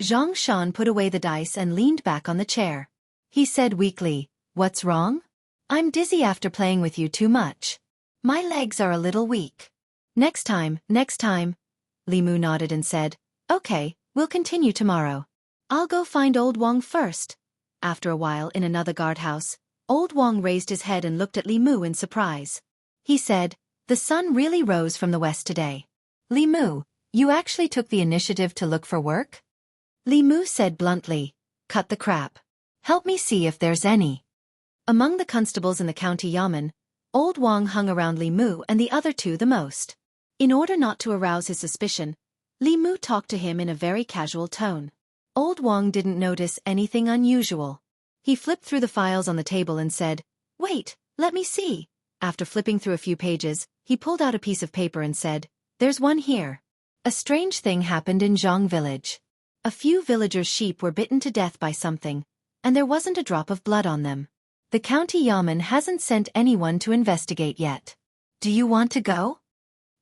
Zhang Shan put away the dice and leaned back on the chair. He said weakly, "What's wrong? I'm dizzy after playing with you too much. My legs are a little weak." Next time, Li Mu nodded and said, "Okay, we'll continue tomorrow. I'll go find old Wang first." After a while in another guardhouse, old Wang raised his head and looked at Li Mu in surprise. He said, "The sun really rose from the west today. Li Mu, you actually took the initiative to look for work?" Li Mu said bluntly, "Cut the crap. Help me see if there's any." Among the constables in the county yamen, old Wang hung around Li Mu and the other two the most. In order not to arouse his suspicion, Li Mu talked to him in a very casual tone. Old Wang didn't notice anything unusual. He flipped through the files on the table and said, "Wait, let me see." After flipping through a few pages, he pulled out a piece of paper and said, "There's one here. A strange thing happened in Zhang village. A few villagers' sheep were bitten to death by something, and there wasn't a drop of blood on them. The county yamen hasn't sent anyone to investigate yet. Do you want to go?"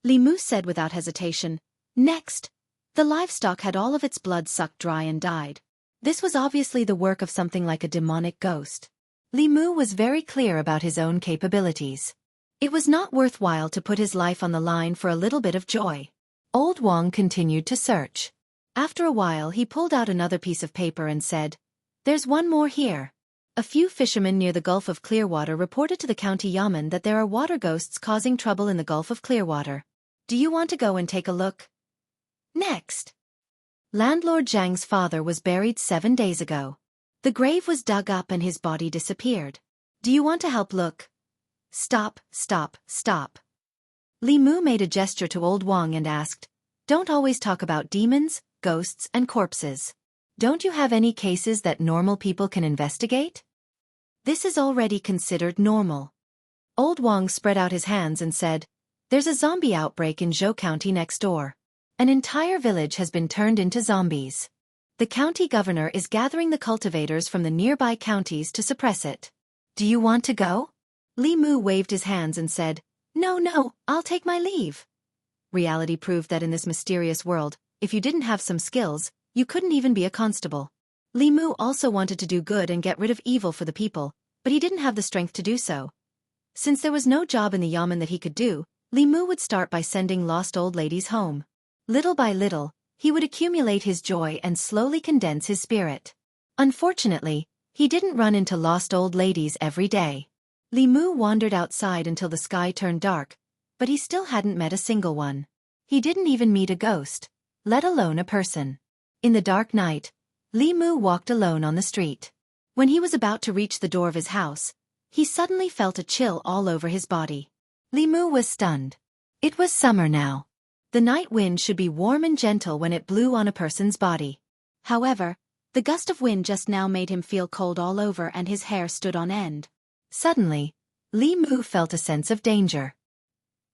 Li Mu said without hesitation, "Next." The livestock had all of its blood sucked dry and died. This was obviously the work of something like a demonic ghost. Li Mu was very clear about his own capabilities. It was not worthwhile to put his life on the line for a little bit of joy. Old Wang continued to search. After a while he pulled out another piece of paper and said, "There's one more here. A few fishermen near the Gulf of Clearwater reported to the county yamen that there are water ghosts causing trouble in the Gulf of Clearwater. Do you want to go and take a look?" Next. Landlord Zhang's father was buried 7 days ago. The grave was dug up and his body disappeared. Do you want to help look? Stop. Li Mu made a gesture to old Wang and asked, "Don't always talk about demons, ghosts and corpses. Don't you have any cases that normal people can investigate?" "This is already considered normal." Old Wang spread out his hands and said, "There's a zombie outbreak in Zhou County next door. An entire village has been turned into zombies. The county governor is gathering the cultivators from the nearby counties to suppress it. Do you want to go?" Li Mu waved his hands and said, No, I'll take my leave." Reality proved that in this mysterious world, if you didn't have some skills, you couldn't even be a constable. Li Mu also wanted to do good and get rid of evil for the people, but he didn't have the strength to do so. Since there was no job in the yamen that he could do, Li Mu would start by sending lost old ladies home. Little by little, he would accumulate his joy and slowly condense his spirit. Unfortunately, he didn't run into lost old ladies every day. Li Mu wandered outside until the sky turned dark, but he still hadn't met a single one. He didn't even meet a ghost, let alone a person. In the dark night, Li Mu walked alone on the street. When he was about to reach the door of his house, he suddenly felt a chill all over his body. Li Mu was stunned. It was summer now. The night wind should be warm and gentle when it blew on a person's body. However, the gust of wind just now made him feel cold all over and his hair stood on end. Suddenly, Li Mu felt a sense of danger.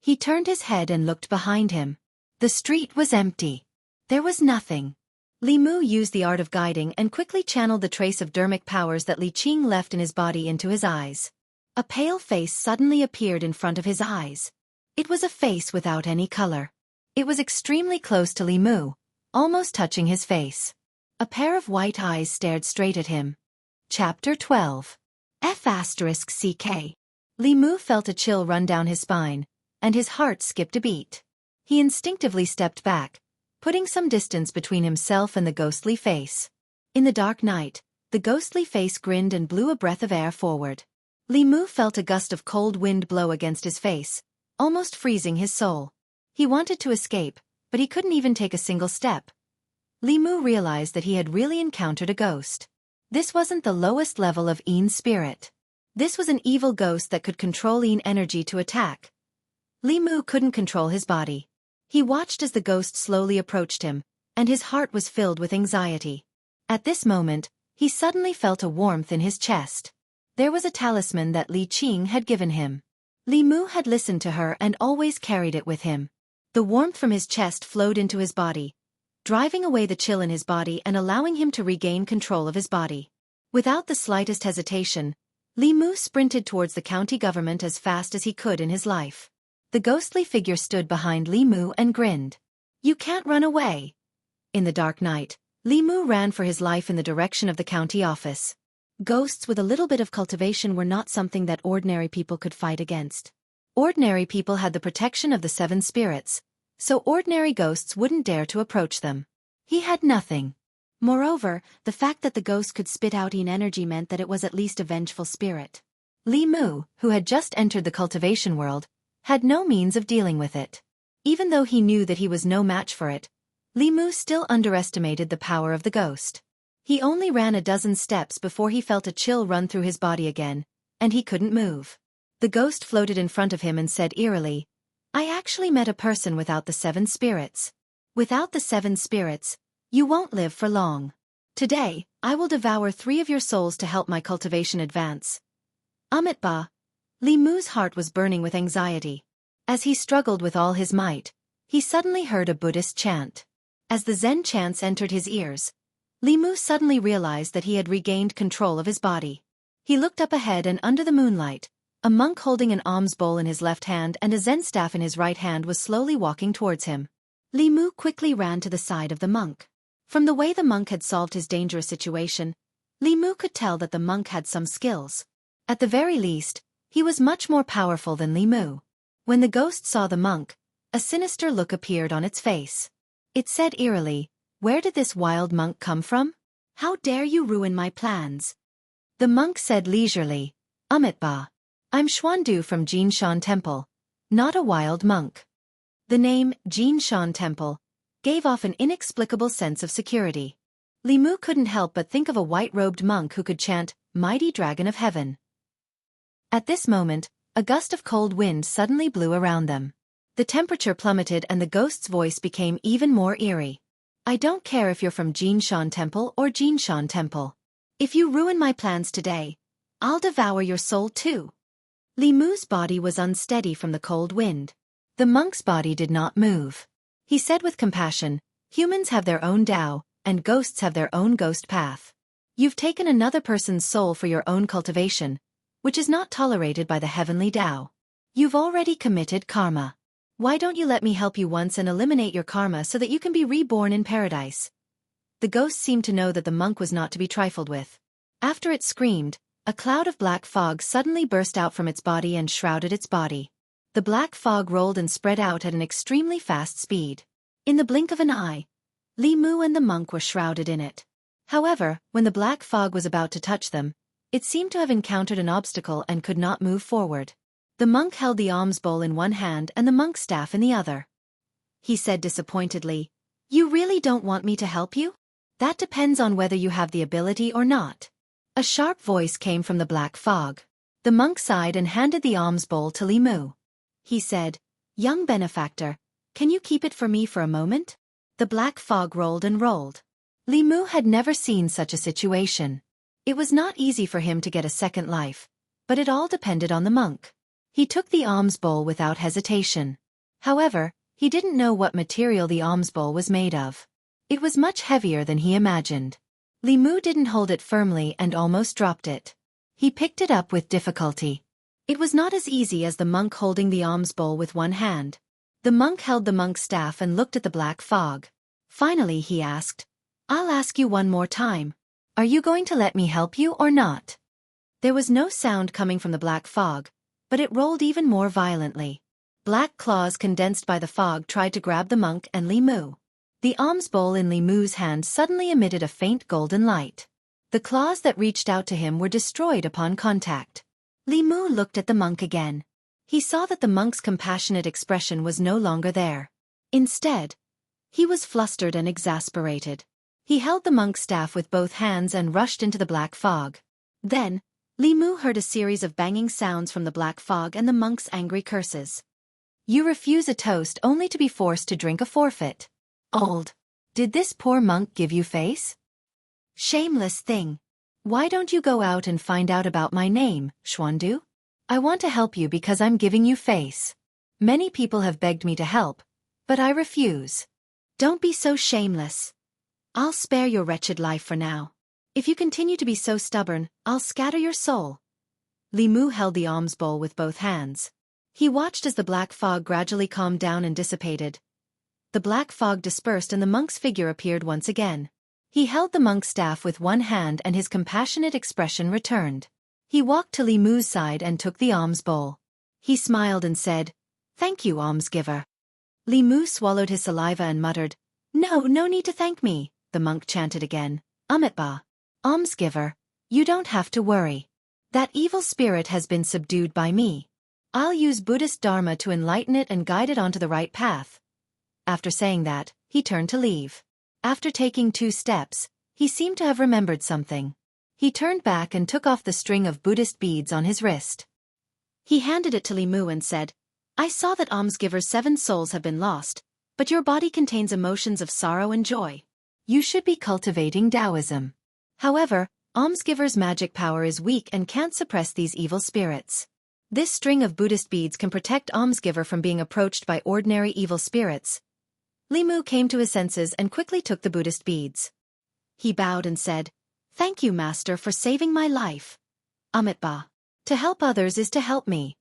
He turned his head and looked behind him. The street was empty. There was nothing. Li Mu used the art of guiding and quickly channeled the trace of dermic powers that Li Qing left in his body into his eyes. A pale face suddenly appeared in front of his eyes. It was a face without any color. It was extremely close to Li Mu, almost touching his face. A pair of white eyes stared straight at him. Chapter 12. F***CK. Li Mu felt a chill run down his spine, and his heart skipped a beat. He instinctively stepped back, putting some distance between himself and the ghostly face. In the dark night, the ghostly face grinned and blew a breath of air forward. Li Mu felt a gust of cold wind blow against his face, almost freezing his soul. He wanted to escape, but he couldn't even take a single step. Li Mu realized that he had really encountered a ghost. This wasn't the lowest level of Yin's spirit. This was an evil ghost that could control Yin energy to attack. Li Mu couldn't control his body. He watched as the ghost slowly approached him, and his heart was filled with anxiety. At this moment, he suddenly felt a warmth in his chest. There was a talisman that Li Qing had given him. Li Mu had listened to her and always carried it with him. The warmth from his chest flowed into his body, driving away the chill in his body and allowing him to regain control of his body. Without the slightest hesitation, Li Mu sprinted towards the county government as fast as he could in his life. The ghostly figure stood behind Li Mu and grinned. "You can't run away. In the dark night, Li Mu ran for his life in the direction of the county office. Ghosts with a little bit of cultivation were not something that ordinary people could fight against. Ordinary people had the protection of the 7 spirits, so ordinary ghosts wouldn't dare to approach them. He had nothing. Moreover, the fact that the ghost could spit out energy meant that it was at least a vengeful spirit. Li Mu, who had just entered the cultivation world, had no means of dealing with it. Even though he knew that he was no match for it, Li Mu still underestimated the power of the ghost. He only ran a dozen steps before he felt a chill run through his body again, and he couldn't move. The ghost floated in front of him and said eerily, "I actually met a person without the 7 spirits. Without the 7 spirits, you won't live for long. Today, I will devour 3 of your souls to help my cultivation advance." Ba. Li Mu's heart was burning with anxiety. As he struggled with all his might, he suddenly heard a Buddhist chant. As the Zen chants entered his ears, Li Mu suddenly realized that he had regained control of his body. He looked up ahead, and under the moonlight, a monk holding an alms bowl in his left hand and a Zen staff in his right hand was slowly walking towards him. Li Mu quickly ran to the side of the monk. From the way the monk had solved his dangerous situation, Li Mu could tell that the monk had some skills. At the very least, he was much more powerful than Li Mu. When the ghost saw the monk, a sinister look appeared on its face. It said eerily, "Where did this wild monk come from? How dare you ruin my plans?" The monk said leisurely, Ba. "I'm Xuandu from Jinshan Temple, not a wild monk." The name, Jinshan Temple, gave off an inexplicable sense of security. Li Mu couldn't help but think of a white-robed monk who could chant, "Mighty Dragon of Heaven." At this moment, a gust of cold wind suddenly blew around them. The temperature plummeted and the ghost's voice became even more eerie. "I don't care if you're from Jinshan Temple or Jinshan Temple. If you ruin my plans today, I'll devour your soul too." Li Mu's body was unsteady from the cold wind. The monk's body did not move. He said with compassion, "Humans have their own Tao, and ghosts have their own ghost path. You've taken another person's soul for your own cultivation, which is not tolerated by the heavenly Tao. You've already committed karma. Why don't you let me help you once and eliminate your karma so that you can be reborn in paradise?" The ghost seemed to know that the monk was not to be trifled with. After it screamed, a cloud of black fog suddenly burst out from its body and shrouded its body. The black fog rolled and spread out at an extremely fast speed. In the blink of an eye, Li Mu and the monk were shrouded in it. However, when the black fog was about to touch them, it seemed to have encountered an obstacle and could not move forward. The monk held the alms bowl in one hand and the monk's staff in the other. He said disappointedly, "You really don't want me to help you? That depends on whether you have the ability or not." A sharp voice came from the black fog. The monk sighed and handed the alms bowl to Li Mu. He said, "Young benefactor, can you keep it for me for a moment?" The black fog rolled and rolled. Li Mu had never seen such a situation. It was not easy for him to get a second life, but it all depended on the monk. He took the alms bowl without hesitation. However, he didn't know what material the alms bowl was made of. It was much heavier than he imagined. Li Mu didn't hold it firmly and almost dropped it. He picked it up with difficulty. It was not as easy as the monk holding the alms bowl with one hand. The monk held the monk's staff and looked at the black fog. Finally he asked, "I'll ask you one more time. Are you going to let me help you or not?" There was no sound coming from the black fog, but it rolled even more violently. Black claws condensed by the fog tried to grab the monk and Li Mu. The alms bowl in Li Mu's hand suddenly emitted a faint golden light. The claws that reached out to him were destroyed upon contact. Li Mu looked at the monk again. He saw that the monk's compassionate expression was no longer there. Instead, he was flustered and exasperated. He held the monk's staff with both hands and rushed into the black fog. Then, Li Mu heard a series of banging sounds from the black fog and the monk's angry curses. "You refuse a toast only to be forced to drink a forfeit. Old. Did this poor monk give you face? Shameless thing. Why don't you go out and find out about my name, Xuandu? I want to help you because I'm giving you face. Many people have begged me to help, but I refuse. Don't be so shameless. I'll spare your wretched life for now. If you continue to be so stubborn, I'll scatter your soul." Li Mu held the alms bowl with both hands. He watched as the black fog gradually calmed down and dissipated. the black fog dispersed and the monk's figure appeared once again. He held the monk's staff with one hand and his compassionate expression returned. He walked to Li Mu's side and took the alms bowl. He smiled and said, "Thank you, almsgiver." Li Mu swallowed his saliva and muttered, No need to thank me," the monk chanted again. "Amitba. Almsgiver, you don't have to worry. That evil spirit has been subdued by me. I'll use Buddhist Dharma to enlighten it and guide it onto the right path." After saying that, he turned to leave. After taking 2 steps, he seemed to have remembered something. He turned back and took off the string of Buddhist beads on his wrist. He handed it to Li Mu and said, "I saw that almsgiver's 7 souls have been lost, but your body contains emotions of sorrow and joy. You should be cultivating Taoism. However, almsgiver's magic power is weak and can't suppress these evil spirits. This string of Buddhist beads can protect almsgiver from being approached by ordinary evil spirits." Li Mu came to his senses and quickly took the Buddhist beads. He bowed and said, "Thank you, Master, for saving my life. Amitba. To help others is to help me."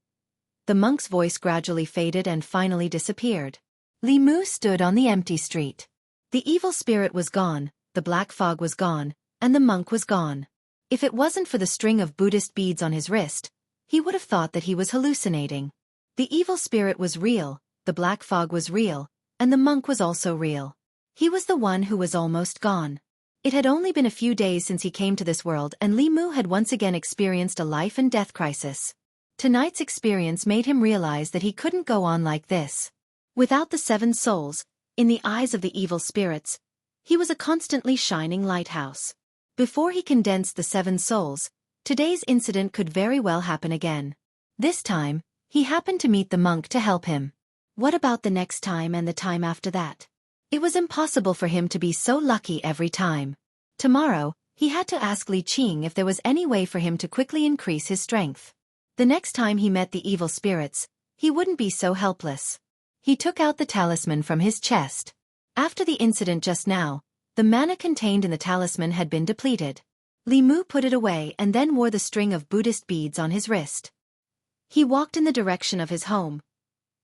The monk's voice gradually faded and finally disappeared. Li Mu stood on the empty street. The evil spirit was gone, the black fog was gone, and the monk was gone. If it wasn't for the string of Buddhist beads on his wrist, he would have thought that he was hallucinating. The evil spirit was real, the black fog was real, and the monk was also real. He was the one who was almost gone. It had only been a few days since he came to this world and Li Mu had once again experienced a life and death crisis. Tonight's experience made him realize that he couldn't go on like this. Without the 7 souls, in the eyes of the evil spirits, he was a constantly shining lighthouse. Before he condensed the 7 souls, today's incident could very well happen again. This time, he happened to meet the monk to help him. What about the next time and the time after that? It was impossible for him to be so lucky every time. Tomorrow, he had to ask Li Qing if there was any way for him to quickly increase his strength. The next time he met the evil spirits, he wouldn't be so helpless. He took out the talisman from his chest. After the incident just now, the mana contained in the talisman had been depleted. Li Mu put it away and then wore the string of Buddhist beads on his wrist. He walked in the direction of his home.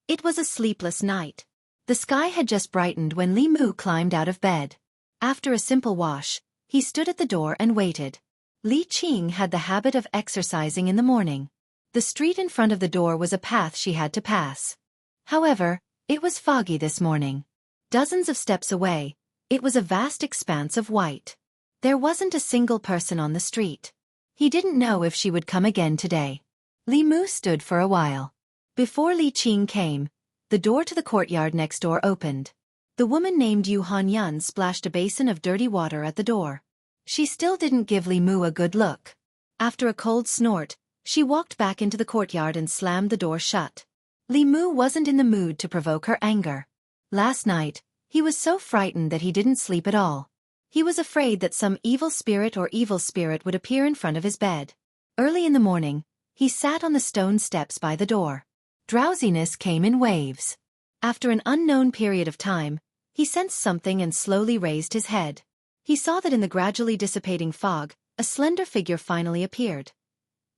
It was a sleepless night. The sky had just brightened when Li Mu climbed out of bed. After a simple wash, he stood at the door and waited. Li Qing had the habit of exercising in the morning. The street in front of the door was a path she had to pass. However, it was foggy this morning. Dozens of steps away, it was a vast expanse of white. There wasn't a single person on the street. He didn't know if she would come again today. Li Mu stood for a while. Before Li Qing came, the door to the courtyard next door opened. The woman named Yu Hanyun splashed a basin of dirty water at the door. She still didn't give Li Mu a good look. After a cold snort, she walked back into the courtyard and slammed the door shut. Li Mu wasn't in the mood to provoke her anger. Last night, he was so frightened that he didn't sleep at all. He was afraid that some evil spirit would appear in front of his bed. Early in the morning, he sat on the stone steps by the door. Drowsiness came in waves. After an unknown period of time, he sensed something and slowly raised his head. He saw that in the gradually dissipating fog, a slender figure finally appeared.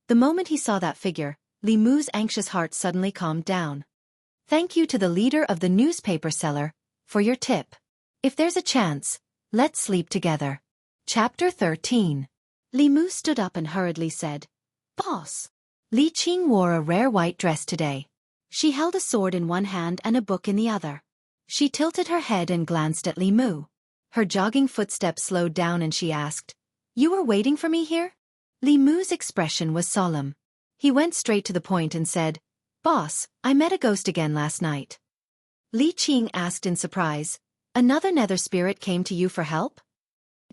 The moment he saw that figure, Li Mu's anxious heart suddenly calmed down. "Thank you to the leader of the newspaper seller for your tip. If there's a chance, let's sleep together." Chapter 13. Li Mu stood up and hurriedly said, "Boss." Li Qing wore a rare white dress today. She held a sword in one hand and a book in the other. She tilted her head and glanced at Li Mu. Her jogging footsteps slowed down and she asked, "You were waiting for me here?" Li Mu's expression was solemn. He went straight to the point and said, "Boss, I met a ghost again last night." Li Qing asked in surprise, "Another nether spirit came to you for help?"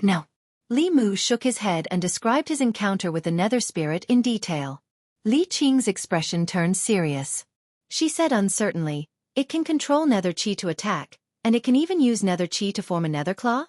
"No." Li Mu shook his head and described his encounter with the nether spirit in detail. Li Qing's expression turned serious. She said uncertainly, "It can control nether chi to attack, and it can even use nether chi to form a nether claw?"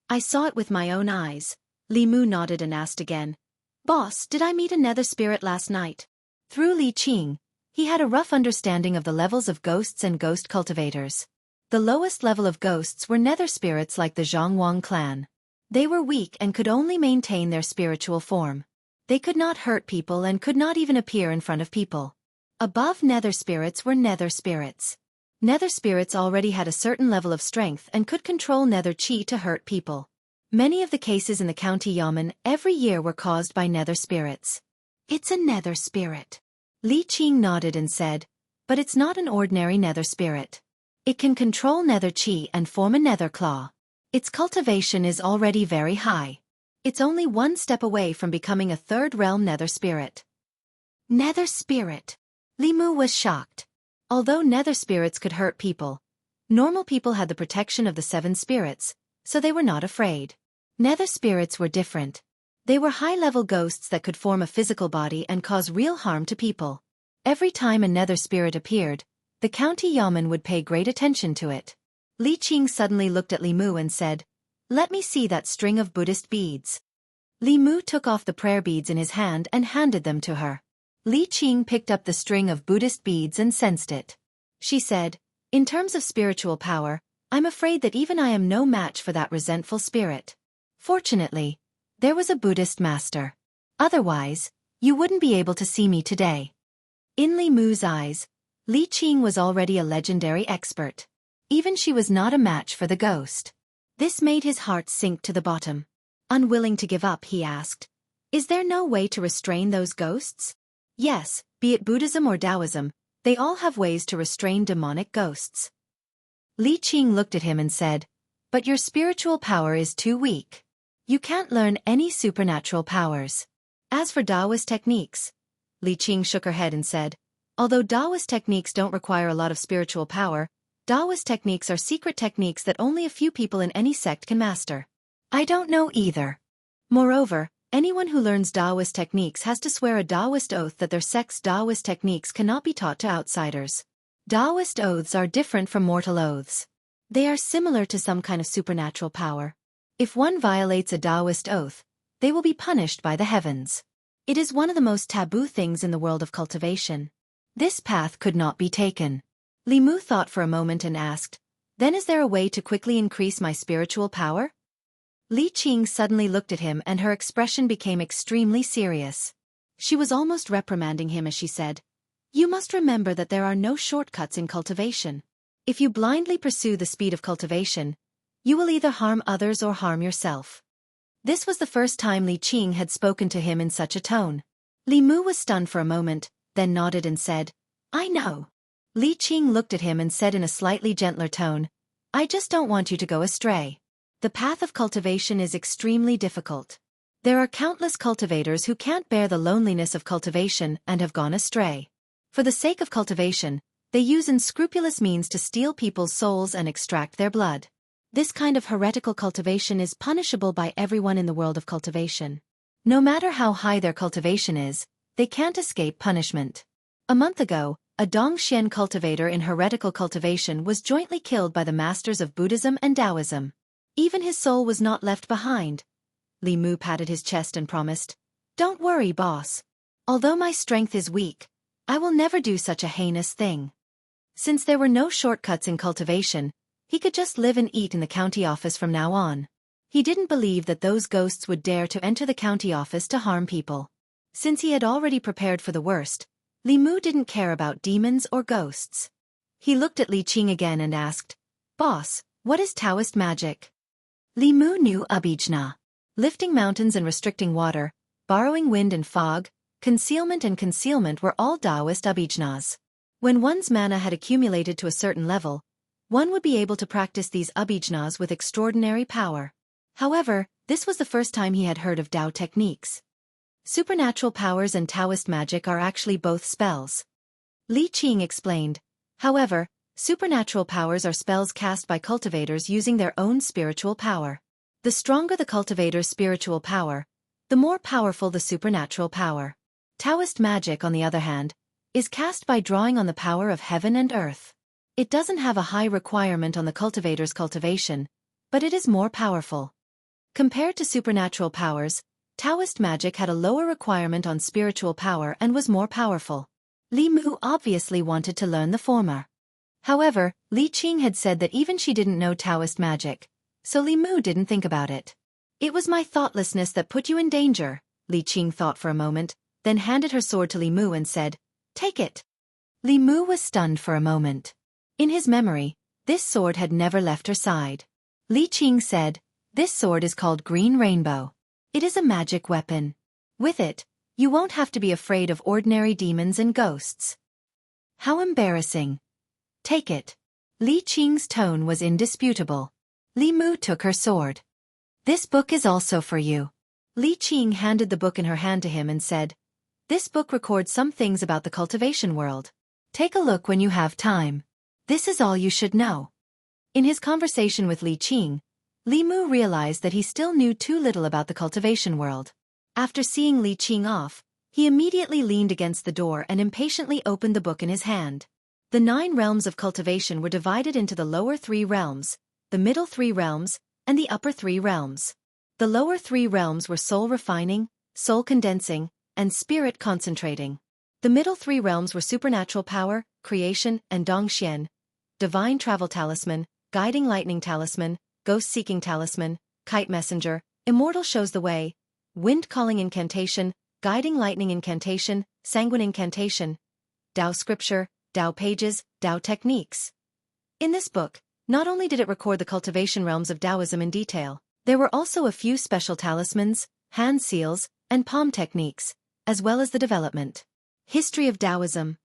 "I saw it with my own eyes." Li Mu nodded and asked again, "Boss, did I meet a nether spirit last night?" Through Li Qing, he had a rough understanding of the levels of ghosts and ghost cultivators. The lowest level of ghosts were nether spirits like the Zhongwang clan. They were weak and could only maintain their spiritual form. They could not hurt people and could not even appear in front of people. Above nether spirits were nether spirits. Nether spirits already had a certain level of strength and could control nether chi to hurt people. Many of the cases in the county Yamen every year were caused by nether spirits. It's a nether spirit. Li Qing nodded and said, but it's not an ordinary nether spirit. It can control nether chi and form a nether claw. Its cultivation is already very high. It's only one step away from becoming a third realm nether spirit. Nether spirit. Li Mu was shocked. Although nether spirits could hurt people, normal people had the protection of the 7 spirits, so they were not afraid. Nether spirits were different. They were high-level ghosts that could form a physical body and cause real harm to people. Every time a nether spirit appeared, the county Yamen would pay great attention to it. Li Qing suddenly looked at Li Mu and said, "Let me see that string of Buddhist beads." Li Mu took off the prayer beads in his hand and handed them to her. Li Qing picked up the string of Buddhist beads and sensed it. She said, "In terms of spiritual power, I'm afraid that even I am no match for that resentful spirit. Fortunately, there was a Buddhist master. Otherwise, you wouldn't be able to see me today." In Li Mu's eyes, Li Qing was already a legendary expert. Even she was not a match for the ghost. This made his heart sink to the bottom. Unwilling to give up, he asked, "Is there no way to restrain those ghosts?" Yes, be it Buddhism or Taoism, they all have ways to restrain demonic ghosts. Li Qing looked at him and said, "But your spiritual power is too weak. You can't learn any supernatural powers." As for Taoist techniques, Li Qing shook her head and said, "Although Taoist techniques don't require a lot of spiritual power, Taoist techniques are secret techniques that only a few people in any sect can master. I don't know either. Moreover, anyone who learns Taoist techniques has to swear a Taoist oath that their sect's Taoist techniques cannot be taught to outsiders. Taoist oaths are different from mortal oaths. They are similar to some kind of supernatural power. If one violates a Taoist oath, they will be punished by the heavens. It is one of the most taboo things in the world of cultivation. This path could not be taken." Li Mu thought for a moment and asked, "Then is there a way to quickly increase my spiritual power?" Li Qing suddenly looked at him and her expression became extremely serious. She was almost reprimanding him as she said, "You must remember that there are no shortcuts in cultivation. If you blindly pursue the speed of cultivation, you will either harm others or harm yourself." This was the first time Li Qing had spoken to him in such a tone. Li Mu was stunned for a moment, then nodded and said, "I know." Li Qing looked at him and said in a slightly gentler tone, "I just don't want you to go astray. The path of cultivation is extremely difficult. There are countless cultivators who can't bear the loneliness of cultivation and have gone astray. For the sake of cultivation, they use unscrupulous means to steal people's souls and extract their blood. This kind of heretical cultivation is punishable by everyone in the world of cultivation. No matter how high their cultivation is, they can't escape punishment. A month ago, a Dongxian cultivator in heretical cultivation was jointly killed by the masters of Buddhism and Taoism. Even his soul was not left behind." Li Mu patted his chest and promised, "Don't worry, boss. Although my strength is weak, I will never do such a heinous thing." Since there were no shortcuts in cultivation, he could just live and eat in the county office from now on. He didn't believe that those ghosts would dare to enter the county office to harm people. Since he had already prepared for the worst, Li Mu didn't care about demons or ghosts. He looked at Li Qing again and asked, "Boss, what is Taoist magic?" Li Mu knew Abhijna. Lifting mountains and restricting water, borrowing wind and fog, concealment and concealment were all Taoist Abhijnas. When one's mana had accumulated to a certain level, one would be able to practice these Abhijnas with extraordinary power. However, this was the first time he had heard of Tao techniques. Supernatural powers and Taoist magic are actually both spells. Li Qing explained. However, supernatural powers are spells cast by cultivators using their own spiritual power. The stronger the cultivator's spiritual power, the more powerful the supernatural power. Taoist magic, on the other hand, is cast by drawing on the power of heaven and earth. It doesn't have a high requirement on the cultivator's cultivation, but it is more powerful. Compared to supernatural powers, Taoist magic had a lower requirement on spiritual power and was more powerful. Li Mu obviously wanted to learn the former. However, Li Qing had said that even she didn't know Taoist magic, so Li Mu didn't think about it. "It was my thoughtlessness that put you in danger," Li Qing thought for a moment, then handed her sword to Li Mu and said, "Take it." Li Mu was stunned for a moment. In his memory, this sword had never left her side. Li Qing said, "This sword is called Green Rainbow. It is a magic weapon. With it, you won't have to be afraid of ordinary demons and ghosts." "How embarrassing. Take it." Li Qing's tone was indisputable. Li Mu took her sword. "This book is also for you." Li Qing handed the book in her hand to him and said, "This book records some things about the cultivation world. Take a look when you have time. This is all you should know." In his conversation with Li Qing, Li Mu realized that he still knew too little about the cultivation world. After seeing Li Qing off, he immediately leaned against the door and impatiently opened the book in his hand. The 9 realms of cultivation were divided into the lower 3 realms, the middle 3 realms, and the upper 3 realms. The lower 3 realms were soul refining, soul condensing, and spirit concentrating. The middle 3 realms were supernatural power, creation, and Dongxian, divine travel talisman, guiding lightning talisman, ghost-seeking talisman, kite messenger, immortal shows the way, wind calling incantation, guiding lightning incantation, sanguine incantation, Tao scripture, Tao pages, Tao techniques. In this book, not only did it record the cultivation realms of Taoism in detail, there were also a few special talismans, hand seals, and palm techniques, as well as the development. History of Taoism.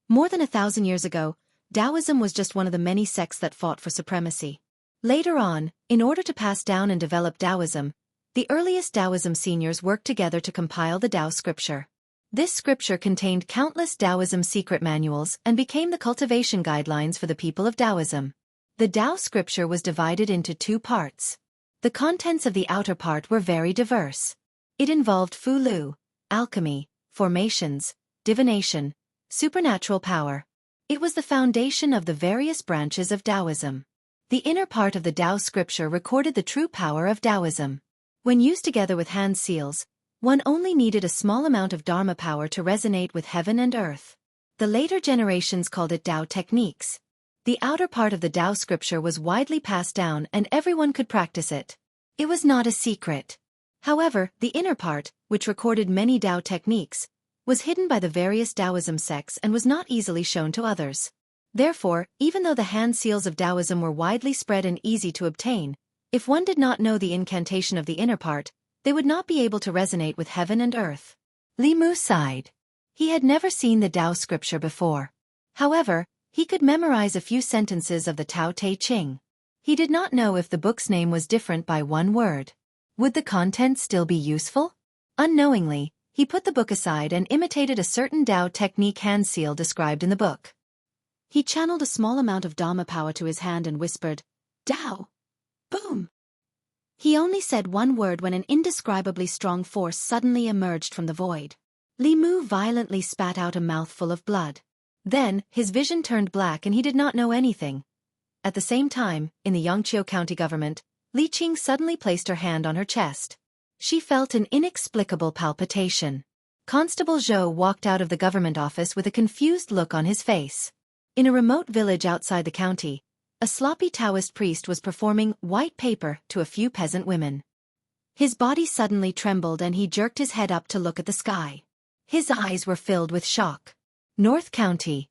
More than 1,000 years ago, Taoism was just one of the many sects that fought for supremacy. Later on, in order to pass down and develop Taoism, the earliest Taoism seniors worked together to compile the Tao scripture. This scripture contained countless Taoism secret manuals and became the cultivation guidelines for the people of Taoism. The Tao scripture was divided into 2 parts. The contents of the outer part were very diverse. It involved Fu Lu, alchemy, formations, divination, supernatural power. It was the foundation of the various branches of Taoism. The inner part of the Tao scripture recorded the true power of Taoism. When used together with hand seals, one only needed a small amount of Dharma power to resonate with heaven and earth. The later generations called it Tao techniques. The outer part of the Tao scripture was widely passed down and everyone could practice it. It was not a secret. However, the inner part, which recorded many Tao techniques, was hidden by the various Taoism sects and was not easily shown to others. Therefore, even though the hand seals of Taoism were widely spread and easy to obtain, if one did not know the incantation of the inner part, they would not be able to resonate with heaven and earth. Li Mu sighed. He had never seen the Tao scripture before. However, he could memorize a few sentences of the Tao Te Ching. He did not know if the book's name was different by 1 word. Would the content still be useful? Unknowingly, he put the book aside and imitated a certain Tao technique hand seal described in the book. He channeled a small amount of Dharma power to his hand and whispered, "Tao!" Boom! He only said 1 word when an indescribably strong force suddenly emerged from the void. Li Mu violently spat out a mouthful of blood. Then, his vision turned black and he did not know anything. At the same time, in the Yangqiu County government, Li Qing suddenly placed her hand on her chest. She felt an inexplicable palpitation. Constable Zhou walked out of the government office with a confused look on his face. In a remote village outside the county, a sloppy Taoist priest was performing white paper to a few peasant women. His body suddenly trembled and he jerked his head up to look at the sky. His eyes were filled with shock. North County.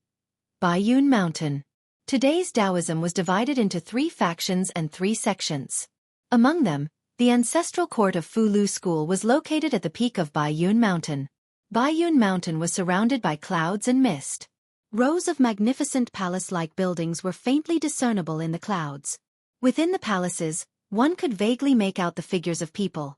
Baiyun Mountain. Today's Taoism was divided into 3 factions and 3 sections. Among them, the ancestral court of Fu Lu School was located at the peak of Baiyun Mountain. Baiyun Mountain was surrounded by clouds and mist. Rows of magnificent palace-like buildings were faintly discernible in the clouds. Within the palaces, one could vaguely make out the figures of people.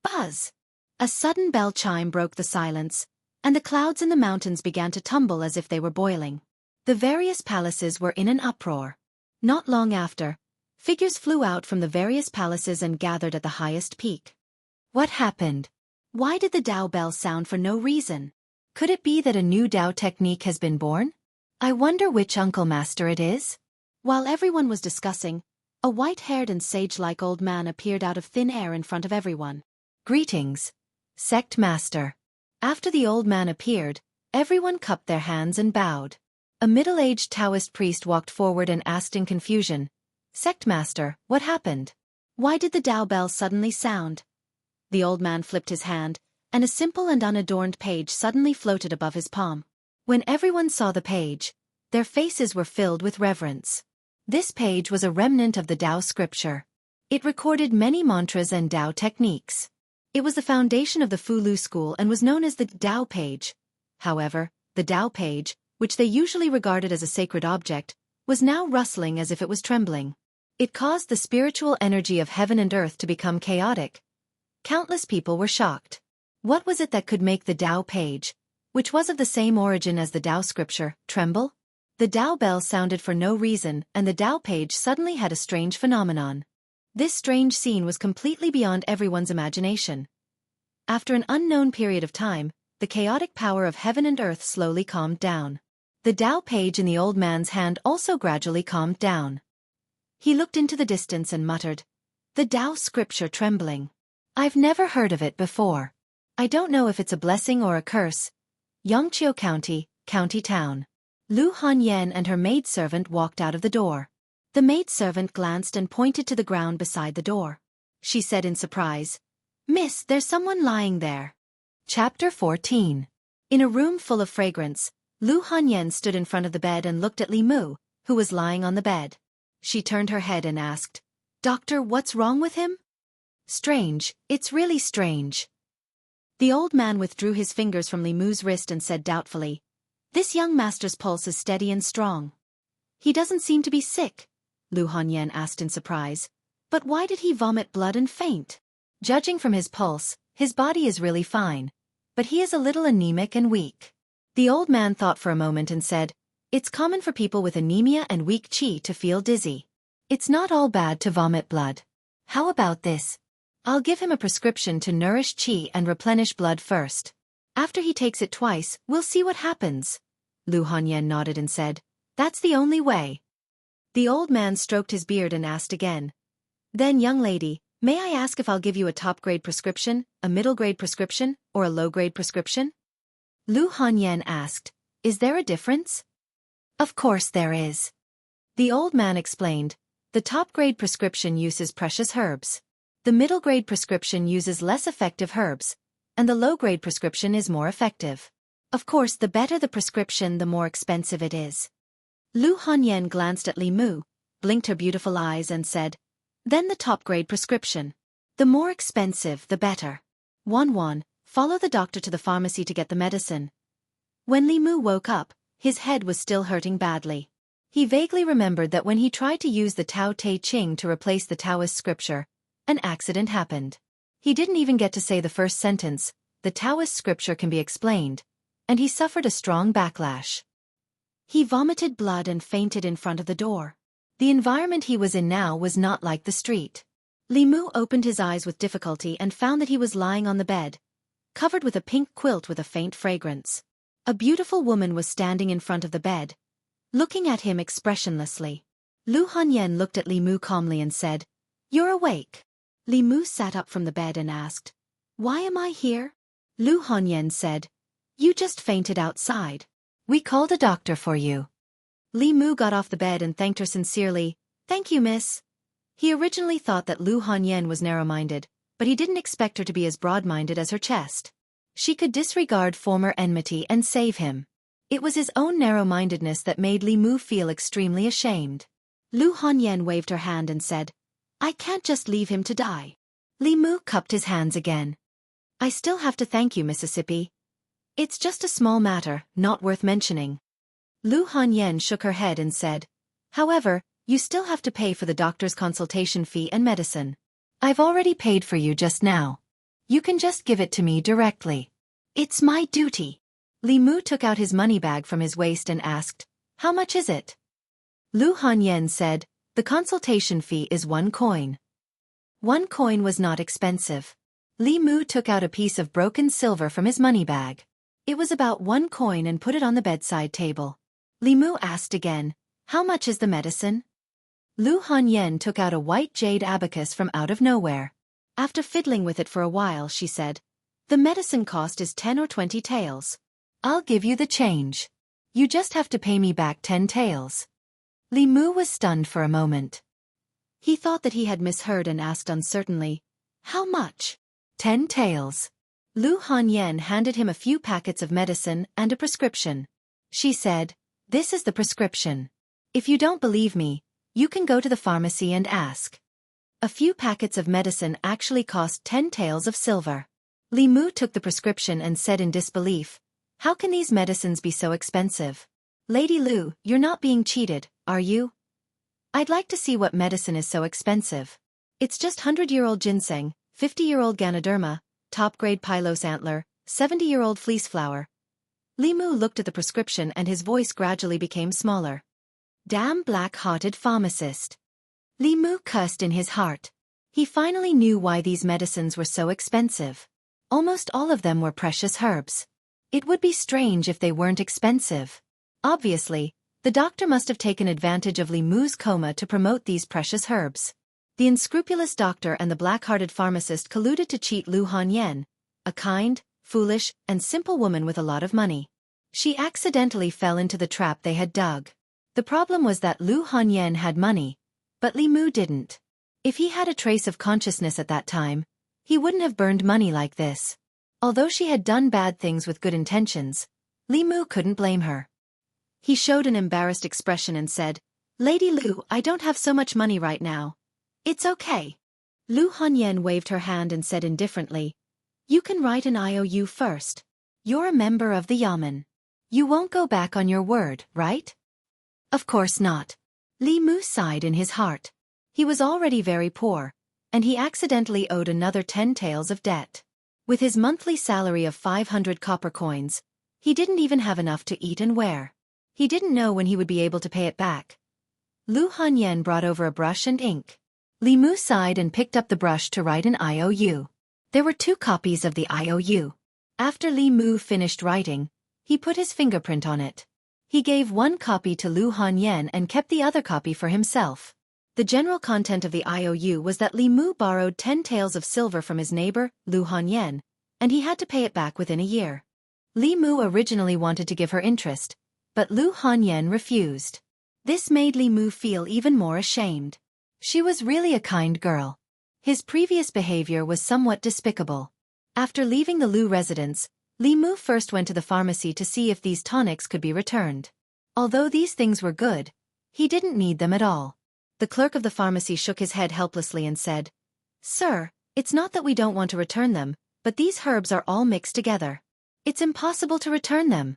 Buzz! A sudden bell chime broke the silence, and the clouds in the mountains began to tumble as if they were boiling. The various palaces were in an uproar. Not long after, figures flew out from the various palaces and gathered at the highest peak. What happened? Why did the Tao bell sound for no reason? Could it be that a new Tao technique has been born? I wonder which uncle master it is? While everyone was discussing, a white-haired and sage-like old man appeared out of thin air in front of everyone. Greetings, sect master. After the old man appeared, everyone cupped their hands and bowed. A middle-aged Taoist priest walked forward and asked in confusion, "Sect master, what happened? Why did the Tao bell suddenly sound?" The old man flipped his hand, and a simple and unadorned page suddenly floated above his palm. When everyone saw the page, Their faces were filled with reverence. This page was a remnant of the Tao scripture. It recorded many mantras and Tao techniques. It was the foundation of the Fulu school and was known as the Tao page. However, the Tao page, which they usually regarded as a sacred object, was now rustling as if it was trembling. It caused the spiritual energy of heaven and earth to become chaotic. Countless people were shocked. What was it that could make the Tao page, which was of the same origin as the Tao scripture, tremble? The Tao bell sounded for no reason, and the Tao page suddenly had a strange phenomenon. This strange scene was completely beyond everyone's imagination. After an unknown period of time, the chaotic power of heaven and earth slowly calmed down. The Tao page in the old man's hand also gradually calmed down. He looked into the distance and muttered, "The Tao scripture trembling. I've never heard of it before. I don't know if it's a blessing or a curse." Yangqiu County, County Town. Lu Hanyan and her maidservant walked out of the door. The maidservant glanced and pointed to the ground beside the door. She said in surprise, "Miss, there's someone lying there." Chapter 14. In a room full of fragrance, Lu Hanyan stood in front of the bed and looked at Li Mu, who was lying on the bed. She turned her head and asked, "Doctor, what's wrong with him?" "Strange, it's really strange." The old man withdrew his fingers from Li Mu's wrist and said doubtfully, "This young master's pulse is steady and strong. He doesn't seem to be sick," Lu Hanyan asked in surprise. "But why did he vomit blood and faint?" "Judging from his pulse, his body is really fine, but he is a little anemic and weak." The old man thought for a moment and said, "It's common for people with anemia and weak qi to feel dizzy. It's not all bad to vomit blood. How about this? I'll give him a prescription to nourish qi and replenish blood first. After he takes it twice, we'll see what happens." Lu Hanyan nodded and said, "That's the only way." The old man stroked his beard and asked again, "Then, young lady, may I ask if I'll give you a top-grade prescription, a middle-grade prescription, or a low-grade prescription?" Lu Hanyan asked, "Is there a difference?" "Of course there is." The old man explained, "The top-grade prescription uses precious herbs. The middle-grade prescription uses less effective herbs, and the low-grade prescription is more effective. Of course, the better the prescription, the more expensive it is." Lu Hanyan glanced at Li Mu, blinked her beautiful eyes and said, "Then the top-grade prescription. The more expensive, the better. Wan, follow the doctor to the pharmacy to get the medicine." When Li Mu woke up, his head was still hurting badly. He vaguely remembered that when he tried to use the Tao Te Ching to replace the Taoist scripture, an accident happened. He didn't even get to say the first sentence, "The Taoist scripture can be explained," and he suffered a strong backlash. He vomited blood and fainted in front of the door. The environment he was in now was not like the street. Li Mu opened his eyes with difficulty and found that he was lying on the bed, covered with a pink quilt with a faint fragrance. A beautiful woman was standing in front of the bed, looking at him expressionlessly. Lu Hanyan looked at Li Mu calmly and said, "You're awake." Li Mu sat up from the bed and asked, "Why am I here?" Lu Hanyan said, "You just fainted outside. We called a doctor for you." Li Mu got off the bed and thanked her sincerely. "Thank you, miss." He originally thought that Lu Hanyan was narrow-minded, but he didn't expect her to be as broad-minded as her chest. She could disregard former enmity and save him. It was his own narrow-mindedness that made Li Mu feel extremely ashamed. Lu Hanyan waved her hand and said, "I can't just leave him to die." Li Mu cupped his hands again. "I still have to thank you, Mississippi. It's just a small matter, not worth mentioning." Lu Hanyan shook her head and said, "However, you still have to pay for the doctor's consultation fee and medicine. I've already paid for you just now. You can just give it to me directly. It's my duty." Li Mu took out his money bag from his waist and asked, "How much is it?" Lu Hanyan said, "The consultation fee is 1 coin. 1 coin was not expensive." Li Mu took out a piece of broken silver from his money bag. It was about 1 coin and put it on the bedside table. Li Mu asked again, "How much is the medicine?" Lu Hanyan took out a white jade abacus from out of nowhere. After fiddling with it for a while, she said, "The medicine cost is 10 or 20 taels. I'll give you the change. You just have to pay me back 10 taels." Li Mu was stunned for a moment. He thought that he had misheard and asked uncertainly, "How much?" 10 taels. Lu Hanyan handed him a few packets of medicine and a prescription. She said, This is the prescription. If you don't believe me, you can go to the pharmacy and ask. A few packets of medicine actually cost 10 taels of silver. Li Mu took the prescription and said in disbelief, "How can these medicines be so expensive? Lady Lu, you're not being cheated, are you? I'd like to see what medicine is so expensive. It's just 100-year-old ginseng, 50-year-old ganoderma, top-grade pylos antler, 70-year-old fleece flower." Li Mu looked at the prescription and his voice gradually became smaller. Damn black-hearted pharmacist. Li Mu cursed in his heart. He finally knew why these medicines were so expensive. Almost all of them were precious herbs. It would be strange if they weren't expensive. Obviously, the doctor must have taken advantage of Li Mu's coma to promote these precious herbs. The unscrupulous doctor and the black-hearted pharmacist colluded to cheat Lu Hanyan, a kind, foolish, and simple woman with a lot of money. She accidentally fell into the trap they had dug. The problem was that Lu Hanyan had money, but Li Mu didn't. If he had a trace of consciousness at that time, he wouldn't have burned money like this. Although she had done bad things with good intentions, Li Mu couldn't blame her. He showed an embarrassed expression and said, "Lady Lu, I don't have so much money right now. It's okay." Lu Hanyan waved her hand and said indifferently, "You can write an IOU first. You're a member of the Yamen. You won't go back on your word, right?" "Of course not." Li Mu sighed in his heart. He was already very poor, and he accidentally owed another 10 taels of debt. With his monthly salary of 500 copper coins, he didn't even have enough to eat and wear. He didn't know when he would be able to pay it back. Lu Hanyan brought over a brush and ink. Li Mu sighed and picked up the brush to write an IOU. There were 2 copies of the IOU. After Li Mu finished writing, he put his fingerprint on it. He gave one copy to Lu Hanyan and kept the other copy for himself. The general content of the IOU was that Li Mu borrowed 10 taels of silver from his neighbor, Lu Hanyan, and he had to pay it back within a year. Li Mu originally wanted to give her interest, but Lu Hanyan refused. This made Li Mu feel even more ashamed. She was really a kind girl. His previous behavior was somewhat despicable. After leaving the Lu residence, Li Mu first went to the pharmacy to see if these tonics could be returned. Although these things were good, he didn't need them at all. The clerk of the pharmacy shook his head helplessly and said, "Sir, it's not that we don't want to return them, but these herbs are all mixed together. It's impossible to return them,"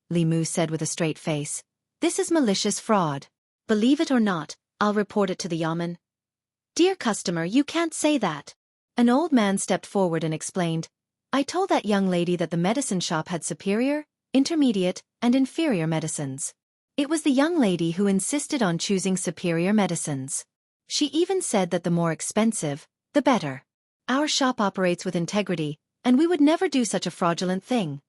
Li Mu said with a straight face. "This is malicious fraud. Believe it or not, I'll report it to the Yamen." "Dear customer, you can't say that." An old man stepped forward and explained, "I told that young lady that the medicine shop had superior, intermediate, and inferior medicines. It was the young lady who insisted on choosing superior medicines. She even said that the more expensive, the better. Our shop operates with integrity, and we would never do such a fraudulent thing."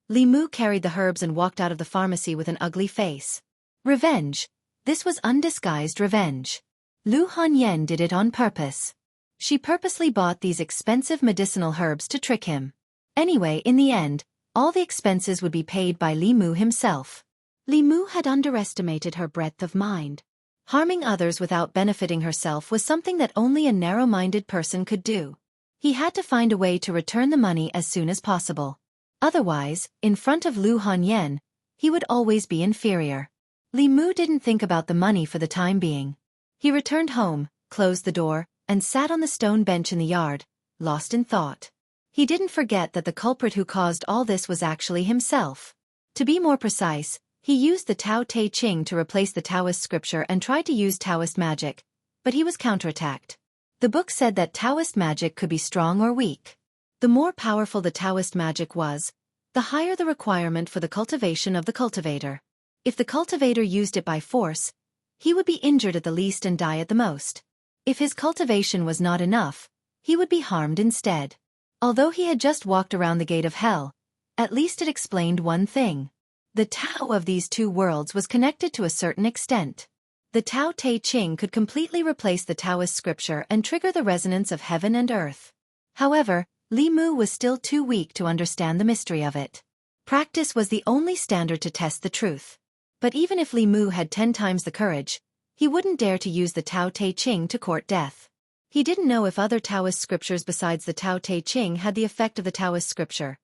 Li Mu carried the herbs and walked out of the pharmacy with an ugly face. Revenge. This was undisguised revenge. Lu Hanyan did it on purpose. She purposely bought these expensive medicinal herbs to trick him. Anyway, in the end, all the expenses would be paid by Li Mu himself. Li Mu had underestimated her breadth of mind. Harming others without benefiting herself was something that only a narrow-minded person could do. He had to find a way to return the money as soon as possible. Otherwise, in front of Lu Hanyan, he would always be inferior. Li Mu didn't think about the money for the time being. He returned home, closed the door, and sat on the stone bench in the yard, lost in thought. He didn't forget that the culprit who caused all this was actually himself. To be more precise, he used the Tao Te Ching to replace the Taoist scripture and tried to use Taoist magic, but he was counterattacked. The book said that Taoist magic could be strong or weak. The more powerful the Taoist magic was, the higher the requirement for the cultivation of the cultivator. If the cultivator used it by force, he would be injured at the least and die at the most. If his cultivation was not enough, he would be harmed instead. Although he had just walked around the gate of hell, at least it explained one thing. The Tao of these two worlds was connected to a certain extent. The Tao Te Ching could completely replace the Taoist scripture and trigger the resonance of heaven and earth. However, Li Mu was still too weak to understand the mystery of it. Practice was the only standard to test the truth. But even if Li Mu had 10 times the courage, he wouldn't dare to use the Tao Te Ching to court death. He didn't know if other Taoist scriptures besides the Tao Te Ching had the effect of the Taoist scripture.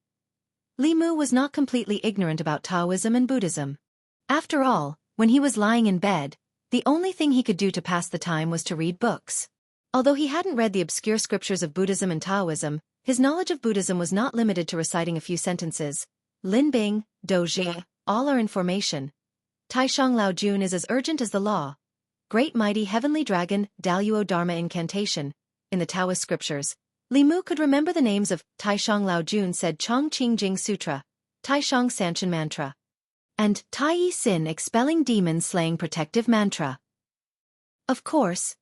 Li Mu was not completely ignorant about Taoism and Buddhism. After all, when he was lying in bed, the only thing he could do to pass the time was to read books. Although he hadn't read the obscure scriptures of Buddhism and Taoism, his knowledge of Buddhism was not limited to reciting a few sentences. Lin Bing, Do Ji, all are in formation. Taishang Lao Jun is as urgent as the law. Great mighty heavenly dragon, Daluo Dharma incantation. In the Taoist scriptures, Li Mu could remember the names of Taishang Lao Jun said Chong Qing Jing Sutra, Taishang Sanchin Mantra, and Tai Yi Sin expelling demons slaying protective mantra. Of course,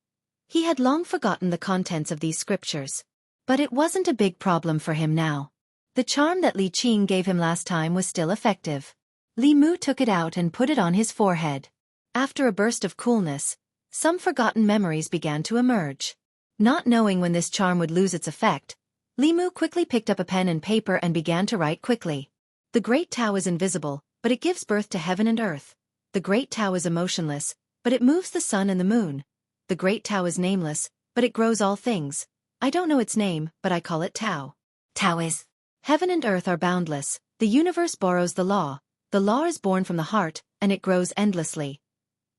he had long forgotten the contents of these scriptures. But it wasn't a big problem for him now. The charm that Li Qing gave him last time was still effective. Li Mu took it out and put it on his forehead. After a burst of coolness, some forgotten memories began to emerge. Not knowing when this charm would lose its effect, Li Mu quickly picked up a pen and paper and began to write quickly. The Great Tao is invisible, but it gives birth to heaven and earth. The Great Tao is emotionless, but it moves the sun and the moon. The Great Tao is nameless, but it grows all things. I don't know its name, but I call it Tao. Tao is. Heaven and earth are boundless, the universe borrows the law is born from the heart, and it grows endlessly.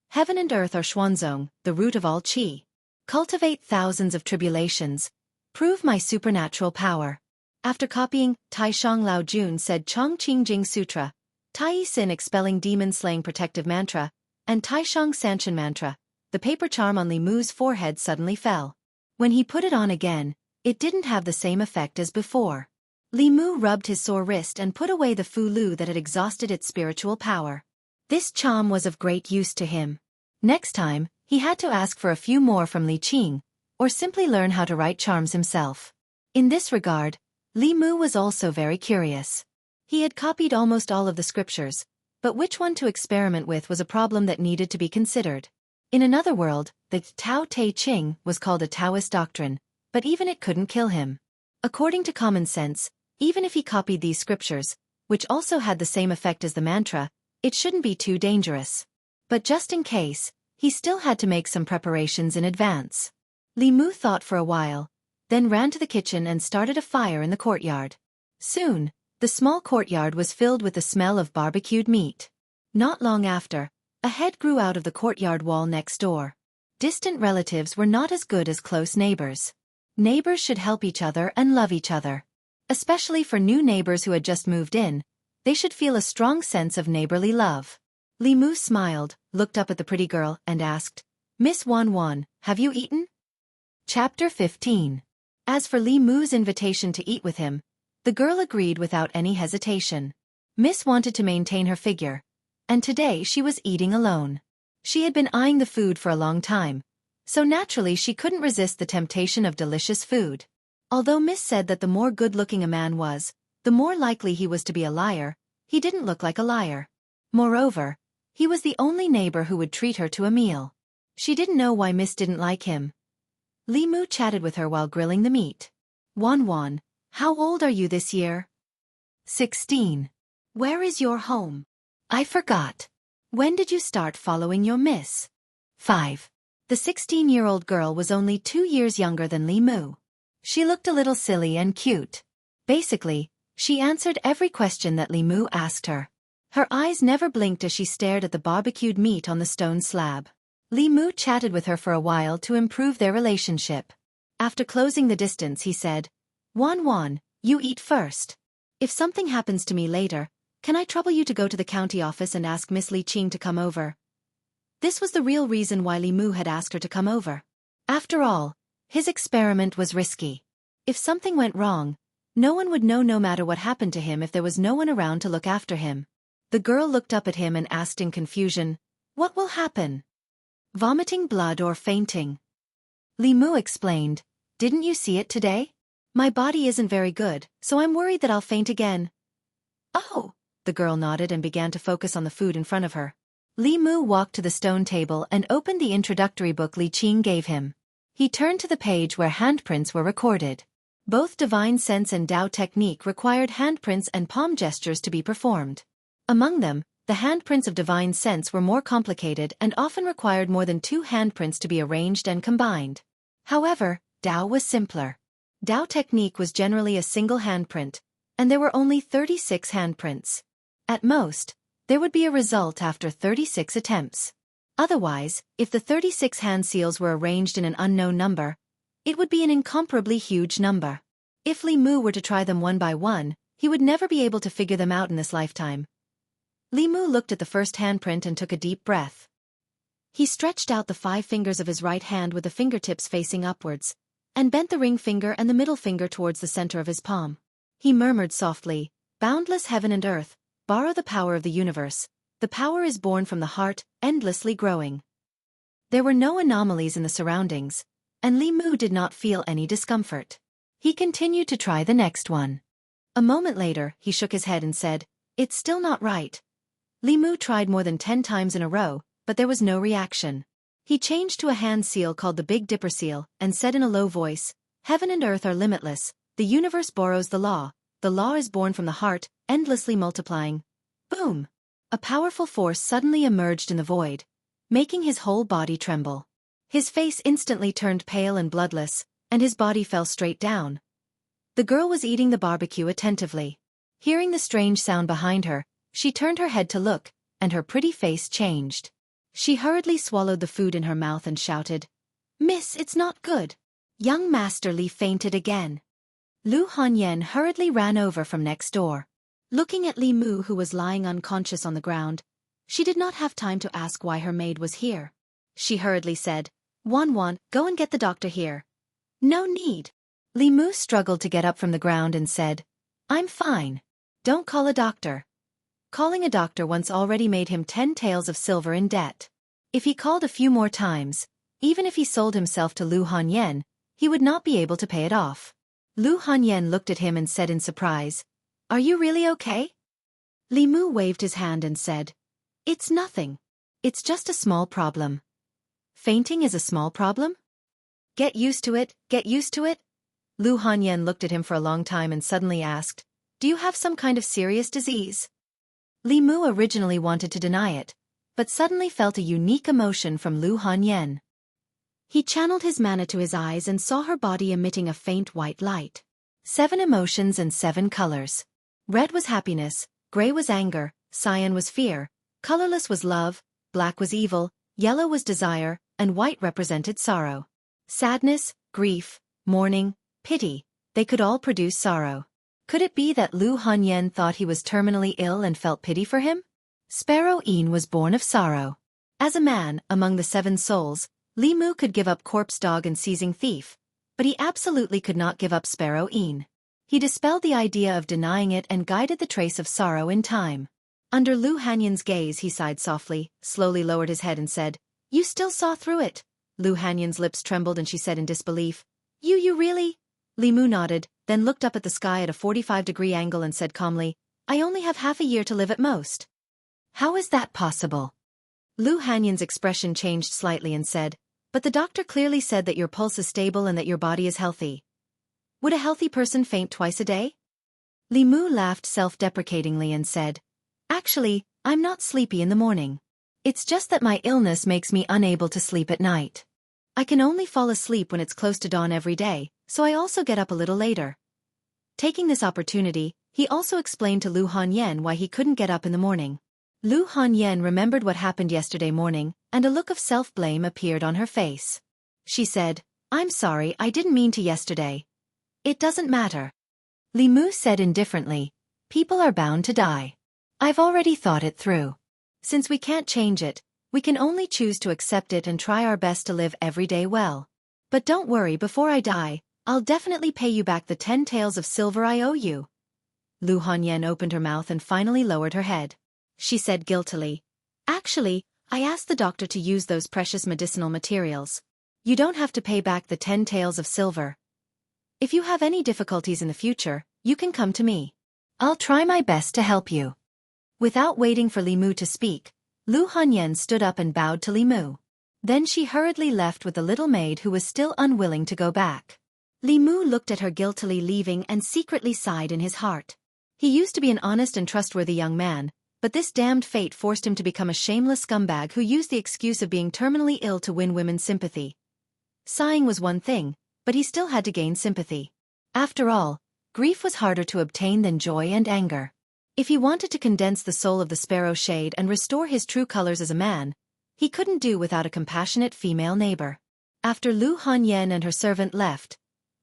Heaven and earth are Xuanzong, the root of all qi. Cultivate thousands of tribulations. Prove my supernatural power. After copying, Taishang Lao Jun said Chong Qing Jing Sutra, Tai Yi Sin expelling demons slaying protective mantra, and Taishang Sanchin Mantra, the paper charm on Li Mu's forehead suddenly fell. When he put it on again, it didn't have the same effect as before. Li Mu rubbed his sore wrist and put away the fu lu that had exhausted its spiritual power. This charm was of great use to him. Next time, he had to ask for a few more from Li Qing, or simply learn how to write charms himself. In this regard, Li Mu was also very curious. He had copied almost all of the scriptures, but which one to experiment with was a problem that needed to be considered. In another world, the Tao Te Ching was called a Taoist doctrine, but even it couldn't kill him. According to common sense, even if he copied these scriptures, which also had the same effect as the mantra, it shouldn't be too dangerous. But just in case, he still had to make some preparations in advance. Li Mu thought for a while, then ran to the kitchen and started a fire in the courtyard. Soon, the small courtyard was filled with the smell of barbecued meat. Not long after, a head grew out of the courtyard wall next door. Distant relatives were not as good as close neighbors. Neighbors should help each other and love each other. Especially for new neighbors who had just moved in, they should feel a strong sense of neighborly love. Li Mu smiled, looked up at the pretty girl, and asked, Miss Wan Wan, have you eaten? Chapter 15. As for Li Mu's invitation to eat with him, the girl agreed without any hesitation. Miss wanted to maintain her figure, and today she was eating alone. She had been eyeing the food for a long time, so naturally she couldn't resist the temptation of delicious food. Although Miss said that the more good-looking a man was, the more likely he was to be a liar, he didn't look like a liar. Moreover, he was the only neighbor who would treat her to a meal. She didn't know why Miss didn't like him. Li Mu chatted with her while grilling the meat. Wan Wan, how old are you this year? 16. Where is your home? I forgot. When did you start following your miss? 5. The 16-year-old girl was only 2 years younger than Li Mu. She looked a little silly and cute. Basically, she answered every question that Li Mu asked her. Her eyes never blinked as she stared at the barbecued meat on the stone slab. Li Mu chatted with her for a while to improve their relationship. After closing the distance, he said, Wan Wan, you eat first. If something happens to me later, can I trouble you to go to the county office and ask Miss Li Qing to come over? This was the real reason why Li Mu had asked her to come over. After all, his experiment was risky. If something went wrong, no one would know no matter what happened to him if there was no one around to look after him. The girl looked up at him and asked in confusion, What will happen? Vomiting blood or fainting? Li Mu explained, Didn't you see it today? My body isn't very good, so I'm worried that I'll faint again. Oh, the girl nodded and began to focus on the food in front of her. Li Mu walked to the stone table and opened the introductory book Li Qing gave him. He turned to the page where handprints were recorded. Both divine sense and Tao technique required handprints and palm gestures to be performed. Among them, the handprints of divine sense were more complicated and often required more than 2 handprints to be arranged and combined. However, Tao was simpler. Tao technique was generally a single handprint, and there were only 36 handprints. At most, there would be a result after 36 attempts. Otherwise, if the 36 hand seals were arranged in an unknown number, it would be an incomparably huge number. If Li Mu were to try them one by one, he would never be able to figure them out in this lifetime. Li Mu looked at the first handprint and took a deep breath. He stretched out the 5 fingers of his right hand with the fingertips facing upwards, and bent the ring finger and the middle finger towards the center of his palm. He murmured softly, "Boundless heaven and earth, borrow the power of the universe. The power is born from the heart, endlessly growing." There were no anomalies in the surroundings, and Li Mu did not feel any discomfort. He continued to try the next one. A moment later, he shook his head and said, "It's still not right." Li Mu tried more than 10 times in a row, but there was no reaction. He changed to a hand seal called the Big Dipper seal, and said in a low voice, "Heaven and earth are limitless, the universe borrows the law is born from the heart, endlessly multiplying." Boom! A powerful force suddenly emerged in the void, making his whole body tremble. His face instantly turned pale and bloodless, and his body fell straight down. The girl was eating the barbecue attentively. Hearing the strange sound behind her, she turned her head to look, and her pretty face changed. She hurriedly swallowed the food in her mouth and shouted, "Miss, it's not good." Young Master Li fainted again. Lu Hanyan hurriedly ran over from next door. Looking at Li Mu, who was lying unconscious on the ground, she did not have time to ask why her maid was here. She hurriedly said, "Wan, go and get the doctor here." "No need." Li Mu struggled to get up from the ground and said, "I'm fine. Don't call a doctor." Calling a doctor once already made him 10 taels of silver in debt. If he called a few more times, even if he sold himself to Lu Hanyan, he would not be able to pay it off. Lu Hanyan looked at him and said in surprise, "Are you really okay?" Li Mu waved his hand and said, "It's nothing. It's just a small problem." "Fainting is a small problem?" Get used to it, get used to it." Lu Hanyan looked at him for a long time and suddenly asked, "Do you have some kind of serious disease?" Li Mu originally wanted to deny it, but suddenly felt a unique emotion from Lu Hanyan. He channeled his mana to his eyes and saw her body emitting a faint white light. 7 emotions and 7 colors. Red was happiness, gray was anger, cyan was fear, colorless was love, black was evil, yellow was desire, and white represented sorrow. Sadness, grief, mourning, pity, they could all produce sorrow. Could it be that Lu Hanyan thought he was terminally ill and felt pity for him? Sparrow Een was born of sorrow. As a man, among the 7 souls, Li Mu could give up corpse dog and seizing thief, but he absolutely could not give up Sparrow Een. He dispelled the idea of denying it and guided the trace of sorrow in time. Under Lu Hanyan's gaze he sighed softly, slowly lowered his head and said, "You still saw through it." Lu Hanyan's lips trembled and she said in disbelief, You really?" Li Mu nodded, then looked up at the sky at a 45-degree angle and said calmly, "I only have half a year to live at most." "How is that possible?" Lu Hanyan's expression changed slightly and said, "But the doctor clearly said that your pulse is stable and that your body is healthy. Would a healthy person faint twice a day?" Li Mu laughed self-deprecatingly and said, "Actually, I'm not sleepy in the morning. It's just that my illness makes me unable to sleep at night. I can only fall asleep when it's close to dawn every day, so I also get up a little later." Taking this opportunity, he also explained to Lu Hanyan why he couldn't get up in the morning. Lu Hanyan remembered what happened yesterday morning, and a look of self-blame appeared on her face. She said, "I'm sorry, I didn't mean to yesterday." "It doesn't matter." Li Mu said indifferently, "People are bound to die. I've already thought it through. Since we can't change it, we can only choose to accept it and try our best to live every day well. But don't worry, before I die, I'll definitely pay you back the 10 taels of silver I owe you." Lu Hanyan opened her mouth and finally lowered her head. She said guiltily, "Actually, I asked the doctor to use those precious medicinal materials. You don't have to pay back the 10 taels of silver. If you have any difficulties in the future, you can come to me. I'll try my best to help you." Without waiting for Li Mu to speak, Lu Hanyan stood up and bowed to Li Mu. Then she hurriedly left with the little maid who was still unwilling to go back. Li Mu looked at her guiltily leaving and secretly sighed in his heart. He used to be an honest and trustworthy young man, but this damned fate forced him to become a shameless scumbag who used the excuse of being terminally ill to win women's sympathy. Sighing was one thing, but he still had to gain sympathy. After all, grief was harder to obtain than joy and anger. If he wanted to condense the soul of the sparrow shade and restore his true colors as a man, he couldn't do without a compassionate female neighbor. After Lu Hanyan and her servant left,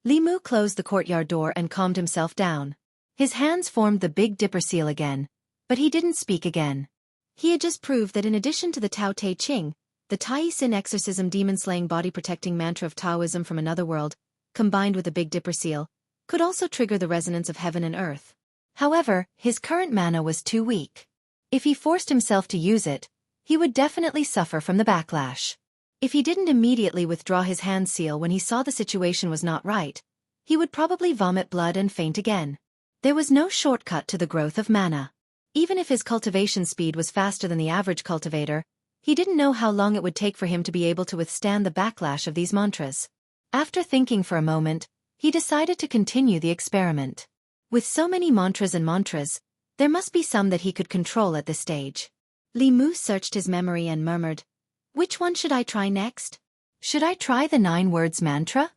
Li Mu closed the courtyard door and calmed himself down. His hands formed the Big Dipper seal again, but he didn't speak again. He had just proved that in addition to the Tao Te Ching, the Tai Sin exorcism demon-slaying body-protecting mantra of Taoism from another world, combined with the Big Dipper seal, could also trigger the resonance of heaven and earth. However, his current mana was too weak. If he forced himself to use it, he would definitely suffer from the backlash. If he didn't immediately withdraw his hand seal when he saw the situation was not right, he would probably vomit blood and faint again. There was no shortcut to the growth of mana. Even if his cultivation speed was faster than the average cultivator, he didn't know how long it would take for him to be able to withstand the backlash of these mantras. After thinking for a moment, he decided to continue the experiment. With so many mantras, there must be some that he could control at this stage. Li Mu searched his memory and murmured, "Which one should I try next? Should I try the 9 words mantra?"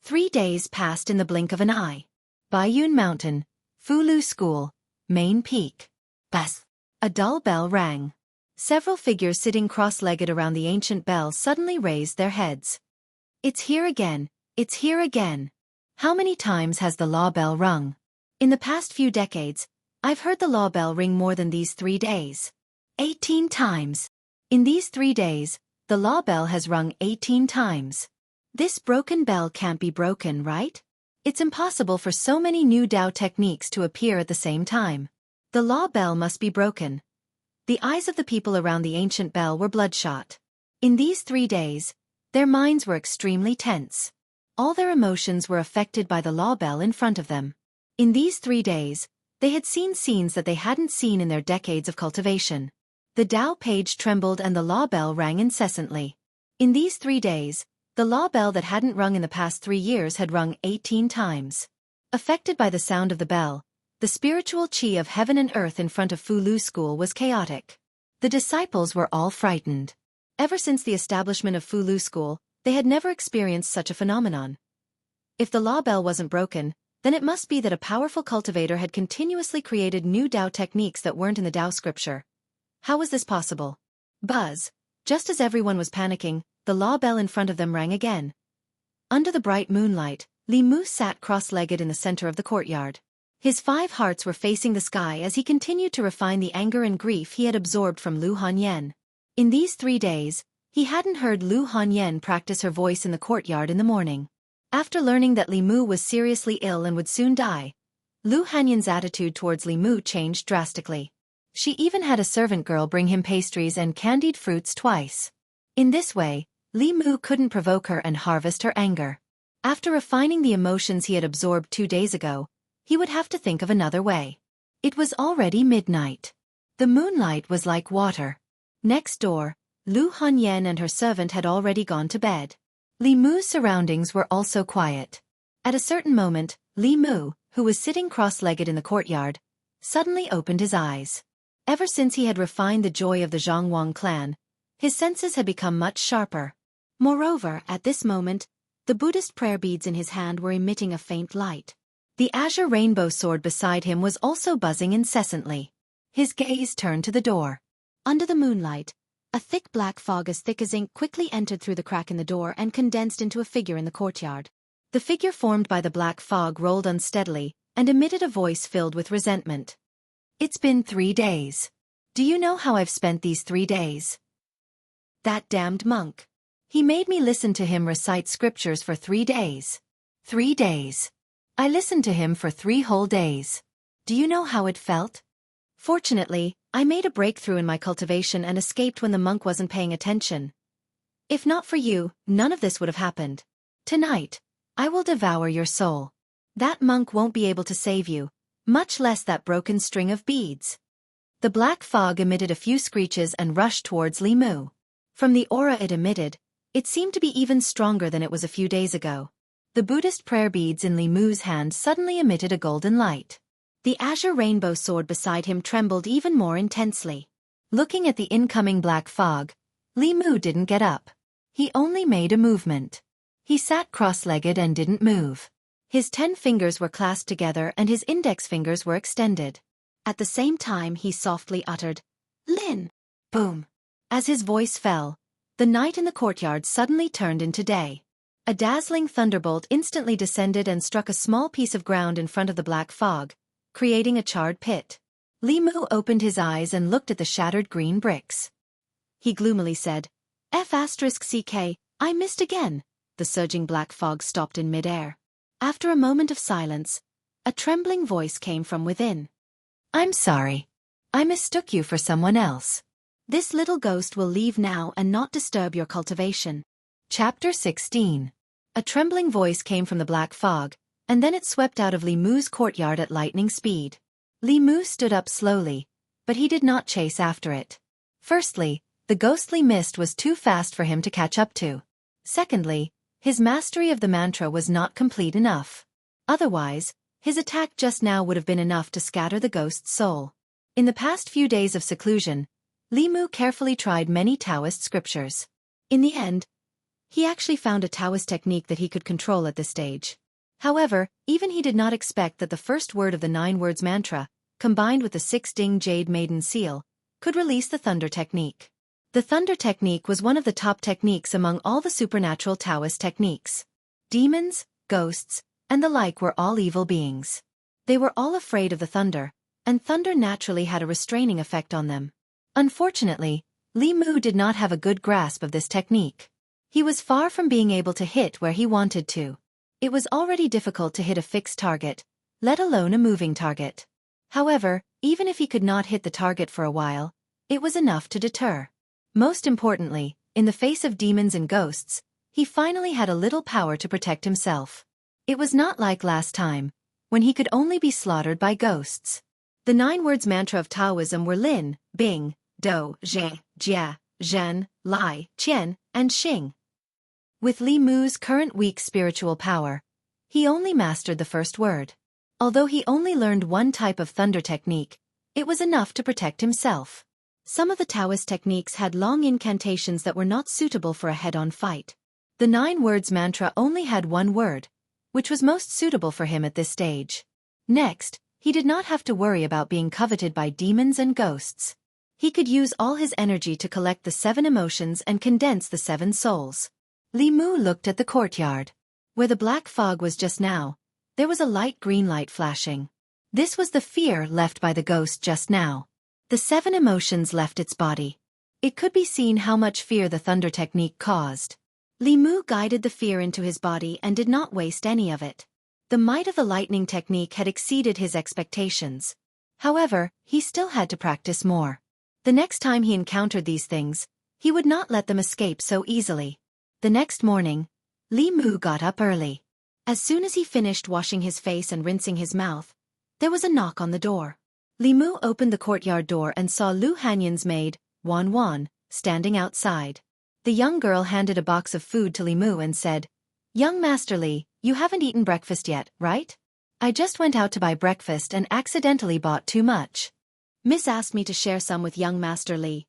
3 days passed in the blink of an eye. Baiyun Mountain, Fulu School, Main Peak. Bas! A dull bell rang. Several figures sitting cross-legged around the ancient bell suddenly raised their heads. "It's here again, it's here again. How many times has the law bell rung? In the past few decades, I've heard the law bell ring more than these 3 days. 18 times. In these 3 days, the law bell has rung 18 times. This broken bell can't be broken, right? It's impossible for so many new Dao techniques to appear at the same time. The law bell must be broken." The eyes of the people around the ancient bell were bloodshot. In these 3 days, their minds were extremely tense. All their emotions were affected by the law bell in front of them. In these 3 days, they had seen scenes that they hadn't seen in their decades of cultivation. The Dao page trembled and the law bell rang incessantly. In these 3 days, the law bell that hadn't rung in the past 3 years had rung 18 times. Affected by the sound of the bell, the spiritual chi of heaven and earth in front of Fulu School was chaotic. The disciples were all frightened. Ever since the establishment of Fulu School, they had never experienced such a phenomenon. If the law bell wasn't broken, then it must be that a powerful cultivator had continuously created new Dao techniques that weren't in the Dao scripture. How was this possible? Buzz! Just as everyone was panicking, the law bell in front of them rang again. Under the bright moonlight, Li Mu sat cross-legged in the center of the courtyard. His 5 hearts were facing the sky as he continued to refine the anger and grief he had absorbed from Lu Hanyan. In these 3 days, he hadn't heard Lu Hanyan practice her voice in the courtyard in the morning. After learning that Li Mu was seriously ill and would soon die, Lu Hanyan's attitude towards Li Mu changed drastically. She even had a servant girl bring him pastries and candied fruits twice. In this way, Li Mu couldn't provoke her and harvest her anger. After refining the emotions he had absorbed 2 days ago, he would have to think of another way. It was already midnight. The moonlight was like water. Next door, Lu Hanyan and her servant had already gone to bed. Li Mu's surroundings were also quiet. At a certain moment, Li Mu, who was sitting cross-legged in the courtyard, suddenly opened his eyes. Ever since he had refined the joy of the Zhongwang clan, his senses had become much sharper. Moreover, at this moment, the Buddhist prayer beads in his hand were emitting a faint light. The azure rainbow sword beside him was also buzzing incessantly. His gaze turned to the door. Under the moonlight, a thick black fog as thick as ink quickly entered through the crack in the door and condensed into a figure in the courtyard. The figure formed by the black fog rolled unsteadily and emitted a voice filled with resentment. "It's been 3 days. Do you know how I've spent these 3 days? That damned monk. He made me listen to him recite scriptures for 3 days. 3 days. I listened to him for 3 whole days. Do you know how it felt? Fortunately, I made a breakthrough in my cultivation and escaped when the monk wasn't paying attention. If not for you, none of this would have happened. Tonight, I will devour your soul. That monk won't be able to save you, much less that broken string of beads." The black fog emitted a few screeches and rushed towards Li Mu. From the aura it emitted, it seemed to be even stronger than it was a few days ago. The Buddhist prayer beads in Li Mu's hand suddenly emitted a golden light. The azure rainbow sword beside him trembled even more intensely. Looking at the incoming black fog, Li Mu didn't get up. He only made a movement. He sat cross-legged and didn't move. His 10 fingers were clasped together and his index fingers were extended. At the same time he softly uttered, "Lin!" Boom! As his voice fell, the night in the courtyard suddenly turned into day. A dazzling thunderbolt instantly descended and struck a small piece of ground in front of the black fog, creating a charred pit. Li Mu opened his eyes and looked at the shattered green bricks. He gloomily said, "F***CK, I missed again." The surging black fog stopped in midair. After a moment of silence, a trembling voice came from within. "I'm sorry. I mistook you for someone else. This little ghost will leave now and not disturb your cultivation." Chapter 16. A trembling voice came from the black fog, and then it swept out of Li Mu's courtyard at lightning speed. Li Mu stood up slowly, but he did not chase after it. Firstly, the ghostly mist was too fast for him to catch up to. Secondly, his mastery of the mantra was not complete enough. Otherwise, his attack just now would have been enough to scatter the ghost's soul. In the past few days of seclusion, Li Mu carefully tried many Taoist scriptures. In the end, he actually found a Taoist technique that he could control at this stage. However, even he did not expect that the first word of the 9 words mantra, combined with the 6 ding jade maiden seal, could release the thunder technique. The thunder technique was one of the top techniques among all the supernatural Taoist techniques. Demons, ghosts, and the like were all evil beings. They were all afraid of the thunder, and thunder naturally had a restraining effect on them. Unfortunately, Li Mu did not have a good grasp of this technique. He was far from being able to hit where he wanted to. It was already difficult to hit a fixed target, let alone a moving target. However, even if he could not hit the target for a while, it was enough to deter. Most importantly, in the face of demons and ghosts, he finally had a little power to protect himself. It was not like last time, when he could only be slaughtered by ghosts. The 9 words mantra of Taoism were Lin, Bing, Do, Zhe, Jia, Zhen, Lai, Qian, and Xing. With Li Mu's current weak spiritual power, he only mastered the first word. Although he only learned one type of thunder technique, it was enough to protect himself. Some of the Taoist techniques had long incantations that were not suitable for a head-on fight. The 9 words mantra only had one word, which was most suitable for him at this stage. Next, he did not have to worry about being coveted by demons and ghosts. He could use all his energy to collect the 7 emotions and condense the 7 souls. Li Mu looked at the courtyard. Where the black fog was just now, there was a light green light flashing. This was the fear left by the ghost just now. The 7 emotions left its body. It could be seen how much fear the thunder technique caused. Li Mu guided the fear into his body and did not waste any of it. The might of the lightning technique had exceeded his expectations. However, he still had to practice more. The next time he encountered these things, he would not let them escape so easily. The next morning, Li Mu got up early. As soon as he finished washing his face and rinsing his mouth, there was a knock on the door. Li Mu opened the courtyard door and saw Lu Hanyan's maid, Wan Wan, standing outside. The young girl handed a box of food to Li Mu and said, "Young Master Li, you haven't eaten breakfast yet, right? I just went out to buy breakfast and accidentally bought too much. Miss asked me to share some with young Master Li."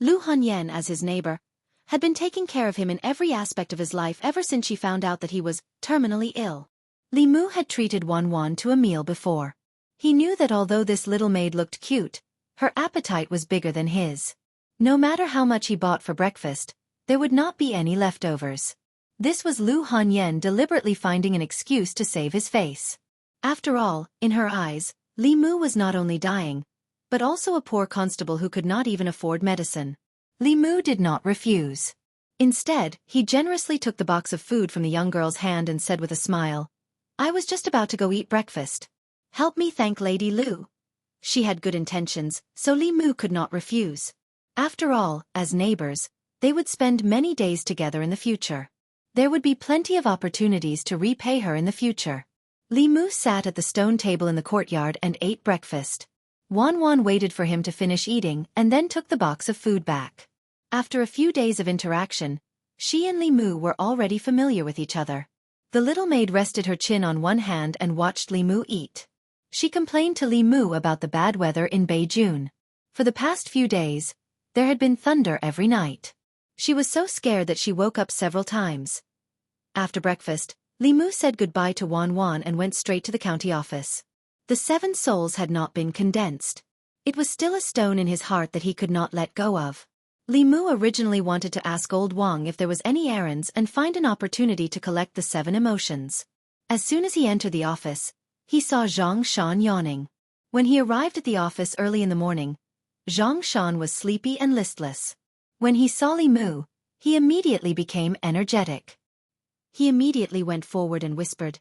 Lu Hanyan, as his neighbor, had been taking care of him in every aspect of his life ever since she found out that he was terminally ill. Li Mu had treated Wan Wan to a meal before. He knew that although this little maid looked cute, her appetite was bigger than his. No matter how much he bought for breakfast, there would not be any leftovers. This was Lu Hanyan deliberately finding an excuse to save his face. After all, in her eyes, Li Mu was not only dying, but also a poor constable who could not even afford medicine. Li Mu did not refuse. Instead, he generously took the box of food from the young girl's hand and said with a smile, "I was just about to go eat breakfast. Help me thank Lady Lu." She had good intentions, so Li Mu could not refuse. After all, as neighbors, they would spend many days together in the future. There would be plenty of opportunities to repay her in the future. Li Mu sat at the stone table in the courtyard and ate breakfast. Wan Wan waited for him to finish eating and then took the box of food back. After a few days of interaction, she and Li Mu were already familiar with each other. The little maid rested her chin on one hand and watched Li Mu eat. She complained to Li Mu about the bad weather in Beijing. For the past few days, there had been thunder every night. She was so scared that she woke up several times. After breakfast, Li Mu said goodbye to Wan Wan and went straight to the county office. The 7 souls had not been condensed. It was still a stone in his heart that he could not let go of. Li Mu originally wanted to ask Old Wang if there was any errands and find an opportunity to collect the 7 emotions. As soon as he entered the office, he saw Zhang Shan yawning. When he arrived at the office early in the morning, Zhang Shan was sleepy and listless. When he saw Li Mu, he immediately became energetic. He immediately went forward and whispered,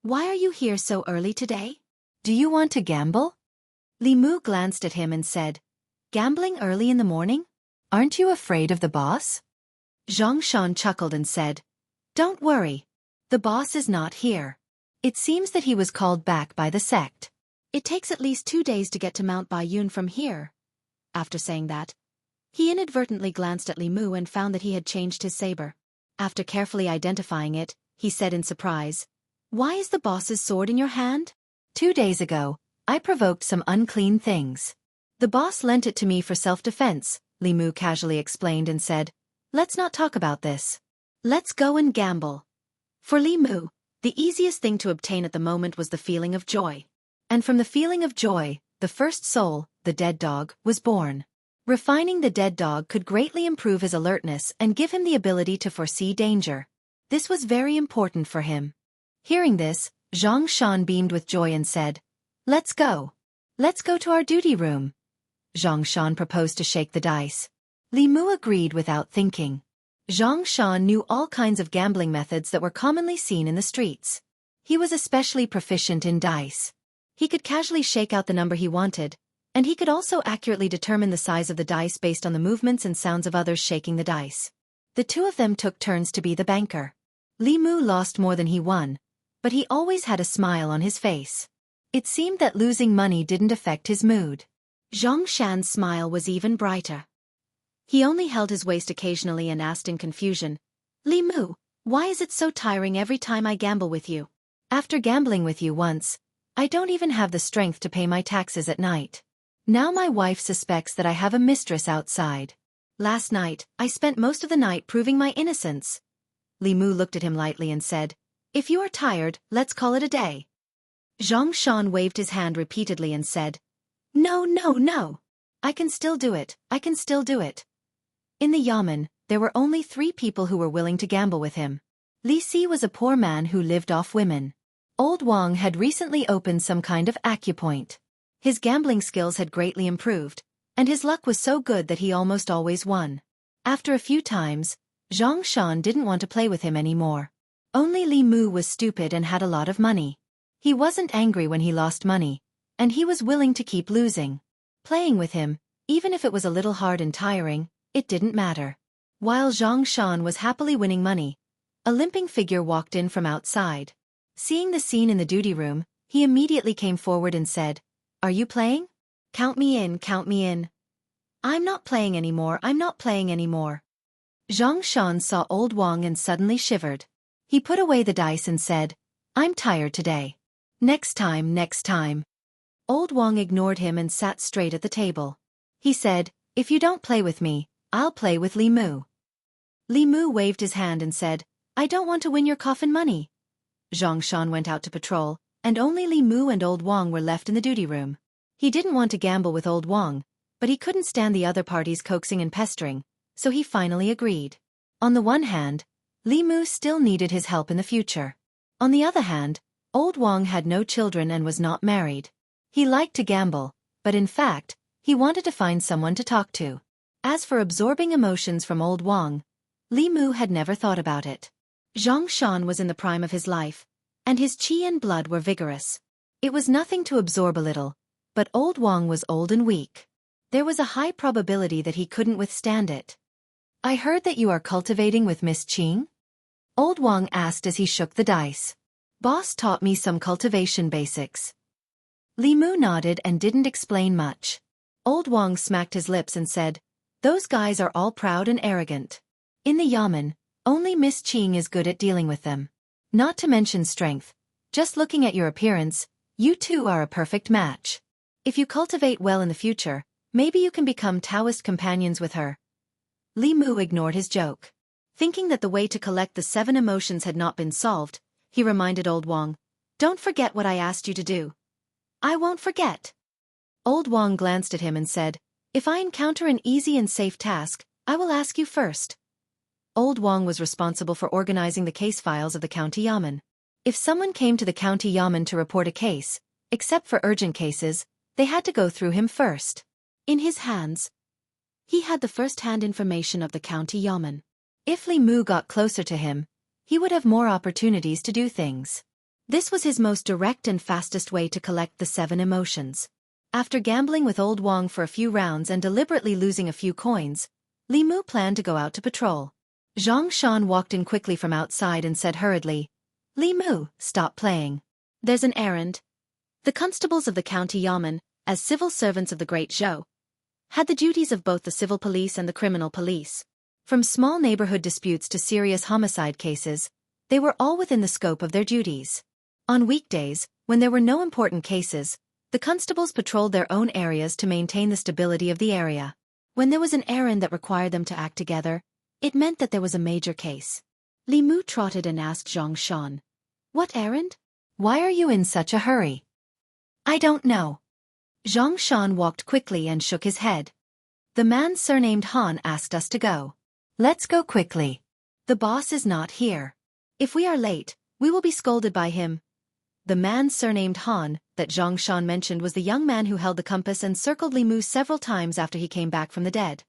"Why are you here so early today? Do you want to gamble?" Li Mu glanced at him and said, "Gambling early in the morning? Aren't you afraid of the boss?" Zhang Shan chuckled and said, "Don't worry. The boss is not here. It seems that he was called back by the sect. It takes at least 2 days to get to Mount Baiyun from here." After saying that, he inadvertently glanced at Li Mu and found that he had changed his saber. After carefully identifying it, he said in surprise, "Why is the boss's sword in your hand?" 2 days ago, I provoked some unclean things. The boss lent it to me for self-defense, Li Mu casually explained and said, "Let's not talk about this. Let's go and gamble." For Li Mu, the easiest thing to obtain at the moment was the feeling of joy. And from the feeling of joy, the first soul, the dead dog, was born. Refining the dead dog could greatly improve his alertness and give him the ability to foresee danger. This was very important for him. Hearing this, Zhang Shan beamed with joy and said, "Let's go. Let's go to our duty room." Zhang Shan proposed to shake the dice. Li Mu agreed without thinking. Zhang Shan knew all kinds of gambling methods that were commonly seen in the streets. He was especially proficient in dice. He could casually shake out the number he wanted, and he could also accurately determine the size of the dice based on the movements and sounds of others shaking the dice. The 2 of them took turns to be the banker. Li Mu lost more than he won, but he always had a smile on his face. It seemed that losing money didn't affect his mood. Zhang Shan's smile was even brighter. He only held his waist occasionally and asked in confusion, "Li Mu, why is it so tiring every time I gamble with you? After gambling with you once, I don't even have the strength to pay my taxes at night. Now my wife suspects that I have a mistress outside. Last night, I spent most of the night proving my innocence." Li Mu looked at him lightly and said, "If you are tired, let's call it a day." Zhang Shan waved his hand repeatedly and said, "No, no, no. I can still do it, I can still do it." In the yamen, there were only 3 people who were willing to gamble with him. Li Si was a poor man who lived off women. Old Wang had recently opened some kind of acupoint. His gambling skills had greatly improved, and his luck was so good that he almost always won. After a few times, Zhang Shan didn't want to play with him anymore. Only Li Mu was stupid and had a lot of money. He wasn't angry when he lost money, and he was willing to keep losing. Playing with him, even if it was a little hard and tiring, it didn't matter. While Zhang Shan was happily winning money, a limping figure walked in from outside. Seeing the scene in the duty room, he immediately came forward and said, "Are you playing? Count me in, count me in." "I'm not playing anymore, I'm not playing anymore." Zhang Shan saw Old Wang and suddenly shivered. He put away the dice and said, "I'm tired today. Next time, next time." Old Wang ignored him and sat straight at the table. He said, "If you don't play with me, I'll play with Li Mu." Li Mu waved his hand and said, "I don't want to win your coffin money." Zhang Shan went out to patrol, and only Li Mu and Old Wang were left in the duty room. He didn't want to gamble with Old Wang, but he couldn't stand the other party's coaxing and pestering, so he finally agreed. On the one hand, Li Mu still needed his help in the future. On the other hand, Old Wang had no children and was not married. He liked to gamble, but in fact, he wanted to find someone to talk to. As for absorbing emotions from Old Wang, Li Mu had never thought about it. Zhang Shan was in the prime of his life, and his qi and blood were vigorous. It was nothing to absorb a little, but Old Wang was old and weak. There was a high probability that he couldn't withstand it. "I heard that you are cultivating with Miss Qing?" Old Wang asked as he shook the dice. "Boss taught me some cultivation basics." Li Mu nodded and didn't explain much. Old Wang smacked his lips and said, "Those guys are all proud and arrogant. In the yamen, only Miss Qing is good at dealing with them. Not to mention strength. Just looking at your appearance, you two are a perfect match. If you cultivate well in the future, maybe you can become Taoist companions with her." Li Mu ignored his joke. Thinking that the way to collect the 7 emotions had not been solved, he reminded Old Wang, "Don't forget what I asked you to do." I won't forget. Old Wang glanced at him and said, if I encounter an easy and safe task, I will ask you first. Old Wang was responsible for organizing the case files of the county yamen. If someone came to the county yamen to report a case, except for urgent cases, they had to go through him first. In his hands, he had the first-hand information of the county yamen. If Li Mu got closer to him, he would have more opportunities to do things. This was his most direct and fastest way to collect the 7 emotions. After gambling with Old Wang for a few rounds and deliberately losing a few coins, Li Mu planned to go out to patrol. Zhang Shan walked in quickly from outside and said hurriedly, Li Mu, stop playing. There's an errand. The constables of the county yamen, as civil servants of the Great Zhou, had the duties of both the civil police and the criminal police. From small neighborhood disputes to serious homicide cases, they were all within the scope of their duties. On weekdays, when there were no important cases, the constables patrolled their own areas to maintain the stability of the area. When there was an errand that required them to act together, it meant that there was a major case. Li Mu trotted and asked Zhang Shan, what errand? Why are you in such a hurry? I don't know. Zhang Shan walked quickly and shook his head. The man surnamed Han asked us to go. Let's go quickly. The boss is not here. If we are late, we will be scolded by him. The man surnamed Han, that Zhang Shan mentioned, was the young man who held the compass and circled Li Mu several times after he came back from the dead.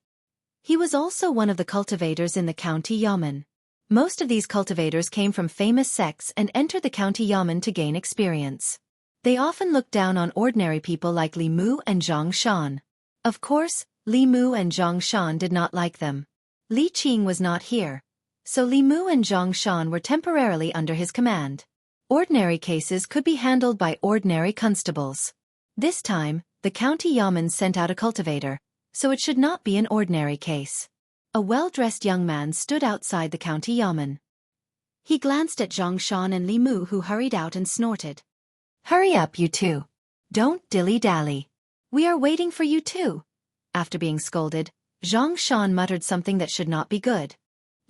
He was also one of the cultivators in the county yamen. Most of these cultivators came from famous sects and entered the county yamen to gain experience. They often looked down on ordinary people like Li Mu and Zhang Shan. Of course, Li Mu and Zhang Shan did not like them. Li Qing was not here, so Li Mu and Zhang Shan were temporarily under his command. Ordinary cases could be handled by ordinary constables. This time, the county yamen sent out a cultivator, so it should not be an ordinary case. A well-dressed young man stood outside the county yamen. He glanced at Zhang Shan and Li Mu, who hurried out and snorted. Hurry up, you two. Don't dilly-dally. We are waiting for you too. After being scolded, Zhang Shan muttered something that should not be good.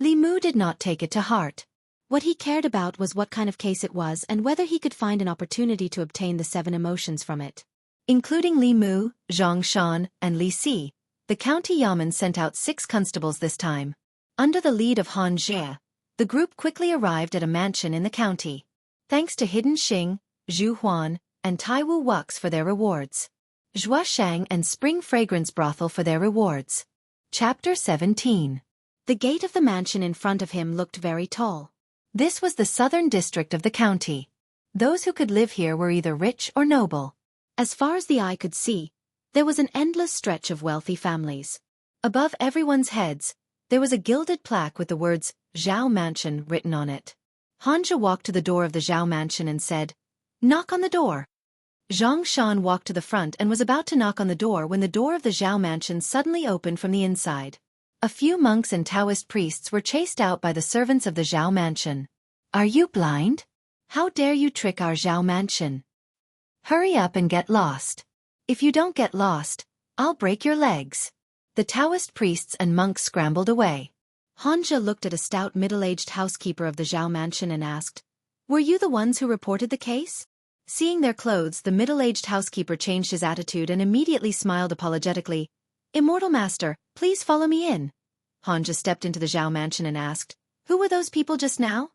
Li Mu did not take it to heart. What he cared about was what kind of case it was and whether he could find an opportunity to obtain the 7 emotions from it. Including Li Mu, Zhang Shan, and Li Si, the county yamen sent out 6 constables this time. Under the lead of Han Jie, the group quickly arrived at a mansion in the county. Thanks to Hidden Xing, Zhu Huan, and Taiwu Wux for their rewards. Zhua Shang and Spring Fragrance Brothel for their rewards. Chapter 17. The gate of the mansion in front of him looked very tall. This was the southern district of the county. Those who could live here were either rich or noble. As far as the eye could see, there was an endless stretch of wealthy families. Above everyone's heads, there was a gilded plaque with the words, Zhao Mansion, written on it. Hanja walked to the door of the Zhao Mansion and said, knock on the door. Zhang Shan walked to the front and was about to knock on the door when the door of the Zhao Mansion suddenly opened from the inside. A few monks and Taoist priests were chased out by the servants of the Zhao Mansion. Are you blind? How dare you trick our Zhao Mansion? Hurry up and get lost. If you don't get lost, I'll break your legs. The Taoist priests and monks scrambled away. Hanja looked at a stout middle-aged housekeeper of the Zhao Mansion and asked, were you the ones who reported the case? Seeing their clothes, the middle-aged housekeeper changed his attitude and immediately smiled apologetically. Immortal Master, please follow me in. Hanja stepped into the Zhao Mansion and asked, who were those people just now?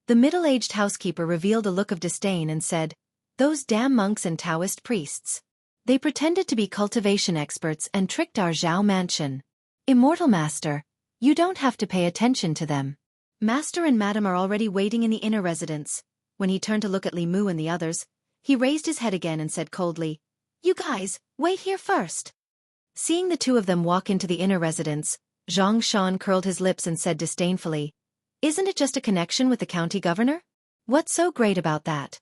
The middle-aged housekeeper revealed a look of disdain and said, those damn monks and Taoist priests. They pretended to be cultivation experts and tricked our Zhao Mansion. Immortal Master, you don't have to pay attention to them. Master and Madam are already waiting in the inner residence. When he turned to look at Li Mu and the others, he raised his head again and said coldly, you guys, wait here first. Seeing the two of them walk into the inner residence, Zhang Shan curled his lips and said disdainfully, isn't it just a connection with the county governor? What's so great about that?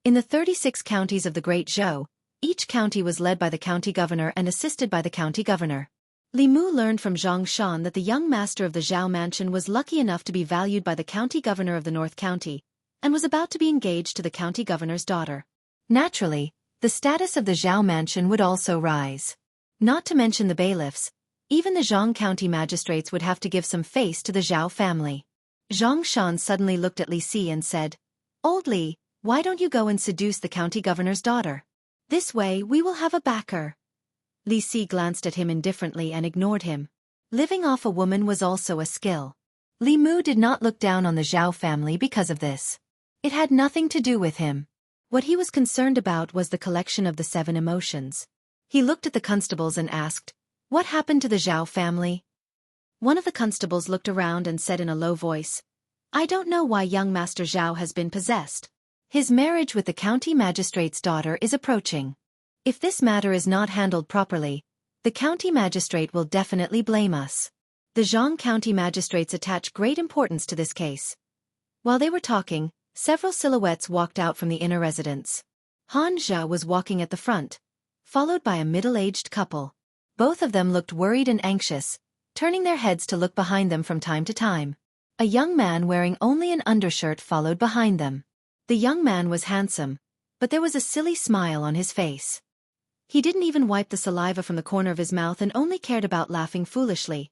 In the 36 counties of the Great Zhou, each county was led by the county governor and assisted by the county governor. Li Mu learned from Zhang Shan that the young master of the Zhao Mansion was lucky enough to be valued by the county governor of the North County, and was about to be engaged to the county governor's daughter. Naturally, the status of the Zhao Mansion would also rise. Not to mention the bailiffs, even the Zhang County magistrates would have to give some face to the Zhao family. Zhang Shan suddenly looked at Li Si and said, old Li, why don't you go and seduce the county governor's daughter? This way we will have a backer. Li Si glanced at him indifferently and ignored him. Living off a woman was also a skill. Li Mu did not look down on the Zhao family because of this. It had nothing to do with him. What he was concerned about was the collection of the 7 emotions. He looked at the constables and asked, "What happened to the Zhao family?" One of the constables looked around and said in a low voice, "I don't know why young Master Zhao has been possessed. His marriage with the county magistrate's daughter is approaching. If this matter is not handled properly, the county magistrate will definitely blame us." The Zhang county magistrates attach great importance to this case. While they were talking, several silhouettes walked out from the inner residence. Han Zhe was walking at the front, followed by a middle-aged couple. Both of them looked worried and anxious, turning their heads to look behind them from time to time. A young man wearing only an undershirt followed behind them. The young man was handsome, but there was a silly smile on his face. He didn't even wipe the saliva from the corner of his mouth and only cared about laughing foolishly.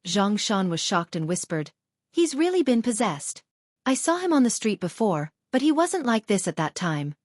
Zhang Shan was shocked and whispered, "He's really been possessed. I saw him on the street before, but he wasn't like this at that time."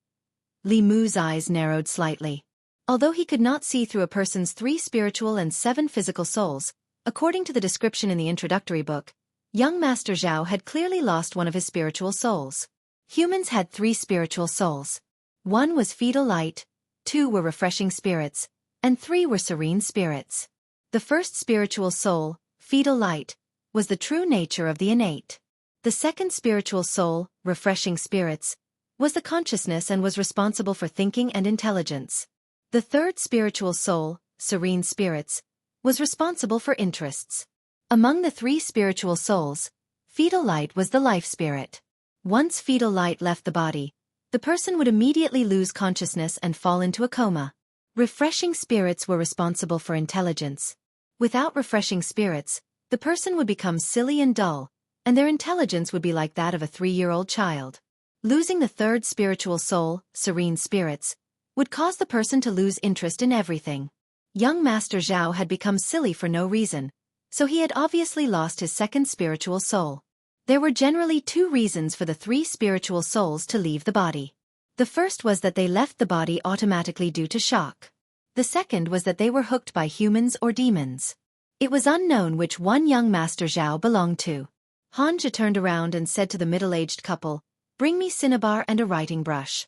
Li Mu's eyes narrowed slightly. Although he could not see through a person's 3 spiritual and 7 physical souls, according to the description in the introductory book, young Master Zhao had clearly lost one of his spiritual souls. Humans had 3 spiritual souls. 1 was fetal light, 2 were refreshing spirits, and 3 were serene spirits. The first spiritual soul, fetal light, was the true nature of the innate. The second spiritual soul, refreshing spirits, was the consciousness and was responsible for thinking and intelligence. The third spiritual soul, serene spirits, was responsible for interests. Among the 3 spiritual souls, fetal light was the life spirit. Once fetal light left the body, the person would immediately lose consciousness and fall into a coma. Refreshing spirits were responsible for intelligence. Without refreshing spirits, the person would become silly and dull, and their intelligence would be like that of a 3-year-old child. Losing the third spiritual soul, serene spirits, would cause the person to lose interest in everything. Young Master Zhao had become silly for no reason, so he had obviously lost his second spiritual soul. There were generally 2 reasons for the 3 spiritual souls to leave the body. The first was that they left the body automatically due to shock. The second was that they were hooked by humans or demons. It was unknown which one young Master Zhao belonged to. Han Zhe turned around and said to the middle-aged couple, "Bring me cinnabar and a writing brush."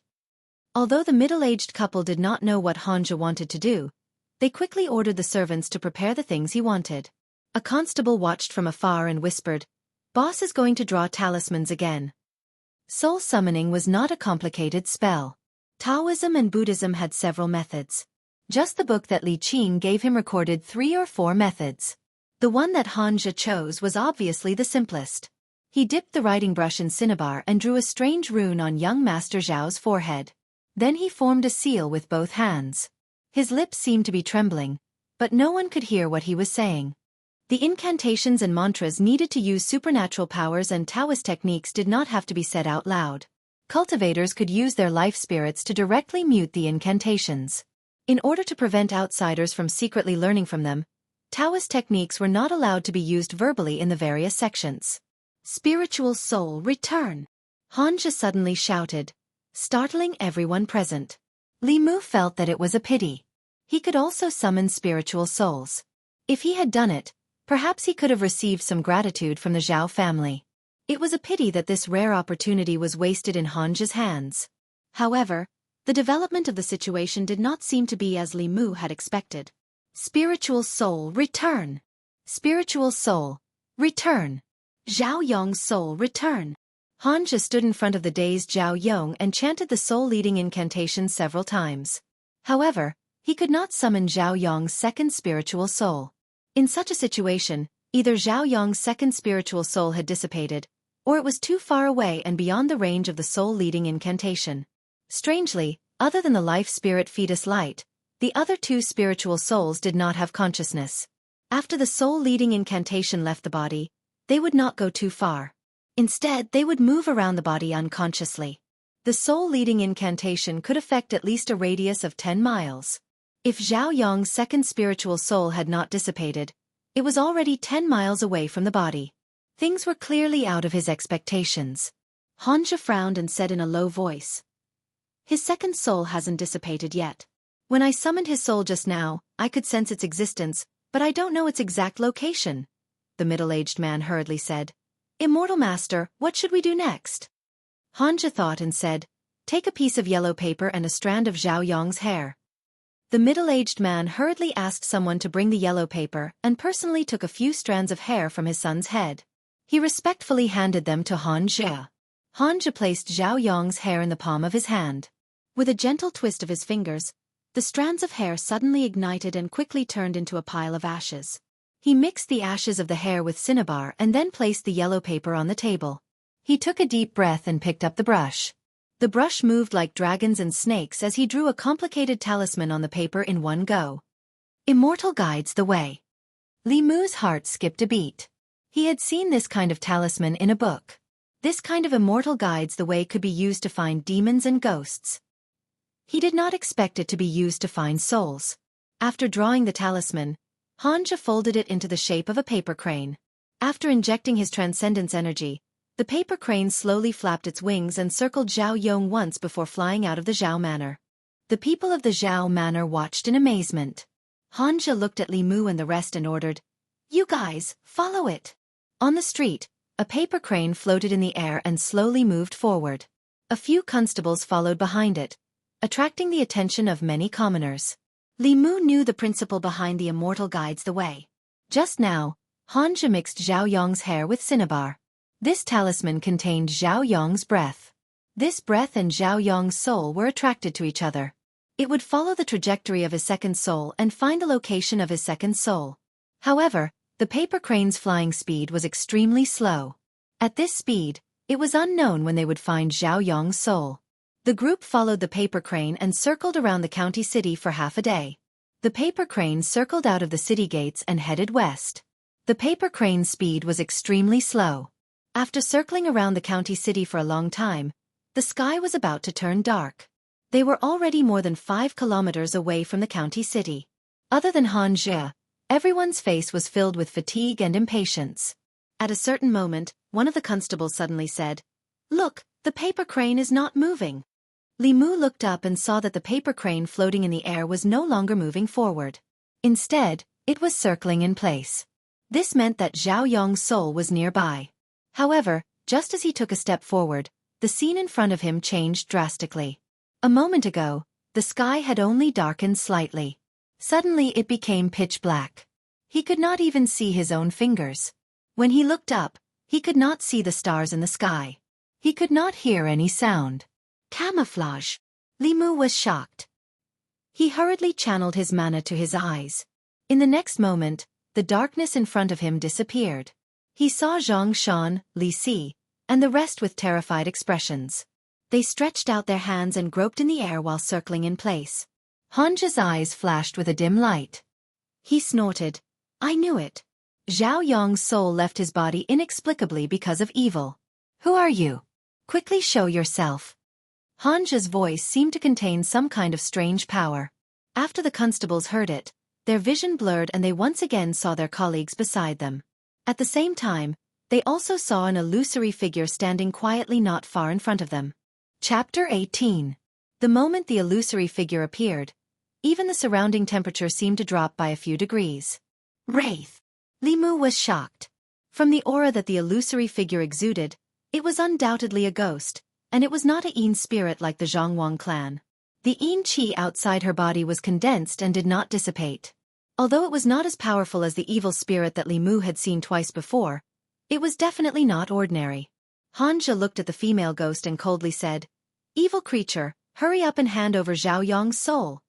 Although the middle-aged couple did not know what Han Zhe wanted to do, they quickly ordered the servants to prepare the things he wanted. A constable watched from afar and whispered, "Boss is going to draw talismans again." Soul summoning was not a complicated spell. Taoism and Buddhism had several methods. Just the book that Li Qing gave him recorded 3 or 4 methods. The one that Han Zhe chose was obviously the simplest. He dipped the writing brush in cinnabar and drew a strange rune on young Master Zhao's forehead. Then he formed a seal with both hands. His lips seemed to be trembling, but no one could hear what he was saying. The incantations and mantras needed to use supernatural powers and Taoist techniques did not have to be said out loud. Cultivators could use their life spirits to directly mute the incantations. In order to prevent outsiders from secretly learning from them, Taoist techniques were not allowed to be used verbally in the various sections. "Spiritual soul, return!" Han Zhe suddenly shouted, startling everyone present. Li Mu felt that it was a pity. He could also summon spiritual souls. If he had done it, perhaps he could have received some gratitude from the Zhao family. It was a pity that this rare opportunity was wasted in Han Zhe's hands. However, the development of the situation did not seem to be as Li Mu had expected. "Spiritual soul, return! Spiritual soul, return! Zhao Yong's soul, return!" Han Zhe stood in front of the dazed Zhao Yong and chanted the soul-leading incantation several times. However, he could not summon Zhao Yong's second spiritual soul. In such a situation, either Zhao Yong's second spiritual soul had dissipated, or it was too far away and beyond the range of the soul-leading incantation. Strangely, other than the life spirit fetus light, the other 2 spiritual souls did not have consciousness. After the soul-leading incantation left the body, they would not go too far. Instead, they would move around the body unconsciously. The soul-leading incantation could affect at least a radius of 10 miles. If Zhao Yong's second spiritual soul had not dissipated, it was already 10 miles away from the body. Things were clearly out of his expectations. Han Zhe frowned and said in a low voice, His second soul hasn't dissipated yet. When I summoned his soul just now, I could sense its existence, but I don't know its exact location," the middle-aged man hurriedly said. "Immortal Master, what should we do next?" Hanja thought and said, "Take a piece of yellow paper and a strand of Zhao Yong's hair." The middle-aged man hurriedly asked someone to bring the yellow paper and personally took a few strands of hair from his son's head. He respectfully handed them to Hanja. Hanja placed Zhao Yong's hair in the palm of his hand. With a gentle twist of his fingers, the strands of hair suddenly ignited and quickly turned into a pile of ashes. He mixed the ashes of the hair with cinnabar and then placed the yellow paper on the table. He took a deep breath and picked up the brush. The brush moved like dragons and snakes as he drew a complicated talisman on the paper in one go. Immortal guides the way. Li Mu's heart skipped a beat. He had seen this kind of talisman in a book. This kind of immortal guides the way could be used to find demons and ghosts. He did not expect it to be used to find souls. After drawing the talisman, Hanja folded it into the shape of a paper crane. After injecting his transcendence energy, the paper crane slowly flapped its wings and circled Zhao Yong once before flying out of the Zhao Manor. The people of the Zhao Manor watched in amazement. Hanja looked at Li Mu and the rest and ordered, "You guys, follow it." On the street, a paper crane floated in the air and slowly moved forward. A few constables followed behind it, attracting the attention of many commoners. Li Mu knew the principle behind the immortal guides the way. Just now, Hanja mixed Zhao Yong's hair with cinnabar. This talisman contained Zhao Yong's breath. This breath and Zhao Yong's soul were attracted to each other. It would follow the trajectory of his second soul and find the location of his second soul. However, the paper crane's flying speed was extremely slow. At this speed, it was unknown when they would find Zhao Yong's soul. The group followed the paper crane and circled around the county city for half a day. The paper crane circled out of the city gates and headed west. The paper crane's speed was extremely slow. After circling around the county city for a long time, the sky was about to turn dark. They were already more than 5 kilometers away from the county city. Other than Han Jie, everyone's face was filled with fatigue and impatience. At a certain moment, one of the constables suddenly said, "Look, the paper crane is not moving." Li Mu looked up and saw that the paper crane floating in the air was no longer moving forward. Instead, it was circling in place. This meant that Zhao Yong's soul was nearby. However, just as he took a step forward, the scene in front of him changed drastically. A moment ago, the sky had only darkened slightly. Suddenly it became pitch black. He could not even see his own fingers. When he looked up, he could not see the stars in the sky. He could not hear any sound. Camouflage. Li Mu was shocked. He hurriedly channeled his mana to his eyes. In the next moment, the darkness in front of him disappeared. He saw Zhang Shan, Li Si, and the rest with terrified expressions. They stretched out their hands and groped in the air while circling in place. Hanja's eyes flashed with a dim light. He snorted, "I knew it." Zhao Yong's soul left his body inexplicably because of evil. "Who are you? Quickly show yourself." Hanja's voice seemed to contain some kind of strange power. After the constables heard it, their vision blurred and they once again saw their colleagues beside them. At the same time, they also saw an illusory figure standing quietly not far in front of them. Chapter 18. The moment the illusory figure appeared, even the surrounding temperature seemed to drop by a few degrees. Wraith. Li Mu was shocked. From the aura that the illusory figure exuded, it was undoubtedly a ghost, and it was not a Yin spirit like the Zhongwang clan. The Yin qi outside her body was condensed and did not dissipate. Although it was not as powerful as the evil spirit that Li Mu had seen twice before, it was definitely not ordinary. Hanja looked at the female ghost and coldly said, "Evil creature, hurry up and hand over Zhao Yong's soul."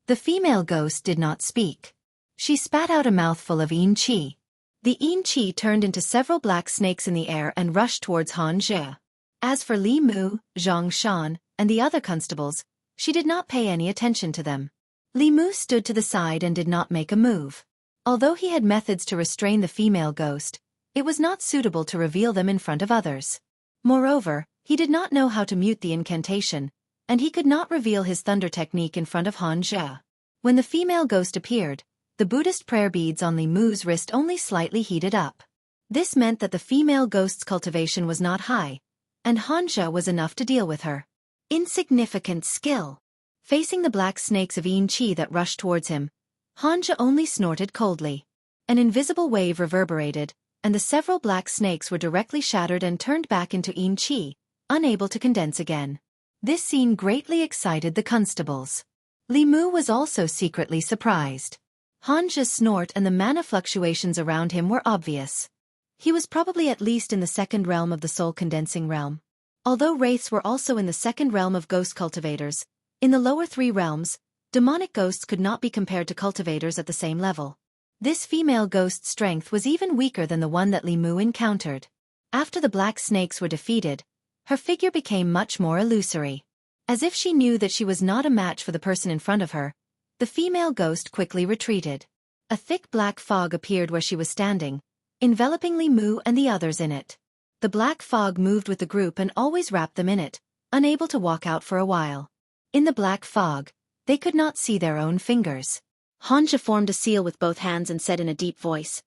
The female ghost did not speak. She spat out a mouthful of Yin qi. The Yin qi turned into several black snakes in the air and rushed towards Han Jie. As for Li Mu, Zhang Shan, and the other constables, she did not pay any attention to them. Li Mu stood to the side and did not make a move. Although he had methods to restrain the female ghost, it was not suitable to reveal them in front of others. Moreover, he did not know how to mute the incantation, and he could not reveal his thunder technique in front of Han Jie. When the female ghost appeared, the Buddhist prayer beads on Li Mu's wrist only slightly heated up. This meant that the female ghost's cultivation was not high, and Han Jie was enough to deal with her. Insignificant skill. Facing the black snakes of Yin Qi that rushed towards him, Hanja only snorted coldly. An invisible wave reverberated, and the several black snakes were directly shattered and turned back into Yin Qi, unable to condense again. This scene greatly excited the constables. Li Mu was also secretly surprised. Hanja's snort and the mana fluctuations around him were obvious. He was probably at least in the second realm of the soul-condensing realm. Although wraiths were also in the second realm of ghost cultivators, in the lower three realms, demonic ghosts could not be compared to cultivators at the same level. This female ghost's strength was even weaker than the one that Li Mu encountered. After the black snakes were defeated, her figure became much more illusory. As if she knew that she was not a match for the person in front of her, the female ghost quickly retreated. A thick black fog appeared where she was standing, enveloping Li Mu and the others in it. The black fog moved with the group and always wrapped them in it, unable to walk out for a while. In the black fog, they could not see their own fingers. Hanja formed a seal with both hands and said in a deep voice,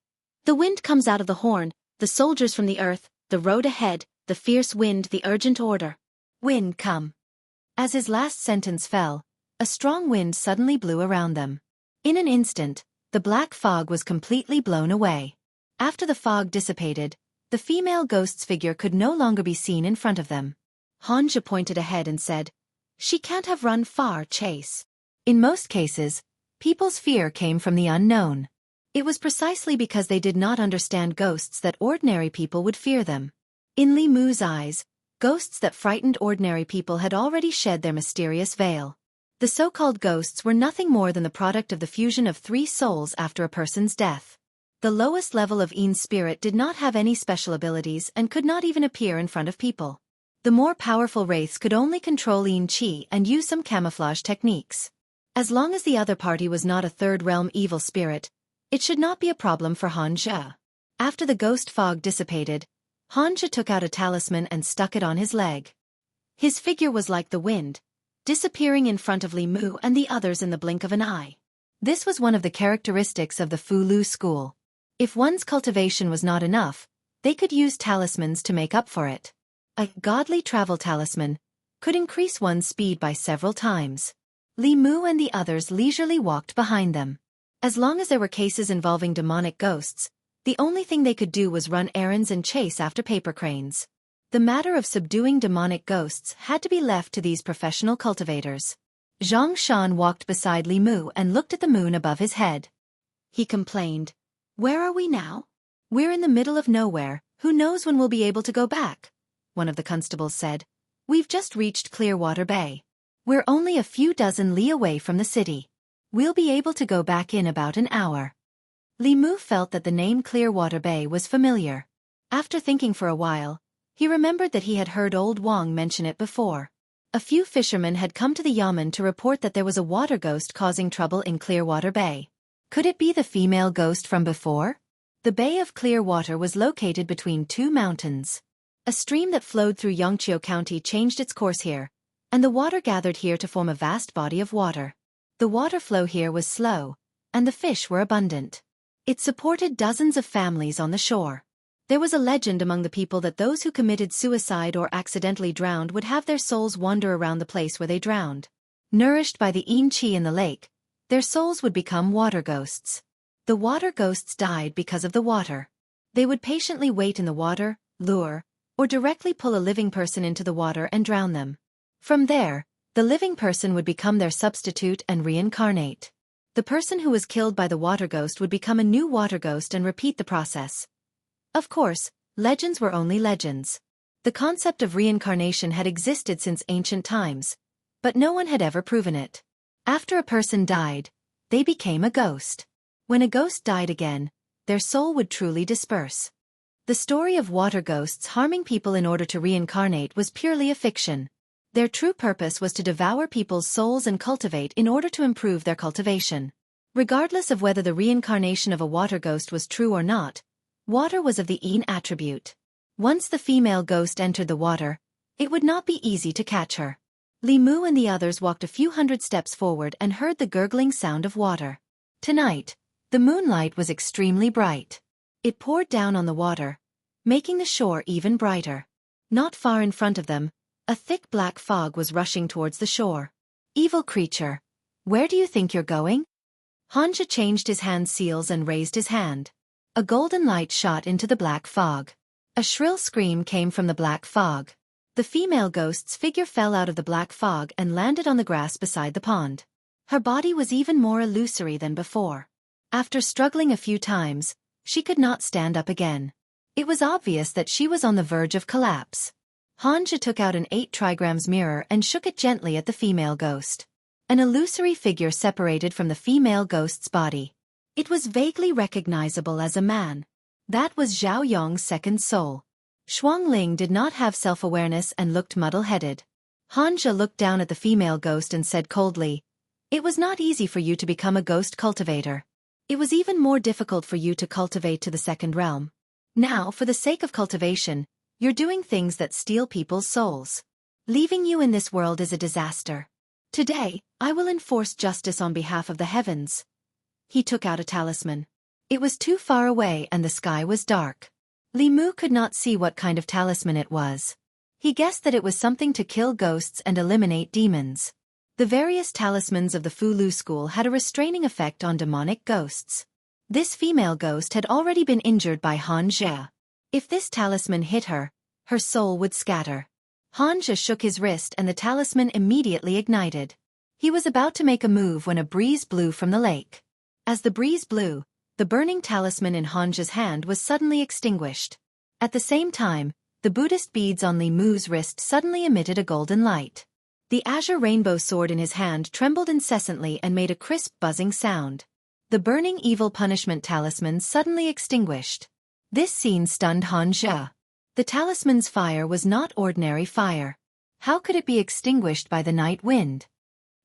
"The wind comes out of the horn, the soldiers from the earth, the road ahead, the fierce wind, the urgent order. Wind come." As his last sentence fell, a strong wind suddenly blew around them. In an instant, the black fog was completely blown away. After the fog dissipated, the female ghost's figure could no longer be seen in front of them. Hanja pointed ahead and said, "She can't have run far, Chase." In most cases, people's fear came from the unknown. It was precisely because they did not understand ghosts that ordinary people would fear them. In Li Mu's eyes, ghosts that frightened ordinary people had already shed their mysterious veil. The so-called ghosts were nothing more than the product of the fusion of three souls after a person's death. The lowest level of Yin spirit did not have any special abilities and could not even appear in front of people. The more powerful wraiths could only control Yin Qi and use some camouflage techniques. As long as the other party was not a third-realm evil spirit, it should not be a problem for Hanja. After the ghost fog dissipated, Hanja took out a talisman and stuck it on his leg. His figure was like the wind, disappearing in front of Li Mu and the others in the blink of an eye. This was one of the characteristics of the Fu Lu school. If one's cultivation was not enough, they could use talismans to make up for it. A godly travel talisman could increase one's speed by several times. Li Mu and the others leisurely walked behind them. As long as there were cases involving demonic ghosts, the only thing they could do was run errands and chase after paper cranes. The matter of subduing demonic ghosts had to be left to these professional cultivators. Zhang Shan walked beside Li Mu and looked at the moon above his head. He complained, "Where are we now? We're in the middle of nowhere, who knows when we'll be able to go back?" One of the constables said, "We've just reached Clearwater Bay. We're only a few dozen li away from the city. We'll be able to go back in about an hour." Li Mu felt that the name Clearwater Bay was familiar. After thinking for a while, he remembered that he had heard old Wang mention it before. A few fishermen had come to the yamen to report that there was a water ghost causing trouble in Clearwater Bay. Could it be the female ghost from before? The Bay of Clearwater was located between two mountains. A stream that flowed through Yongqiu County changed its course here, and the water gathered here to form a vast body of water. The water flow here was slow, and the fish were abundant. It supported dozens of families on the shore. There was a legend among the people that those who committed suicide or accidentally drowned would have their souls wander around the place where they drowned. Nourished by the Yin Qi in the lake, their souls would become water ghosts. The water ghosts died because of the water. They would patiently wait in the water, lure, or directly pull a living person into the water and drown them. From there, the living person would become their substitute and reincarnate. The person who was killed by the water ghost would become a new water ghost and repeat the process. Of course, legends were only legends. The concept of reincarnation had existed since ancient times, but no one had ever proven it. After a person died, they became a ghost. When a ghost died again, their soul would truly disperse. The story of water ghosts harming people in order to reincarnate was purely a fiction. Their true purpose was to devour people's souls and cultivate in order to improve their cultivation. Regardless of whether the reincarnation of a water ghost was true or not, water was of the Yin attribute. Once the female ghost entered the water, it would not be easy to catch her. Li Mu and the others walked a few hundred steps forward and heard the gurgling sound of water. Tonight, the moonlight was extremely bright. It poured down on the water, making the shore even brighter. Not far in front of them, A thick black fog was rushing towards the shore. Evil creature. Where do you think you're going? Hanja changed his hand seals and raised his hand. A golden light shot into the black fog. A shrill scream came from the black fog. The female ghost's figure fell out of the black fog and landed on the grass beside the pond. Her body was even more illusory than before. After struggling a few times, she could not stand up again. It was obvious that she was on the verge of collapse. Hanja took out an 8 trigrams mirror and shook it gently at the female ghost. An illusory figure separated from the female ghost's body. It was vaguely recognizable as a man. That was Zhao Yong's second soul. Shuangling did not have self-awareness and looked muddle-headed. Hanja looked down at the female ghost and said coldly, "It was not easy for you to become a ghost cultivator. It was even more difficult for you to cultivate to the second realm. Now, for the sake of cultivation, you're doing things that steal people's souls. Leaving you in this world is a disaster. Today, I will enforce justice on behalf of the heavens." He took out a talisman. It was too far away and the sky was dark. Li Mu could not see what kind of talisman it was. He guessed that it was something to kill ghosts and eliminate demons. The various talismans of the Fulu school had a restraining effect on demonic ghosts. This female ghost had already been injured by Hanja. If this talisman hit her, her soul would scatter. Hanja shook his wrist and the talisman immediately ignited. He was about to make a move when a breeze blew from the lake. As the breeze blew, the burning talisman in Hanja's hand was suddenly extinguished. At the same time, the Buddhist beads on Li Mu's wrist suddenly emitted a golden light. The azure rainbow sword in his hand trembled incessantly and made a crisp buzzing sound. The burning evil punishment talisman suddenly extinguished. This scene stunned Hanja. The talisman's fire was not ordinary fire. How could it be extinguished by the night wind?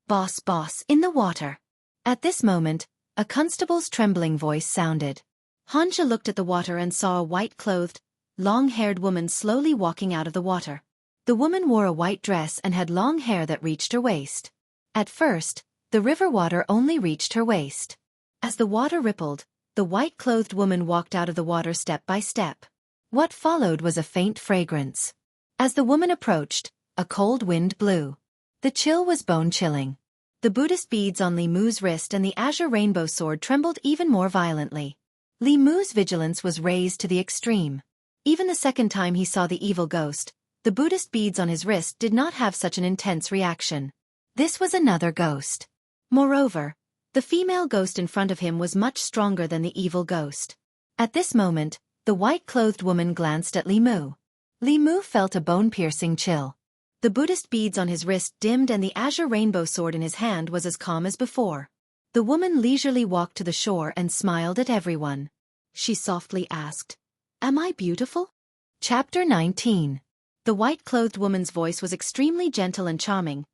"Boss, boss, in the water." At this moment, a constable's trembling voice sounded. Hanja looked at the water and saw a white-clothed, long-haired woman slowly walking out of the water. The woman wore a white dress and had long hair that reached her waist. At first, the river water only reached her waist. As the water rippled, the white-clothed woman walked out of the water step by step. What followed was a faint fragrance. As the woman approached, a cold wind blew. The chill was bone-chilling. The Buddhist beads on Li Mu's wrist and the azure rainbow sword trembled even more violently. Li Mu's vigilance was raised to the extreme. Even the second time he saw the evil ghost, the Buddhist beads on his wrist did not have such an intense reaction. This was another ghost. Moreover, the female ghost in front of him was much stronger than the evil ghost. At this moment, the white-clothed woman glanced at Li Mu. Li Mu felt a bone-piercing chill. The Buddhist beads on his wrist dimmed and the azure rainbow sword in his hand was as calm as before. The woman leisurely walked to the shore and smiled at everyone. She softly asked, "Am I beautiful?" Chapter 19. The white-clothed woman's voice was extremely gentle and charming,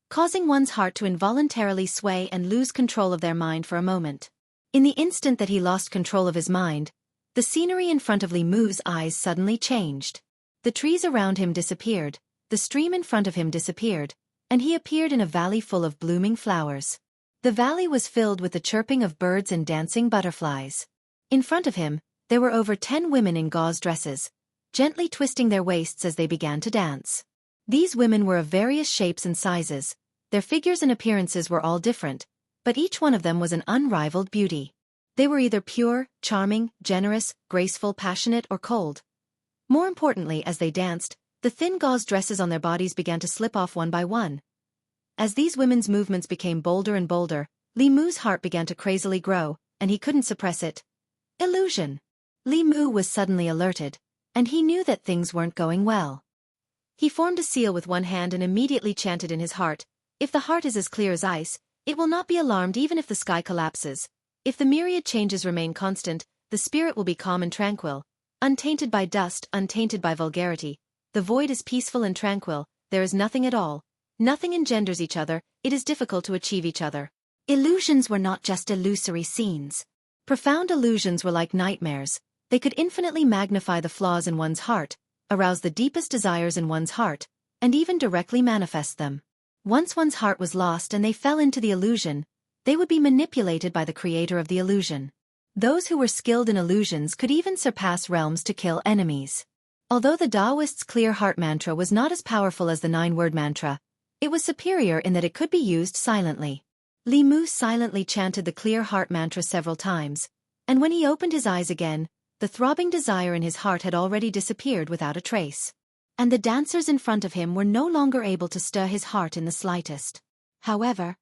causing one's heart to involuntarily sway and lose control of their mind for a moment. In the instant that he lost control of his mind, the scenery in front of Li Mu's eyes suddenly changed. The trees around him disappeared, the stream in front of him disappeared, and he appeared in a valley full of blooming flowers. The valley was filled with the chirping of birds and dancing butterflies. In front of him, there were over 10 women in gauze dresses, gently twisting their waists as they began to dance. These women were of various shapes and sizes. Their figures and appearances were all different, but each one of them was an unrivaled beauty. They were either pure, charming, generous, graceful, passionate, or cold. More importantly, as they danced, the thin gauze dresses on their bodies began to slip off one by one. As these women's movements became bolder and bolder, Li Mu's heart began to crazily grow, and he couldn't suppress it. Illusion. Li Mu was suddenly alerted, and he knew that things weren't going well. He formed a seal with one hand and immediately chanted in his heart, "If the heart is as clear as ice, it will not be alarmed even if the sky collapses. If the myriad changes remain constant, the spirit will be calm and tranquil, untainted by dust, untainted by vulgarity. The void is peaceful and tranquil, there is nothing at all. Nothing engenders each other, it is difficult to achieve each other." Illusions were not just illusory scenes. Profound illusions were like nightmares. They could infinitely magnify the flaws in one's heart, arouse the deepest desires in one's heart, and even directly manifest them. Once one's heart was lost and they fell into the illusion, they would be manipulated by the creator of the illusion. Those who were skilled in illusions could even surpass realms to kill enemies. Although the Taoist's clear heart mantra was not as powerful as the 9-word mantra, it was superior in that it could be used silently. Li Mu silently chanted the clear heart mantra several times, and when he opened his eyes again, the throbbing desire in his heart had already disappeared without a trace. And the dancers in front of him were no longer able to stir his heart in the slightest. However,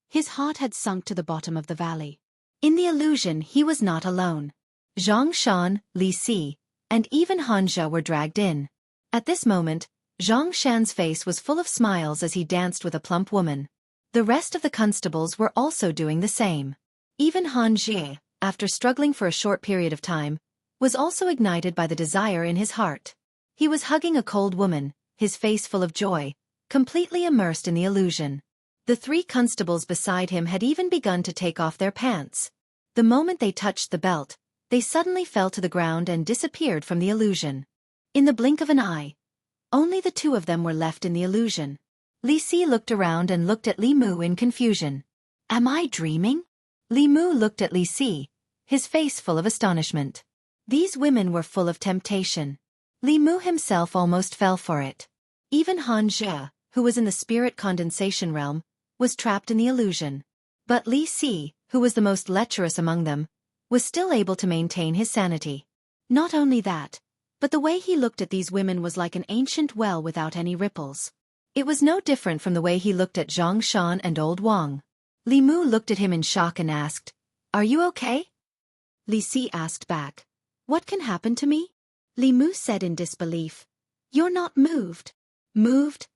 his heart had sunk to the bottom of the valley. In the illusion he was not alone. Zhang Shan, Li Si, and even Han Zhe were dragged in. At this moment, Zhang Shan's face was full of smiles as he danced with a plump woman. The rest of the constables were also doing the same. Even Han Zhe, after struggling for a short period of time, was also ignited by the desire in his heart. He was hugging a cold woman, his face full of joy, completely immersed in the illusion. The 3 constables beside him had even begun to take off their pants. The moment they touched the belt, they suddenly fell to the ground and disappeared from the illusion. In the blink of an eye, only the 2 of them were left in the illusion. Li Si looked around and looked at Li Mu in confusion. Am I dreaming? Li Mu looked at Li Si, his face full of astonishment. These women were full of temptation. Li Mu himself almost fell for it. Even Han Zhe, who was in the spirit condensation realm, was trapped in the illusion. But Li Si, who was the most lecherous among them, was still able to maintain his sanity. Not only that, but the way he looked at these women was like an ancient well without any ripples. It was no different from the way he looked at Zhang Shan and old Wang. Li Mu looked at him in shock and asked, "Are you okay?" Li Si asked back, "What can happen to me?" Li Mu said in disbelief, "You're not moved." Moved?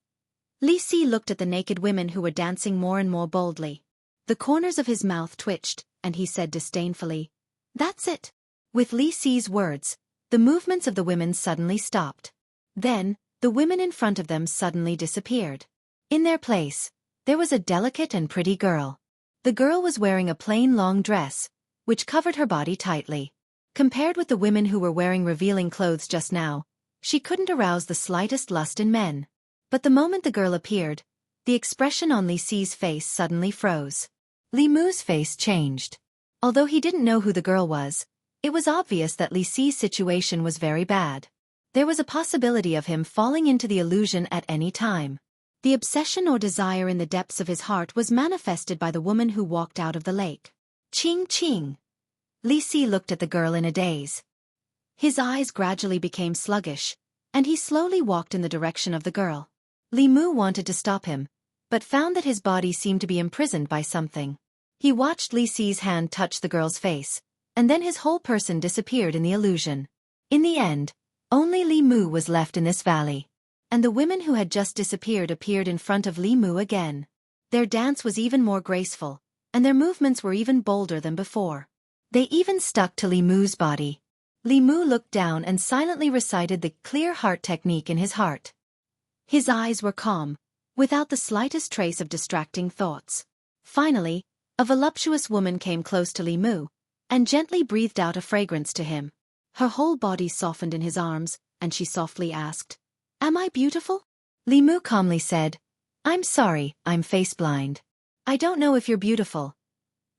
Li Si looked at the naked women who were dancing more and more boldly. The corners of his mouth twitched, and he said disdainfully, "That's it." With Li Si's words, the movements of the women suddenly stopped. Then, the women in front of them suddenly disappeared. In their place, there was a delicate and pretty girl. The girl was wearing a plain long dress, which covered her body tightly. Compared with the women who were wearing revealing clothes just now, she couldn't arouse the slightest lust in men. But the moment the girl appeared, the expression on Li Si's face suddenly froze. Li Mu's face changed. Although he didn't know who the girl was, it was obvious that Li Si's situation was very bad. There was a possibility of him falling into the illusion at any time. The obsession or desire in the depths of his heart was manifested by the woman who walked out of the lake. Ching ching. Li Si looked at the girl in a daze. His eyes gradually became sluggish, and he slowly walked in the direction of the girl. Li Mu wanted to stop him, but found that his body seemed to be imprisoned by something. He watched Li Si's hand touch the girl's face, and then his whole person disappeared in the illusion. In the end, only Li Mu was left in this valley. And the women who had just disappeared appeared in front of Li Mu again. Their dance was even more graceful, and their movements were even bolder than before. They even stuck to Li Mu's body. Li Mu looked down and silently recited the clear heart technique in his heart. His eyes were calm, without the slightest trace of distracting thoughts. Finally, a voluptuous woman came close to Li Mu, and gently breathed out a fragrance to him. Her whole body softened in his arms, and she softly asked, "Am I beautiful?" Li Mu calmly said, "I'm sorry, I'm face-blind. I don't know if you're beautiful."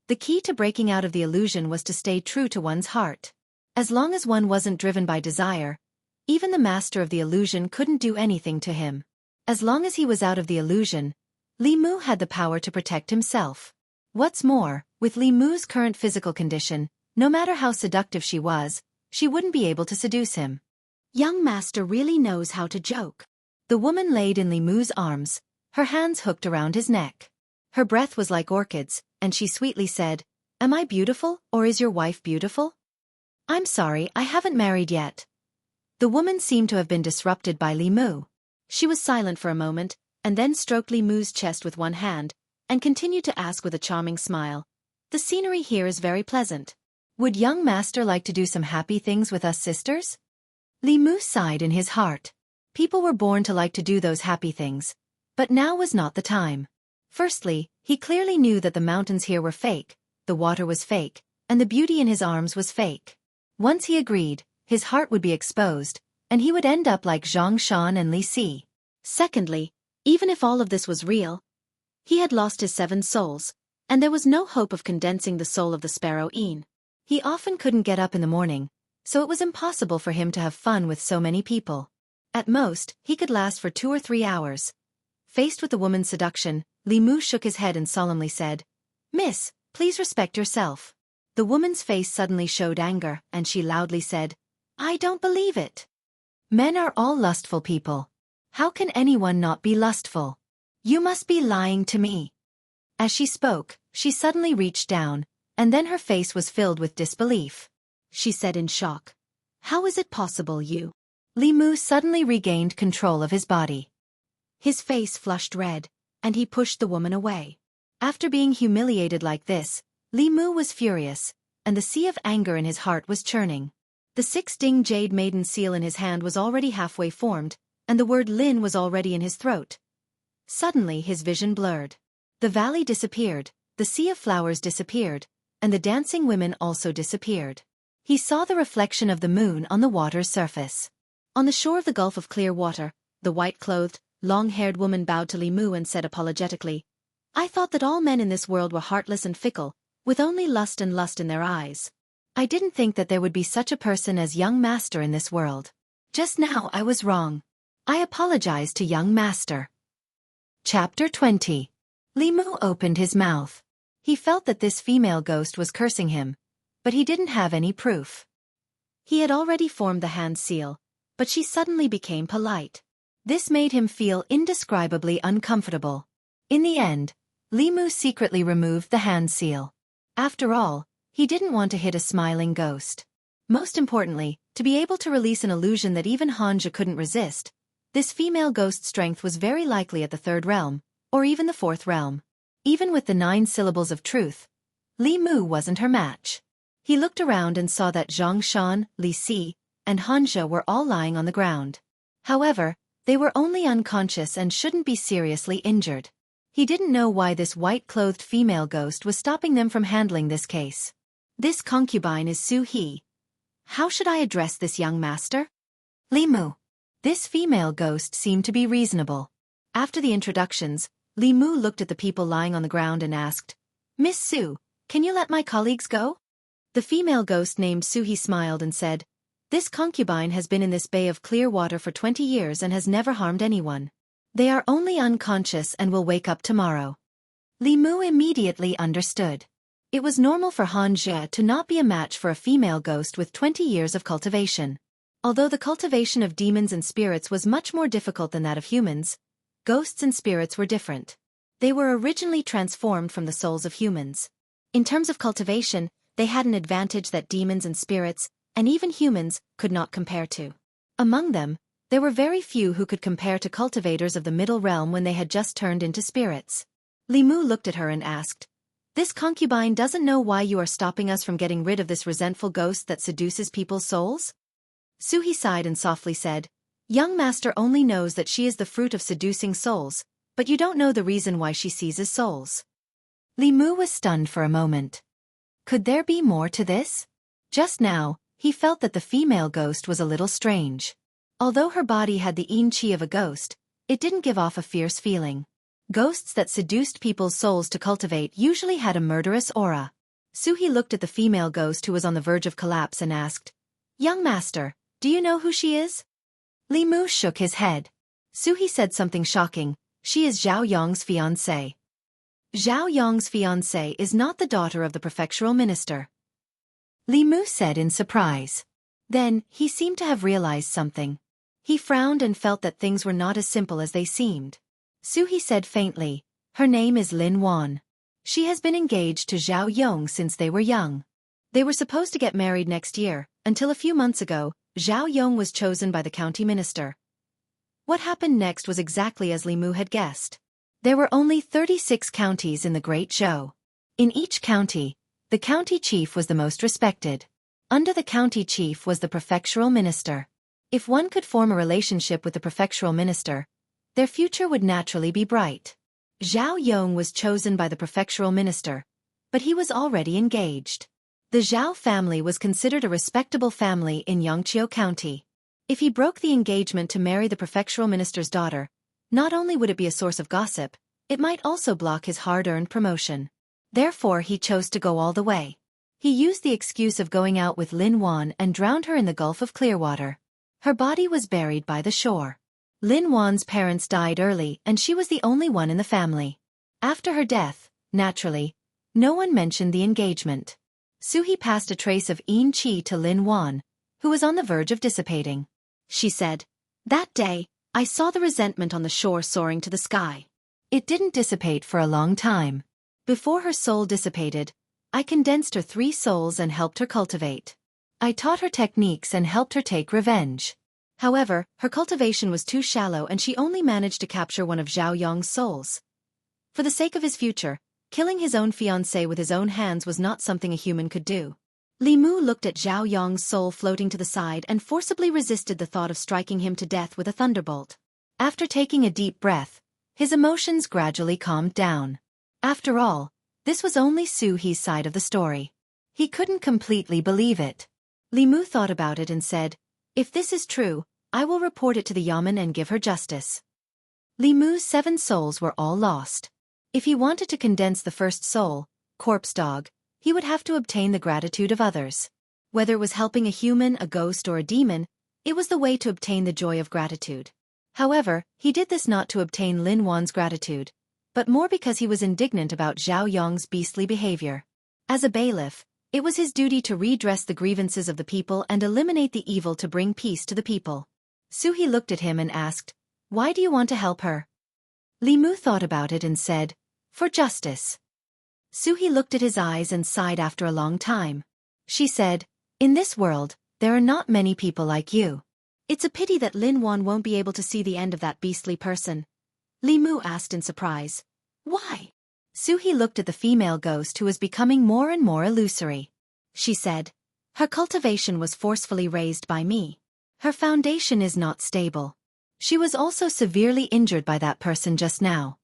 The key to breaking out of the illusion was to stay true to one's heart. As long as one wasn't driven by desire, even the master of the illusion couldn't do anything to him. As long as he was out of the illusion, Li Mu had the power to protect himself. What's more, with Li Mu's current physical condition, no matter how seductive she was, she wouldn't be able to seduce him. Young master really knows how to joke. The woman laid in Li Mu's arms, her hands hooked around his neck. Her breath was like orchids, and she sweetly said, "Am I beautiful, or is your wife beautiful?" "I'm sorry, I haven't married yet." The woman seemed to have been disrupted by Li Mu. She was silent for a moment, and then stroked Li Mu's chest with one hand, and continued to ask with a charming smile, "The scenery here is very pleasant. Would young master like to do some happy things with us sisters?" Li Mu sighed in his heart. People were born to like to do those happy things, but now was not the time. Firstly, he clearly knew that the mountains here were fake, the water was fake, and the beauty in his arms was fake. Once he agreed, his heart would be exposed, and he would end up like Zhang Shan and Li Si. Secondly, even if all of this was real, he had lost his 7 souls, and there was no hope of condensing the soul of the sparrow Yin. He often couldn't get up in the morning, so it was impossible for him to have fun with so many people. At most, he could last for 2 or 3 hours. Faced with the woman's seduction, Li Mu shook his head and solemnly said, "Miss, please respect yourself." The woman's face suddenly showed anger, and she loudly said, "I don't believe it. Men are all lustful people. How can anyone not be lustful? You must be lying to me." As she spoke, she suddenly reached down, and then her face was filled with disbelief. She said in shock, "How is it possible you?" Li Mu suddenly regained control of his body. His face flushed red, and he pushed the woman away. After being humiliated like this, Li Mu was furious, and the sea of anger in his heart was churning. The 6-ding jade maiden seal in his hand was already halfway formed, and the word Lin was already in his throat. Suddenly his vision blurred. The valley disappeared, the sea of flowers disappeared, and the dancing women also disappeared. He saw the reflection of the moon on the water's surface. On the shore of the gulf of clear water, the white-clothed, long-haired woman bowed to Li Mu and said apologetically, "I thought that all men in this world were heartless and fickle, with only lust and lust in their eyes. I didn't think that there would be such a person as young master in this world. Just now I was wrong. I apologize to young master." Chapter 20. Li Mu opened his mouth. He felt that this female ghost was cursing him, but he didn't have any proof. He had already formed the hand seal, but she suddenly became polite. This made him feel indescribably uncomfortable. In the end, Li Mu secretly removed the hand seal. After all, he didn't want to hit a smiling ghost. Most importantly, to be able to release an illusion that even Hanja couldn't resist, this female ghost's strength was very likely at the 3rd realm, or even the 4th realm. Even with the 9 syllables of truth, Li Mu wasn't her match. He looked around and saw that Zhang Shan, Li Si, and Hanja were all lying on the ground. However, they were only unconscious and shouldn't be seriously injured. He didn't know why this white-clothed female ghost was stopping them from handling this case. "This concubine is Su He. How should I address this young master?" "Li Mu." This female ghost seemed to be reasonable. After the introductions, Li Mu looked at the people lying on the ground and asked, "Miss Su, can you let my colleagues go?" The female ghost named Su He smiled and said, "This concubine has been in this bay of clear water for 20 years and has never harmed anyone. They are only unconscious and will wake up tomorrow." Li Mu immediately understood. It was normal for Hanja to not be a match for a female ghost with 20 years of cultivation. Although the cultivation of demons and spirits was much more difficult than that of humans, ghosts and spirits were different. They were originally transformed from the souls of humans. In terms of cultivation, they had an advantage that demons and spirits, and even humans, could not compare to. Among them, there were very few who could compare to cultivators of the middle realm when they had just turned into spirits. Li Mu looked at her and asked, "This concubine doesn't know why you are stopping us from getting rid of this resentful ghost that seduces people's souls?" Su He sighed and softly said, "Young master only knows that she is the fruit of seducing souls, but you don't know the reason why she seizes souls." Li Mu was stunned for a moment. Could there be more to this? Just now, he felt that the female ghost was a little strange. Although her body had the yin qi of a ghost, it didn't give off a fierce feeling. Ghosts that seduced people's souls to cultivate usually had a murderous aura. Su He looked at the female ghost who was on the verge of collapse and asked, "Young master, do you know who she is?" Li Mu shook his head. Su He said something shocking, "She is Zhao Yong's fiancée." "Zhao Yong's fiancée is not the daughter of the prefectural minister," Li Mu said in surprise. Then, he seemed to have realized something. He frowned and felt that things were not as simple as they seemed. Su He said faintly, "Her name is Lin Wan. She has been engaged to Zhao Yong since they were young. They were supposed to get married next year, until a few months ago, Zhao Yong was chosen by the county minister." What happened next was exactly as Li Mu had guessed. There were only 36 counties in the Great Zhou. In each county, the county chief was the most respected. Under the county chief was the prefectural minister. If one could form a relationship with the prefectural minister, their future would naturally be bright. Zhao Yong was chosen by the prefectural minister, but he was already engaged. The Zhao family was considered a respectable family in Yangqiu County. If he broke the engagement to marry the prefectural minister's daughter, not only would it be a source of gossip, it might also block his hard-earned promotion. Therefore he chose to go all the way. He used the excuse of going out with Lin Wan and drowned her in the Gulf of Clearwater. Her body was buried by the shore. Lin Wan's parents died early and she was the only one in the family. After her death, naturally, no one mentioned the engagement. Suhi passed a trace of Yin Qi to Lin Wan, who was on the verge of dissipating. She said, "That day, I saw the resentment on the shore soaring to the sky. It didn't dissipate for a long time. Before her soul dissipated, I condensed her 3 souls and helped her cultivate. I taught her techniques and helped her take revenge. However, her cultivation was too shallow and she only managed to capture one of Zhao Yong's souls. For the sake of his future, killing his own fiancée with his own hands was not something a human could do." Li Mu looked at Zhao Yong's soul floating to the side and forcibly resisted the thought of striking him to death with a thunderbolt. After taking a deep breath, his emotions gradually calmed down. After all, this was only Suhi's side of the story. He couldn't completely believe it. Li Mu thought about it and said, "If this is true, I will report it to the Yamen and give her justice." Li Mu's 7 souls were all lost. If he wanted to condense the first soul, Corpse Dog, he would have to obtain the gratitude of others. Whether it was helping a human, a ghost, or a demon, it was the way to obtain the joy of gratitude. However, he did this not to obtain Lin Wan's gratitude, but more because he was indignant about Zhao Yong's beastly behavior. As a bailiff, it was his duty to redress the grievances of the people and eliminate the evil to bring peace to the people. Suhi looked at him and asked, "Why do you want to help her?" Li Mu thought about it and said, "For justice." Suhi looked at his eyes and sighed after a long time. She said, "In this world, there are not many people like you. It's a pity that Lin Wan won't be able to see the end of that beastly person." Li Mu asked in surprise, "Why?" Suhi looked at the female ghost who was becoming more and more illusory. She said, "Her cultivation was forcefully raised by me. Her foundation is not stable. She was also severely injured by that person just now.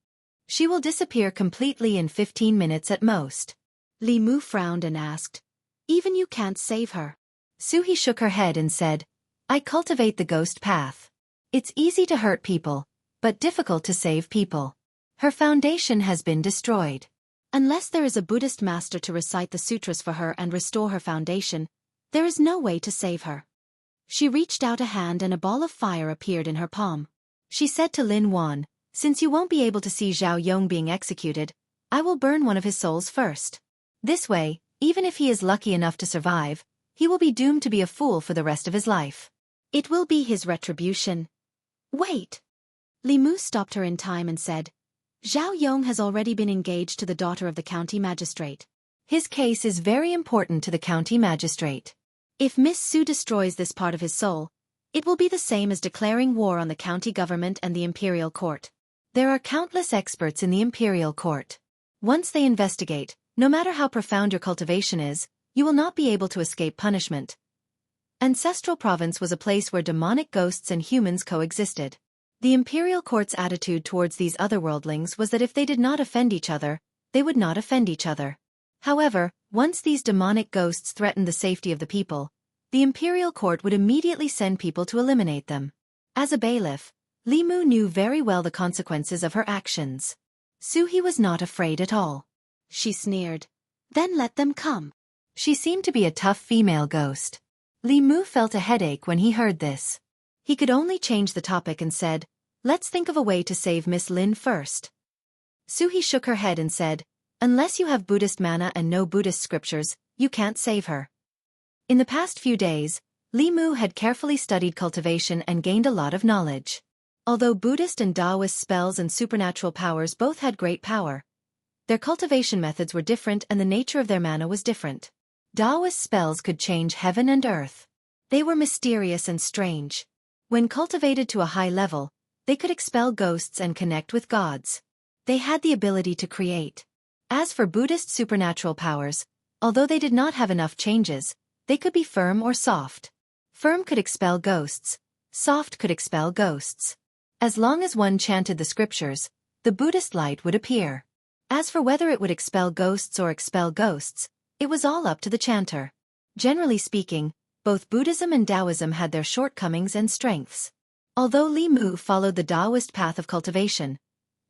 She will disappear completely in 15 minutes at most." Li Mu frowned and asked, "Even you can't save her?" Suhi shook her head and said, "I cultivate the ghost path. It's easy to hurt people, but difficult to save people. Her foundation has been destroyed. Unless there is a Buddhist master to recite the sutras for her and restore her foundation, there is no way to save her." She reached out a hand and a ball of fire appeared in her palm. She said to Lin Wan, "Since you won't be able to see Zhao Yong being executed, I will burn one of his souls first. This way, even if he is lucky enough to survive, he will be doomed to be a fool for the rest of his life. It will be his retribution." "Wait!" Li Mu stopped her in time and said, "Zhao Yong has already been engaged to the daughter of the county magistrate. His case is very important to the county magistrate. If Miss Su destroys this part of his soul, it will be the same as declaring war on the county government and the imperial court. There are countless experts in the imperial court. Once they investigate, no matter how profound your cultivation is, you will not be able to escape punishment." Ancestral Province was a place where demonic ghosts and humans coexisted. The imperial court's attitude towards these otherworldlings was that if they did not offend each other, they would not offend each other. However, once these demonic ghosts threatened the safety of the people, the imperial court would immediately send people to eliminate them. As a bailiff, Li Mu knew very well the consequences of her actions. Suhi was not afraid at all. She sneered, "Then let them come." She seemed to be a tough female ghost. Li Mu felt a headache when he heard this. He could only change the topic and said, "Let's think of a way to save Miss Lin first." Suhi shook her head and said, "Unless you have Buddhist mana and know Buddhist scriptures, you can't save her." In the past few days, Li Mu had carefully studied cultivation and gained a lot of knowledge. Although Buddhist and Taoist spells and supernatural powers both had great power, their cultivation methods were different and the nature of their mana was different. Taoist spells could change heaven and earth. They were mysterious and strange. When cultivated to a high level, they could expel ghosts and connect with gods. They had the ability to create. As for Buddhist supernatural powers, although they did not have enough changes, they could be firm or soft. Firm could expel ghosts. Soft could expel ghosts. As long as one chanted the scriptures, the Buddhist light would appear. As for whether it would expel ghosts or expel ghosts, it was all up to the chanter. Generally speaking, both Buddhism and Taoism had their shortcomings and strengths. Although Li Mu followed the Taoist path of cultivation,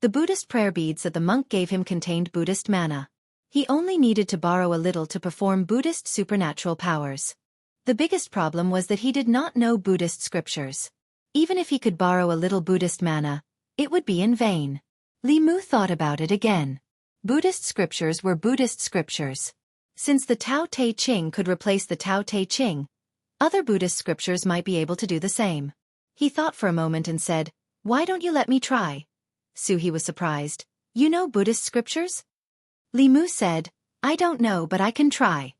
the Buddhist prayer beads that the monk gave him contained Buddhist mana. He only needed to borrow a little to perform Buddhist supernatural powers. The biggest problem was that he did not know Buddhist scriptures. Even if he could borrow a little Buddhist mana, it would be in vain. Li Mu thought about it again. Buddhist scriptures were Buddhist scriptures. Since the Tao Te Ching could replace the Tao Te Ching, other Buddhist scriptures might be able to do the same. He thought for a moment and said, "Why don't you let me try?" Suhi was surprised. "You know Buddhist scriptures?" Li Mu said, "I don't know, but I can try."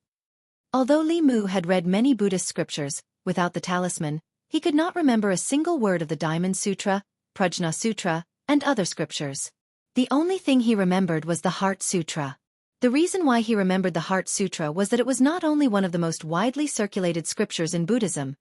Although Li Mu had read many Buddhist scriptures, without the talisman, he could not remember a single word of the Diamond Sutra, Prajna Sutra, and other scriptures. The only thing he remembered was the Heart Sutra. The reason why he remembered the Heart Sutra was that it was not only one of the most widely circulated scriptures in Buddhism,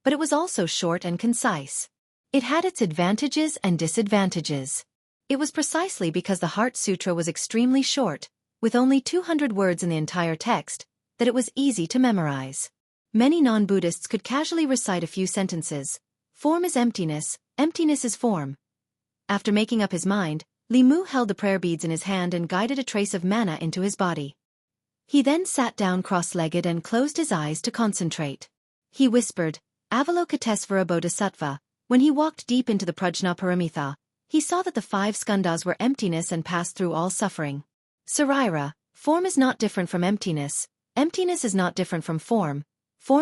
but it was also short and concise. It had its advantages and disadvantages. It was precisely because the Heart Sutra was extremely short, with only 200 words in the entire text, that it was easy to memorize. Many non-Buddhists could casually recite a few sentences. Form is emptiness, emptiness is form. After making up his mind, Li Mu held the prayer beads in his hand and guided a trace of mana into his body. He then sat down cross-legged and closed his eyes to concentrate. He whispered, Avalokitesvara Bodhisattva. When he walked deep into the Prajna Paramitha, he saw that the 5 skandhas were emptiness and passed through all suffering. Saraira, form is not different from emptiness, emptiness is not different from form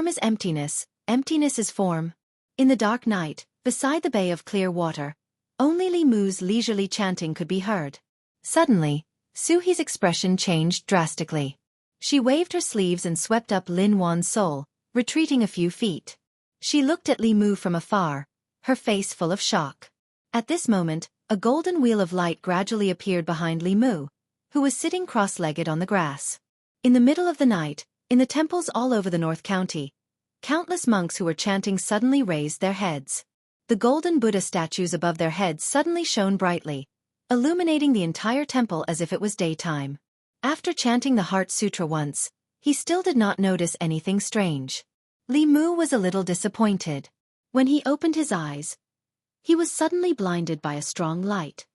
is emptiness, emptiness is form. In the dark night, beside the bay of clear water, only Li Mu's leisurely chanting could be heard. Suddenly, Suhi's expression changed drastically. She waved her sleeves and swept up Lin Wan's soul, retreating a few feet. She looked at Li Mu from afar, her face full of shock. At this moment, a golden wheel of light gradually appeared behind Li Mu, who was sitting cross-legged on the grass. In the middle of the night, in the temples all over the North County, countless monks who were chanting suddenly raised their heads. The golden Buddha statues above their heads suddenly shone brightly, illuminating the entire temple as if it was daytime. After chanting the Heart Sutra once, he still did not notice anything strange. Li Mu was a little disappointed. When he opened his eyes, he was suddenly blinded by a strong light.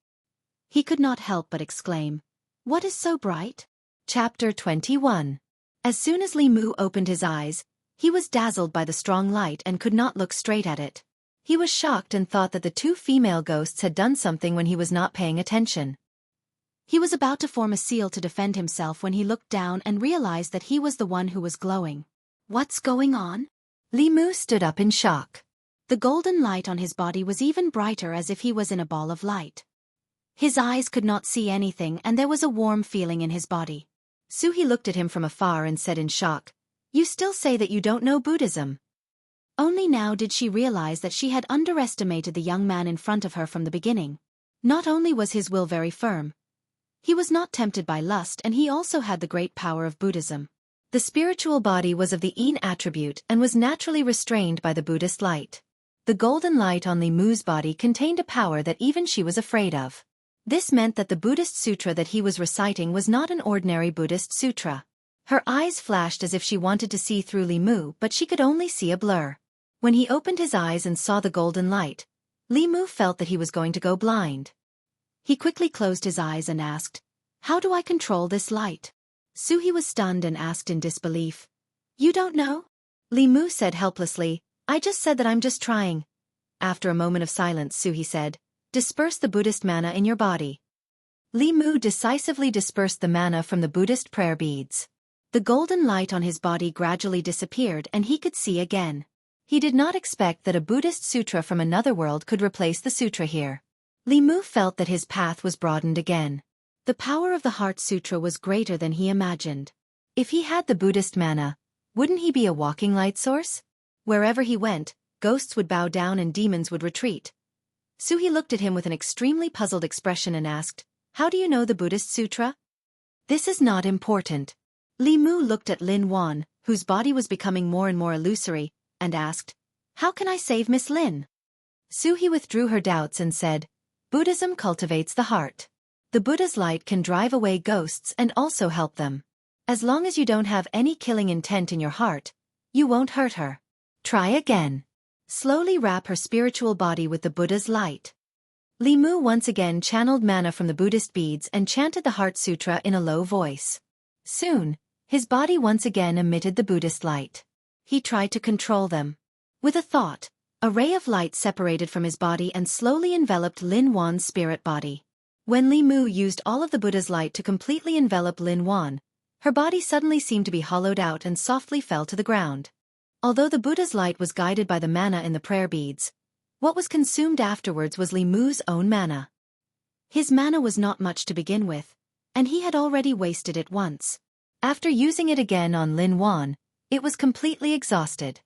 He could not help but exclaim, "What is so bright?" Chapter 21. As soon as Li Mu opened his eyes, he was dazzled by the strong light and could not look straight at it. He was shocked and thought that the 2 female ghosts had done something when he was not paying attention. He was about to form a seal to defend himself when he looked down and realized that he was the one who was glowing. "What's going on?" Li Mu stood up in shock. The golden light on his body was even brighter, as if he was in a ball of light. His eyes could not see anything and there was a warm feeling in his body. Suhi looked at him from afar and said in shock, "You still say that you don't know Buddhism?" Only now did she realize that she had underestimated the young man in front of her from the beginning. Not only was his will very firm, he was not tempted by lust, and he also had the great power of Buddhism. The spiritual body was of the Yin attribute and was naturally restrained by the Buddhist light. The golden light on Li Mu's body contained a power that even she was afraid of. This meant that the Buddhist sutra that he was reciting was not an ordinary Buddhist sutra. Her eyes flashed as if she wanted to see through Li Mu, but she could only see a blur. When he opened his eyes and saw the golden light, Li Mu felt that he was going to go blind. He quickly closed his eyes and asked, "How do I control this light?" Suhi was stunned and asked in disbelief, "You don't know?" Li Mu said helplessly, "I just said that I'm just trying." After a moment of silence, Suhi said, "Disperse the Buddhist mana in your body." Li Mu decisively dispersed the mana from the Buddhist prayer beads. The golden light on his body gradually disappeared and he could see again. He did not expect that a Buddhist sutra from another world could replace the sutra here. Li Mu felt that his path was broadened again. The power of the Heart Sutra was greater than he imagined. If he had the Buddhist mana, wouldn't he be a walking light source? Wherever he went, ghosts would bow down and demons would retreat. Suhi looked at him with an extremely puzzled expression and asked, "How do you know the Buddhist sutra?" "This is not important." Li Mu looked at Lin Wan, whose body was becoming more and more illusory, and asked, "How can I save Miss Lin?" Suhi withdrew her doubts and said, "Buddhism cultivates the heart. The Buddha's light can drive away ghosts and also help them. As long as you don't have any killing intent in your heart, you won't hurt her. Try again. Slowly wrap her spiritual body with the Buddha's light." Li Mu once again channeled mana from the Buddhist beads and chanted the Heart Sutra in a low voice. Soon, his body once again emitted the Buddhist light. He tried to control them. With a thought, a ray of light separated from his body and slowly enveloped Lin Wan's spirit body. When Li Mu used all of the Buddha's light to completely envelop Lin Wan, her body suddenly seemed to be hollowed out and softly fell to the ground. Although the Buddha's light was guided by the mana in the prayer beads, what was consumed afterwards was Li Mu's own mana. His mana was not much to begin with, and he had already wasted it once. After using it again on Lin Wan, it was completely exhausted.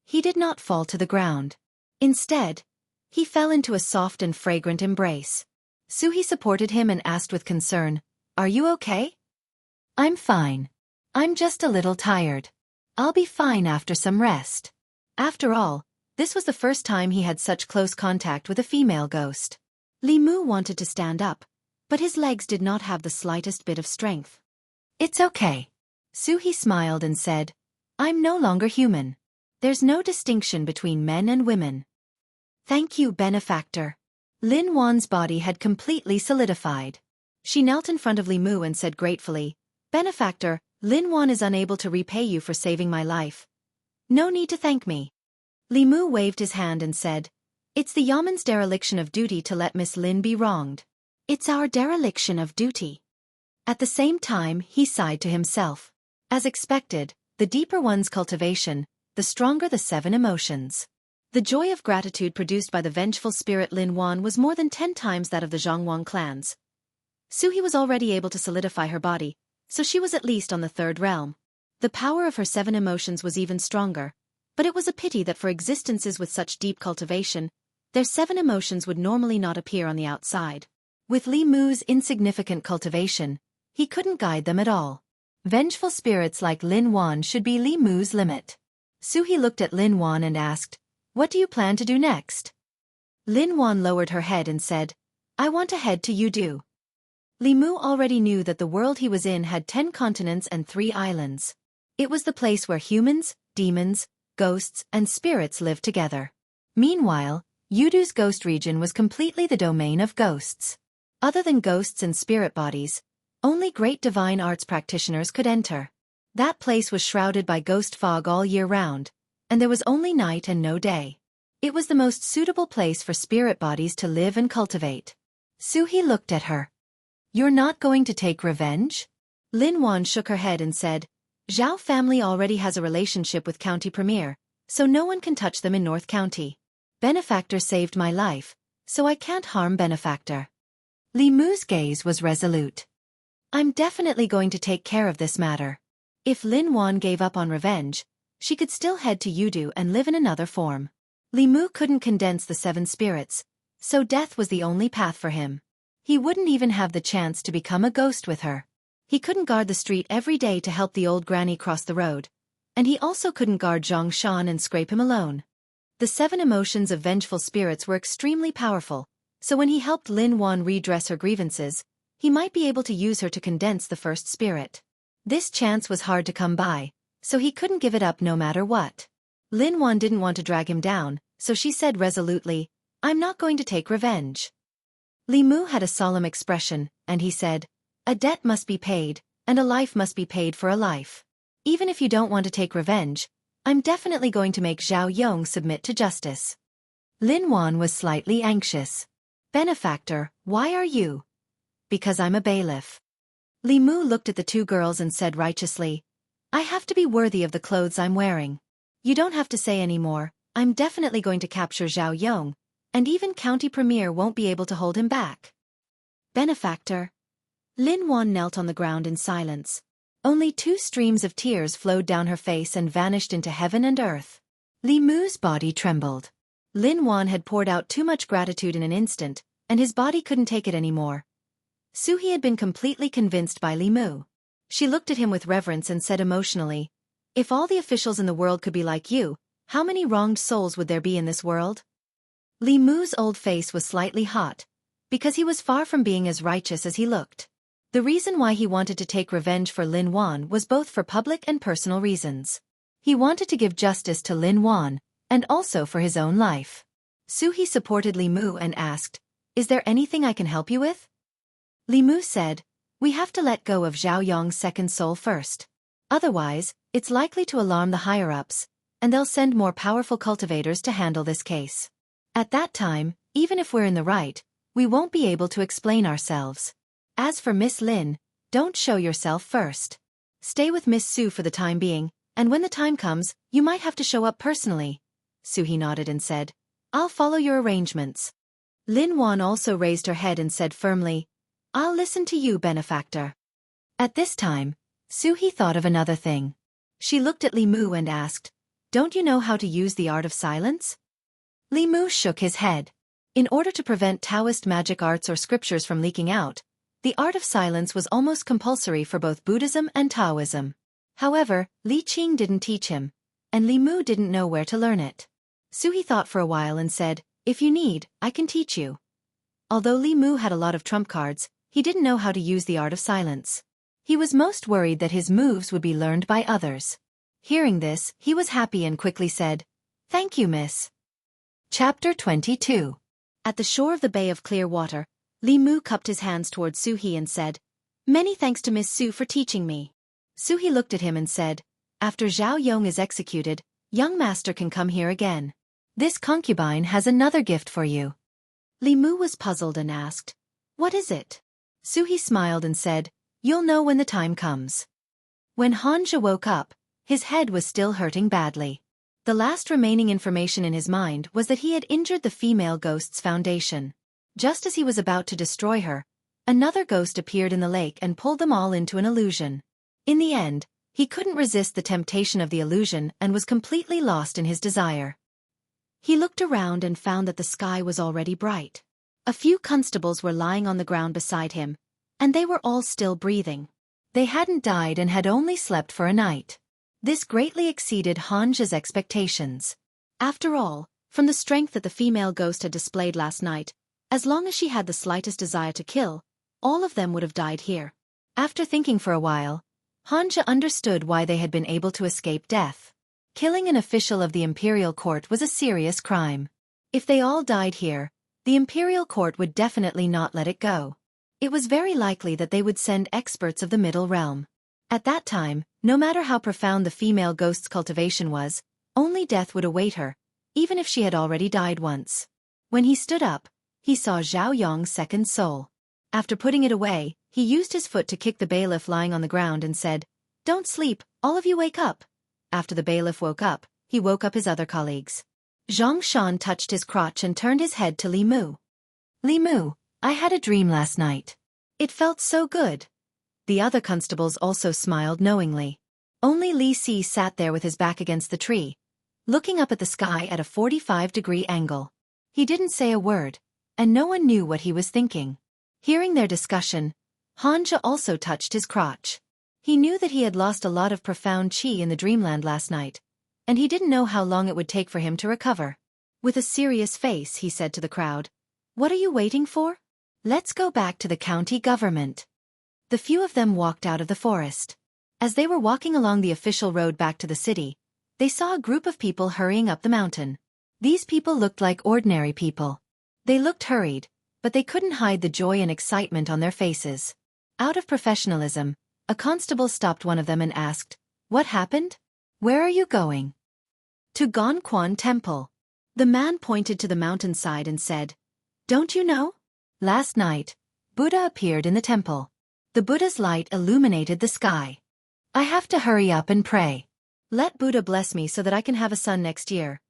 He did not fall to the ground. Instead, he fell into a soft and fragrant embrace. Suhi supported him and asked with concern, "Are you okay?" "I'm fine. I'm just a little tired. I'll be fine after some rest." After all, this was the first time he had such close contact with a female ghost. Li Mu wanted to stand up, but his legs did not have the slightest bit of strength. "It's okay." Suhi smiled and said, "I'm no longer human. There's no distinction between men and women." "Thank you, benefactor." Lin Wan's body had completely solidified. She knelt in front of Li Mu and said gratefully, "Benefactor, Lin Wan is unable to repay you for saving my life. No need to thank me." Li Mu waved his hand and said, "It's the Yaman's dereliction of duty to let Miss Lin be wronged. It's our dereliction of duty." At the same time, he sighed to himself. As expected, the deeper one's cultivation, the stronger the 7 emotions. The joy of gratitude produced by the vengeful spirit Lin Wan was more than 10 times that of the Zhongwang clans. Suhi was already able to solidify her body, so she was at least on the 3rd realm. The power of her 7 emotions was even stronger, but it was a pity that for existences with such deep cultivation, their 7 emotions would normally not appear on the outside. With Li Mu's insignificant cultivation, he couldn't guide them at all. Vengeful spirits like Lin Wan should be Li Mu's limit. Suhi looked at Lin Wan and asked, "What do you plan to do next?" Lin Wan lowered her head and said, "I want to head to Yudu." Li Mu already knew that the world he was in had 10 continents and 3 islands. It was the place where humans, demons, ghosts, and spirits lived together. Meanwhile, Yudu's ghost region was completely the domain of ghosts. Other than ghosts and spirit bodies, only great divine arts practitioners could enter. That place was shrouded by ghost fog all year round, and there was only night and no day. It was the most suitable place for spirit bodies to live and cultivate. Suhi looked at her. "You're not going to take revenge?" Lin Wan shook her head and said, "Zhao family already has a relationship with County Premier, so no one can touch them in North County. Benefactor saved my life, so I can't harm Benefactor." Li Mu's gaze was resolute. "I'm definitely going to take care of this matter." If Lin Wan gave up on revenge, she could still head to Yudu and live in another form. Li Mu couldn't condense the 7 spirits, so death was the only path for him. He wouldn't even have the chance to become a ghost with her. He couldn't guard the street every day to help the old granny cross the road, and he also couldn't guard Zhang Shan and scrape him alone. The 7 emotions of vengeful spirits were extremely powerful, so when he helped Lin Wan redress her grievances, he might be able to use her to condense the first spirit. This chance was hard to come by, so he couldn't give it up no matter what. Lin Wan didn't want to drag him down, so she said resolutely, "I'm not going to take revenge." Li Mu had a solemn expression, and he said, "A debt must be paid, and a life must be paid for a life. Even if you don't want to take revenge, I'm definitely going to make Zhao Yong submit to justice." Lin Wan was slightly anxious. "Benefactor, why are you?" "Because I'm a bailiff." Li Mu looked at the 2 girls and said righteously, "I have to be worthy of the clothes I'm wearing. You don't have to say any more. I'm definitely going to capture Zhao Yong, and even County Premier won't be able to hold him back." "Benefactor." Lin Wan knelt on the ground in silence. Only 2 streams of tears flowed down her face and vanished into heaven and earth. Li Mu's body trembled. Lin Wan had poured out too much gratitude in an instant, and his body couldn't take it anymore. Suhi had been completely convinced by Li Mu. She looked at him with reverence and said emotionally, "If all the officials in the world could be like you, how many wronged souls would there be in this world?" Li Mu's old face was slightly hot, because he was far from being as righteous as he looked. The reason why he wanted to take revenge for Lin Wan was both for public and personal reasons. He wanted to give justice to Lin Wan, and also for his own life. Suhi supported Li Mu and asked, "Is there anything I can help you with?" Li Mu said, We have to let go of Zhao Yong's second soul first. Otherwise, it's likely to alarm the higher-ups, and they'll send more powerful cultivators to handle this case. At that time, even if we're in the right, we won't be able to explain ourselves. As for Miss Lin, don't show yourself first. Stay with Miss Su for the time being, and when the time comes, you might have to show up personally. Suhi nodded and said, I'll follow your arrangements. Lin Wan also raised her head and said firmly, I'll listen to you, benefactor. At this time, Suhi thought of another thing. She looked at Li Mu and asked, Don't you know how to use the art of silence? Li Mu shook his head. In order to prevent Taoist magic arts or scriptures from leaking out, the art of silence was almost compulsory for both Buddhism and Taoism. However, Li Qing didn't teach him, and Li Mu didn't know where to learn it. Suhi thought for a while and said, If you need, I can teach you. Although Li Mu had a lot of trump cards, he didn't know how to use the art of silence. He was most worried that his moves would be learned by others. Hearing this, he was happy and quickly said, Thank you, miss. Chapter 22. At the shore of the Bay of Clear Water, Li Mu cupped his hands towards Suhi and said, Many thanks to Miss Su for teaching me. Suhi looked at him and said, After Zhao Yong is executed, young master can come here again. This concubine has another gift for you. Li Mu was puzzled and asked, What is it? Suhi smiled and said, You'll know when the time comes. When Hanja woke up, his head was still hurting badly. The last remaining information in his mind was that he had injured the female ghost's foundation. Just as he was about to destroy her, another ghost appeared in the lake and pulled them all into an illusion. In the end, he couldn't resist the temptation of the illusion and was completely lost in his desire. He looked around and found that the sky was already bright. A few constables were lying on the ground beside him, and they were all still breathing. They hadn't died and had only slept for a night. This greatly exceeded Hanja's expectations. After all, from the strength that the female ghost had displayed last night, as long as she had the slightest desire to kill, all of them would have died here. After thinking for a while, Hanja understood why they had been able to escape death. Killing an official of the imperial court was a serious crime. If they all died here, the imperial court would definitely not let it go. It was very likely that they would send experts of the middle realm. At that time, no matter how profound the female ghost's cultivation was, only death would await her, even if she had already died once. When he stood up, he saw Zhao Yong's second soul. After putting it away, he used his foot to kick the bailiff lying on the ground and said, Don't sleep, all of you wake up. After the bailiff woke up, he woke up his other colleagues. Zhang Shan touched his crotch and turned his head to Li Mu. Li Mu, I had a dream last night. It felt so good. The other constables also smiled knowingly. Only Li Si sat there with his back against the tree, looking up at the sky at a 45-degree angle. He didn't say a word, and no one knew what he was thinking. Hearing their discussion, Hanja also touched his crotch. He knew that he had lost a lot of profound qi in the dreamland last night, and he didn't know how long it would take for him to recover. With a serious face, he said to the crowd, What are you waiting for? Let's go back to the county government. The few of them walked out of the forest. As they were walking along the official road back to the city, they saw a group of people hurrying up the mountain. These people looked like ordinary people. They looked hurried, but they couldn't hide the joy and excitement on their faces. Out of professionalism, a constable stopped one of them and asked, What happened? Where are you going? To Gonquan Temple. The man pointed to the mountainside and said, Don't you know? Last night, Buddha appeared in the temple. The Buddha's light illuminated the sky. I have to hurry up and pray. Let Buddha bless me so that I can have a son next year.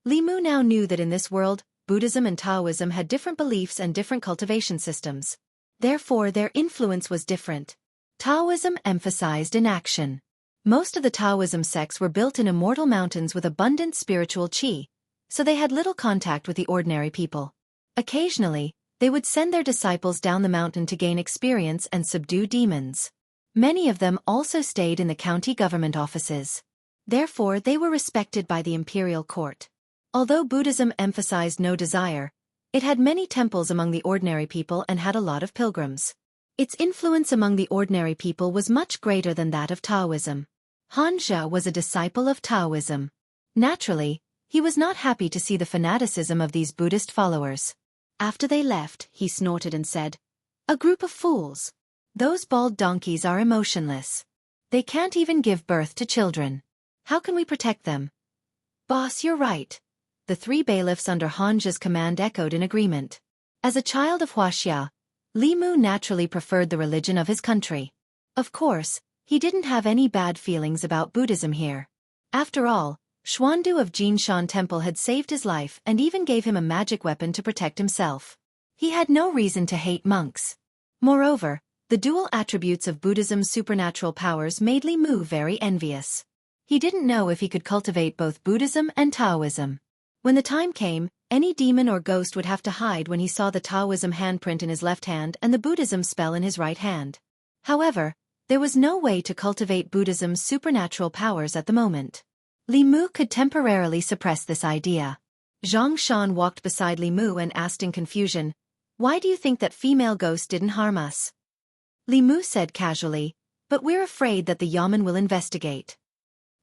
Li Mu now knew that in this world, Buddhism and Taoism had different beliefs and different cultivation systems. Therefore, their influence was different. Taoism emphasized inaction. Most of the Taoism sects were built in immortal mountains with abundant spiritual qi, so they had little contact with the ordinary people. Occasionally, they would send their disciples down the mountain to gain experience and subdue demons. Many of them also stayed in the county government offices. Therefore, they were respected by the imperial court. Although Buddhism emphasized no desire, it had many temples among the ordinary people and had a lot of pilgrims. Its influence among the ordinary people was much greater than that of Taoism. Hanja was a disciple of Taoism. Naturally, he was not happy to see the fanaticism of these Buddhist followers. After they left, he snorted and said, A group of fools. Those bald donkeys are emotionless. They can't even give birth to children. How can we protect them? Boss, you're right. The three bailiffs under Hanja's command echoed in agreement. As a child of Wuxia, Li Mu naturally preferred the religion of his country. Of course, he didn't have any bad feelings about Buddhism here. After all, Xuandu of Jinshan Temple had saved his life and even gave him a magic weapon to protect himself. He had no reason to hate monks. Moreover, the dual attributes of Buddhism's supernatural powers made Li Mu very envious. He didn't know if he could cultivate both Buddhism and Taoism. When the time came, any demon or ghost would have to hide when he saw the Taoism handprint in his left hand and the Buddhism spell in his right hand. However, there was no way to cultivate Buddhism's supernatural powers at the moment. Li Mu could temporarily suppress this idea. Zhang Shan walked beside Li Mu and asked in confusion, "Why do you think that female ghost didn't harm us?" Li Mu said casually, "But we're afraid that the Yamen will investigate."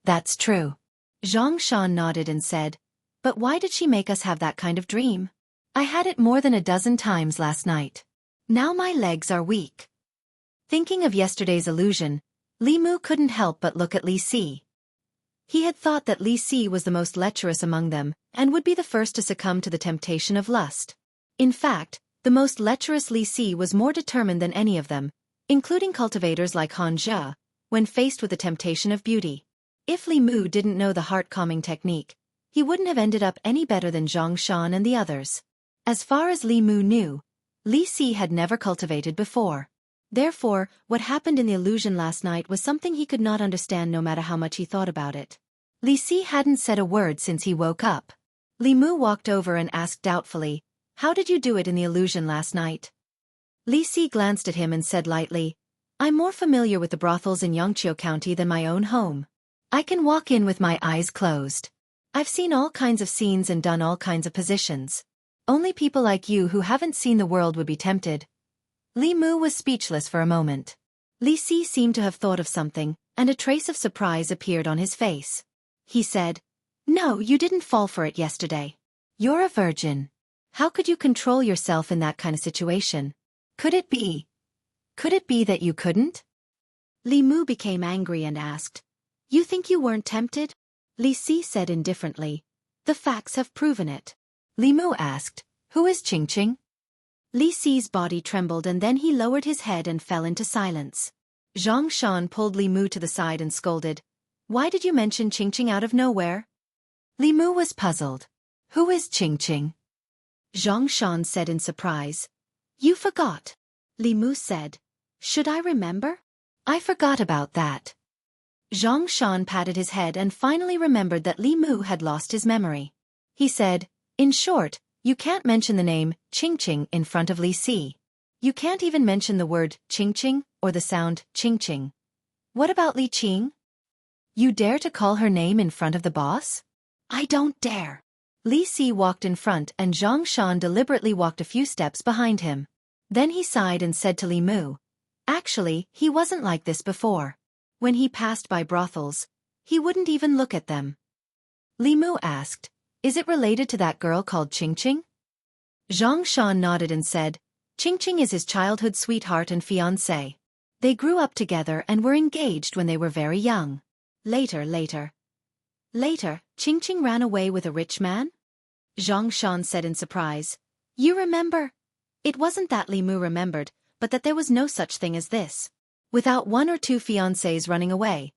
"That's true." Zhang Shan nodded and said, "But why did she make us have that kind of dream? I had it more than a dozen times last night. Now my legs are weak." Thinking of yesterday's illusion, Li Mu couldn't help but look at Li Si. He had thought that Li Si was the most lecherous among them and would be the first to succumb to the temptation of lust. In fact, the most lecherous Li Si was more determined than any of them, including cultivators like Han Zhe, when faced with the temptation of beauty. If Li Mu didn't know the heart-calming technique, he wouldn't have ended up any better than Zhang Shan and the others. As far as Li Mu knew, Li Si had never cultivated before. Therefore, what happened in the illusion last night was something he could not understand no matter how much he thought about it. Li Si hadn't said a word since he woke up. Li Mu walked over and asked doubtfully, "How did you do it in the illusion last night?" Li Si glanced at him and said lightly, "I'm more familiar with the brothels in Yangqiu County than my own home. I can walk in with my eyes closed. I've seen all kinds of scenes and done all kinds of positions. Only people like you who haven't seen the world would be tempted." Li Mu was speechless for a moment. Li Si seemed to have thought of something, and a trace of surprise appeared on his face. He said, "No, you didn't fall for it yesterday. You're a virgin. How could you control yourself in that kind of situation? Could it be that you couldn't?" Li Mu became angry and asked, "You think you weren't tempted?" Li Si said indifferently, "The facts have proven it." Li Mu asked, "Who is Qingqing?" Li Si's body trembled and then he lowered his head and fell into silence. Zhang Shan pulled Li Mu to the side and scolded, "Why did you mention Qingqing out of nowhere?" Li Mu was puzzled. "Who is Qingqing?" Zhang Shan said in surprise. "You forgot." Li Mu said, "Should I remember?" "I forgot about that." Zhang Shan patted his head and finally remembered that Li Mu had lost his memory. He said, "In short, you can't mention the name Qingqing in front of Li Si. You can't even mention the word Qingqing or the sound Qingqing. What about Li Qing? You dare to call her name in front of the boss?" "I don't dare." Li Si walked in front and Zhang Shan deliberately walked a few steps behind him. Then he sighed and said to Li Mu, "Actually, he wasn't like this before. When he passed by brothels, he wouldn't even look at them." Li Mu asked, "Is it related to that girl called Qingqing?" Zhang Shan nodded and said, "Qingqing is his childhood sweetheart and fiancé. They grew up together and were engaged when they were very young. Later, Qingqing ran away with a rich man?" Zhang Shan said in surprise, "You remember?" It wasn't that Li Mu remembered, but that there was no such thing as this. Without one or two fiancés running away,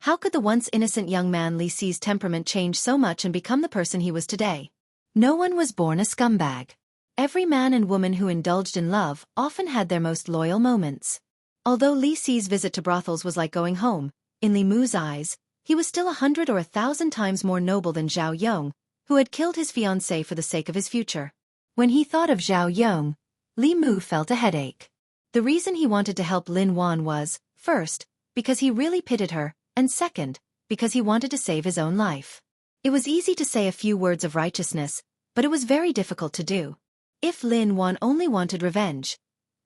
how could the once innocent young man Li Si's temperament change so much and become the person he was today? No one was born a scumbag. Every man and woman who indulged in love often had their most loyal moments. Although Li Si's visit to brothels was like going home, in Li Mu's eyes, he was still 100 or 1,000 times more noble than Zhao Yong, who had killed his fiancée for the sake of his future. When he thought of Zhao Yong, Li Mu felt a headache. The reason he wanted to help Lin Wan was, first, because he really pitied her, and second, because he wanted to save his own life. It was easy to say a few words of righteousness, but it was very difficult to do. If Lin Wan only wanted revenge,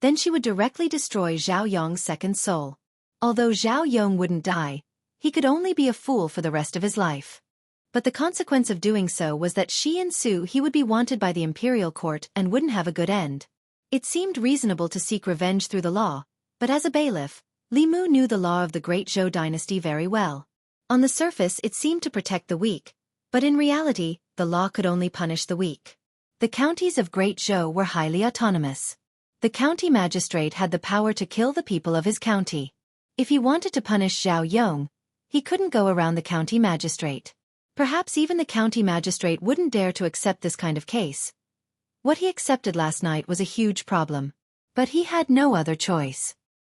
then she would directly destroy Zhao Yong's second soul. Although Zhao Yong wouldn't die, he could only be a fool for the rest of his life. But the consequence of doing so was that she and Su he would be wanted by the imperial court and wouldn't have a good end. It seemed reasonable to seek revenge through the law, But as a bailiff, Li Mu knew the law of the Great Zhou dynasty very well. On the surface it seemed to protect the weak, but in reality, the law could only punish the weak. The counties of Great Zhou were highly autonomous. The county magistrate had the power to kill the people of his county. If he wanted to punish Zhao Yong, he couldn't go around the county magistrate. Perhaps even the county magistrate wouldn't dare to accept this kind of case. What he accepted last night was a huge problem. But he had no other choice.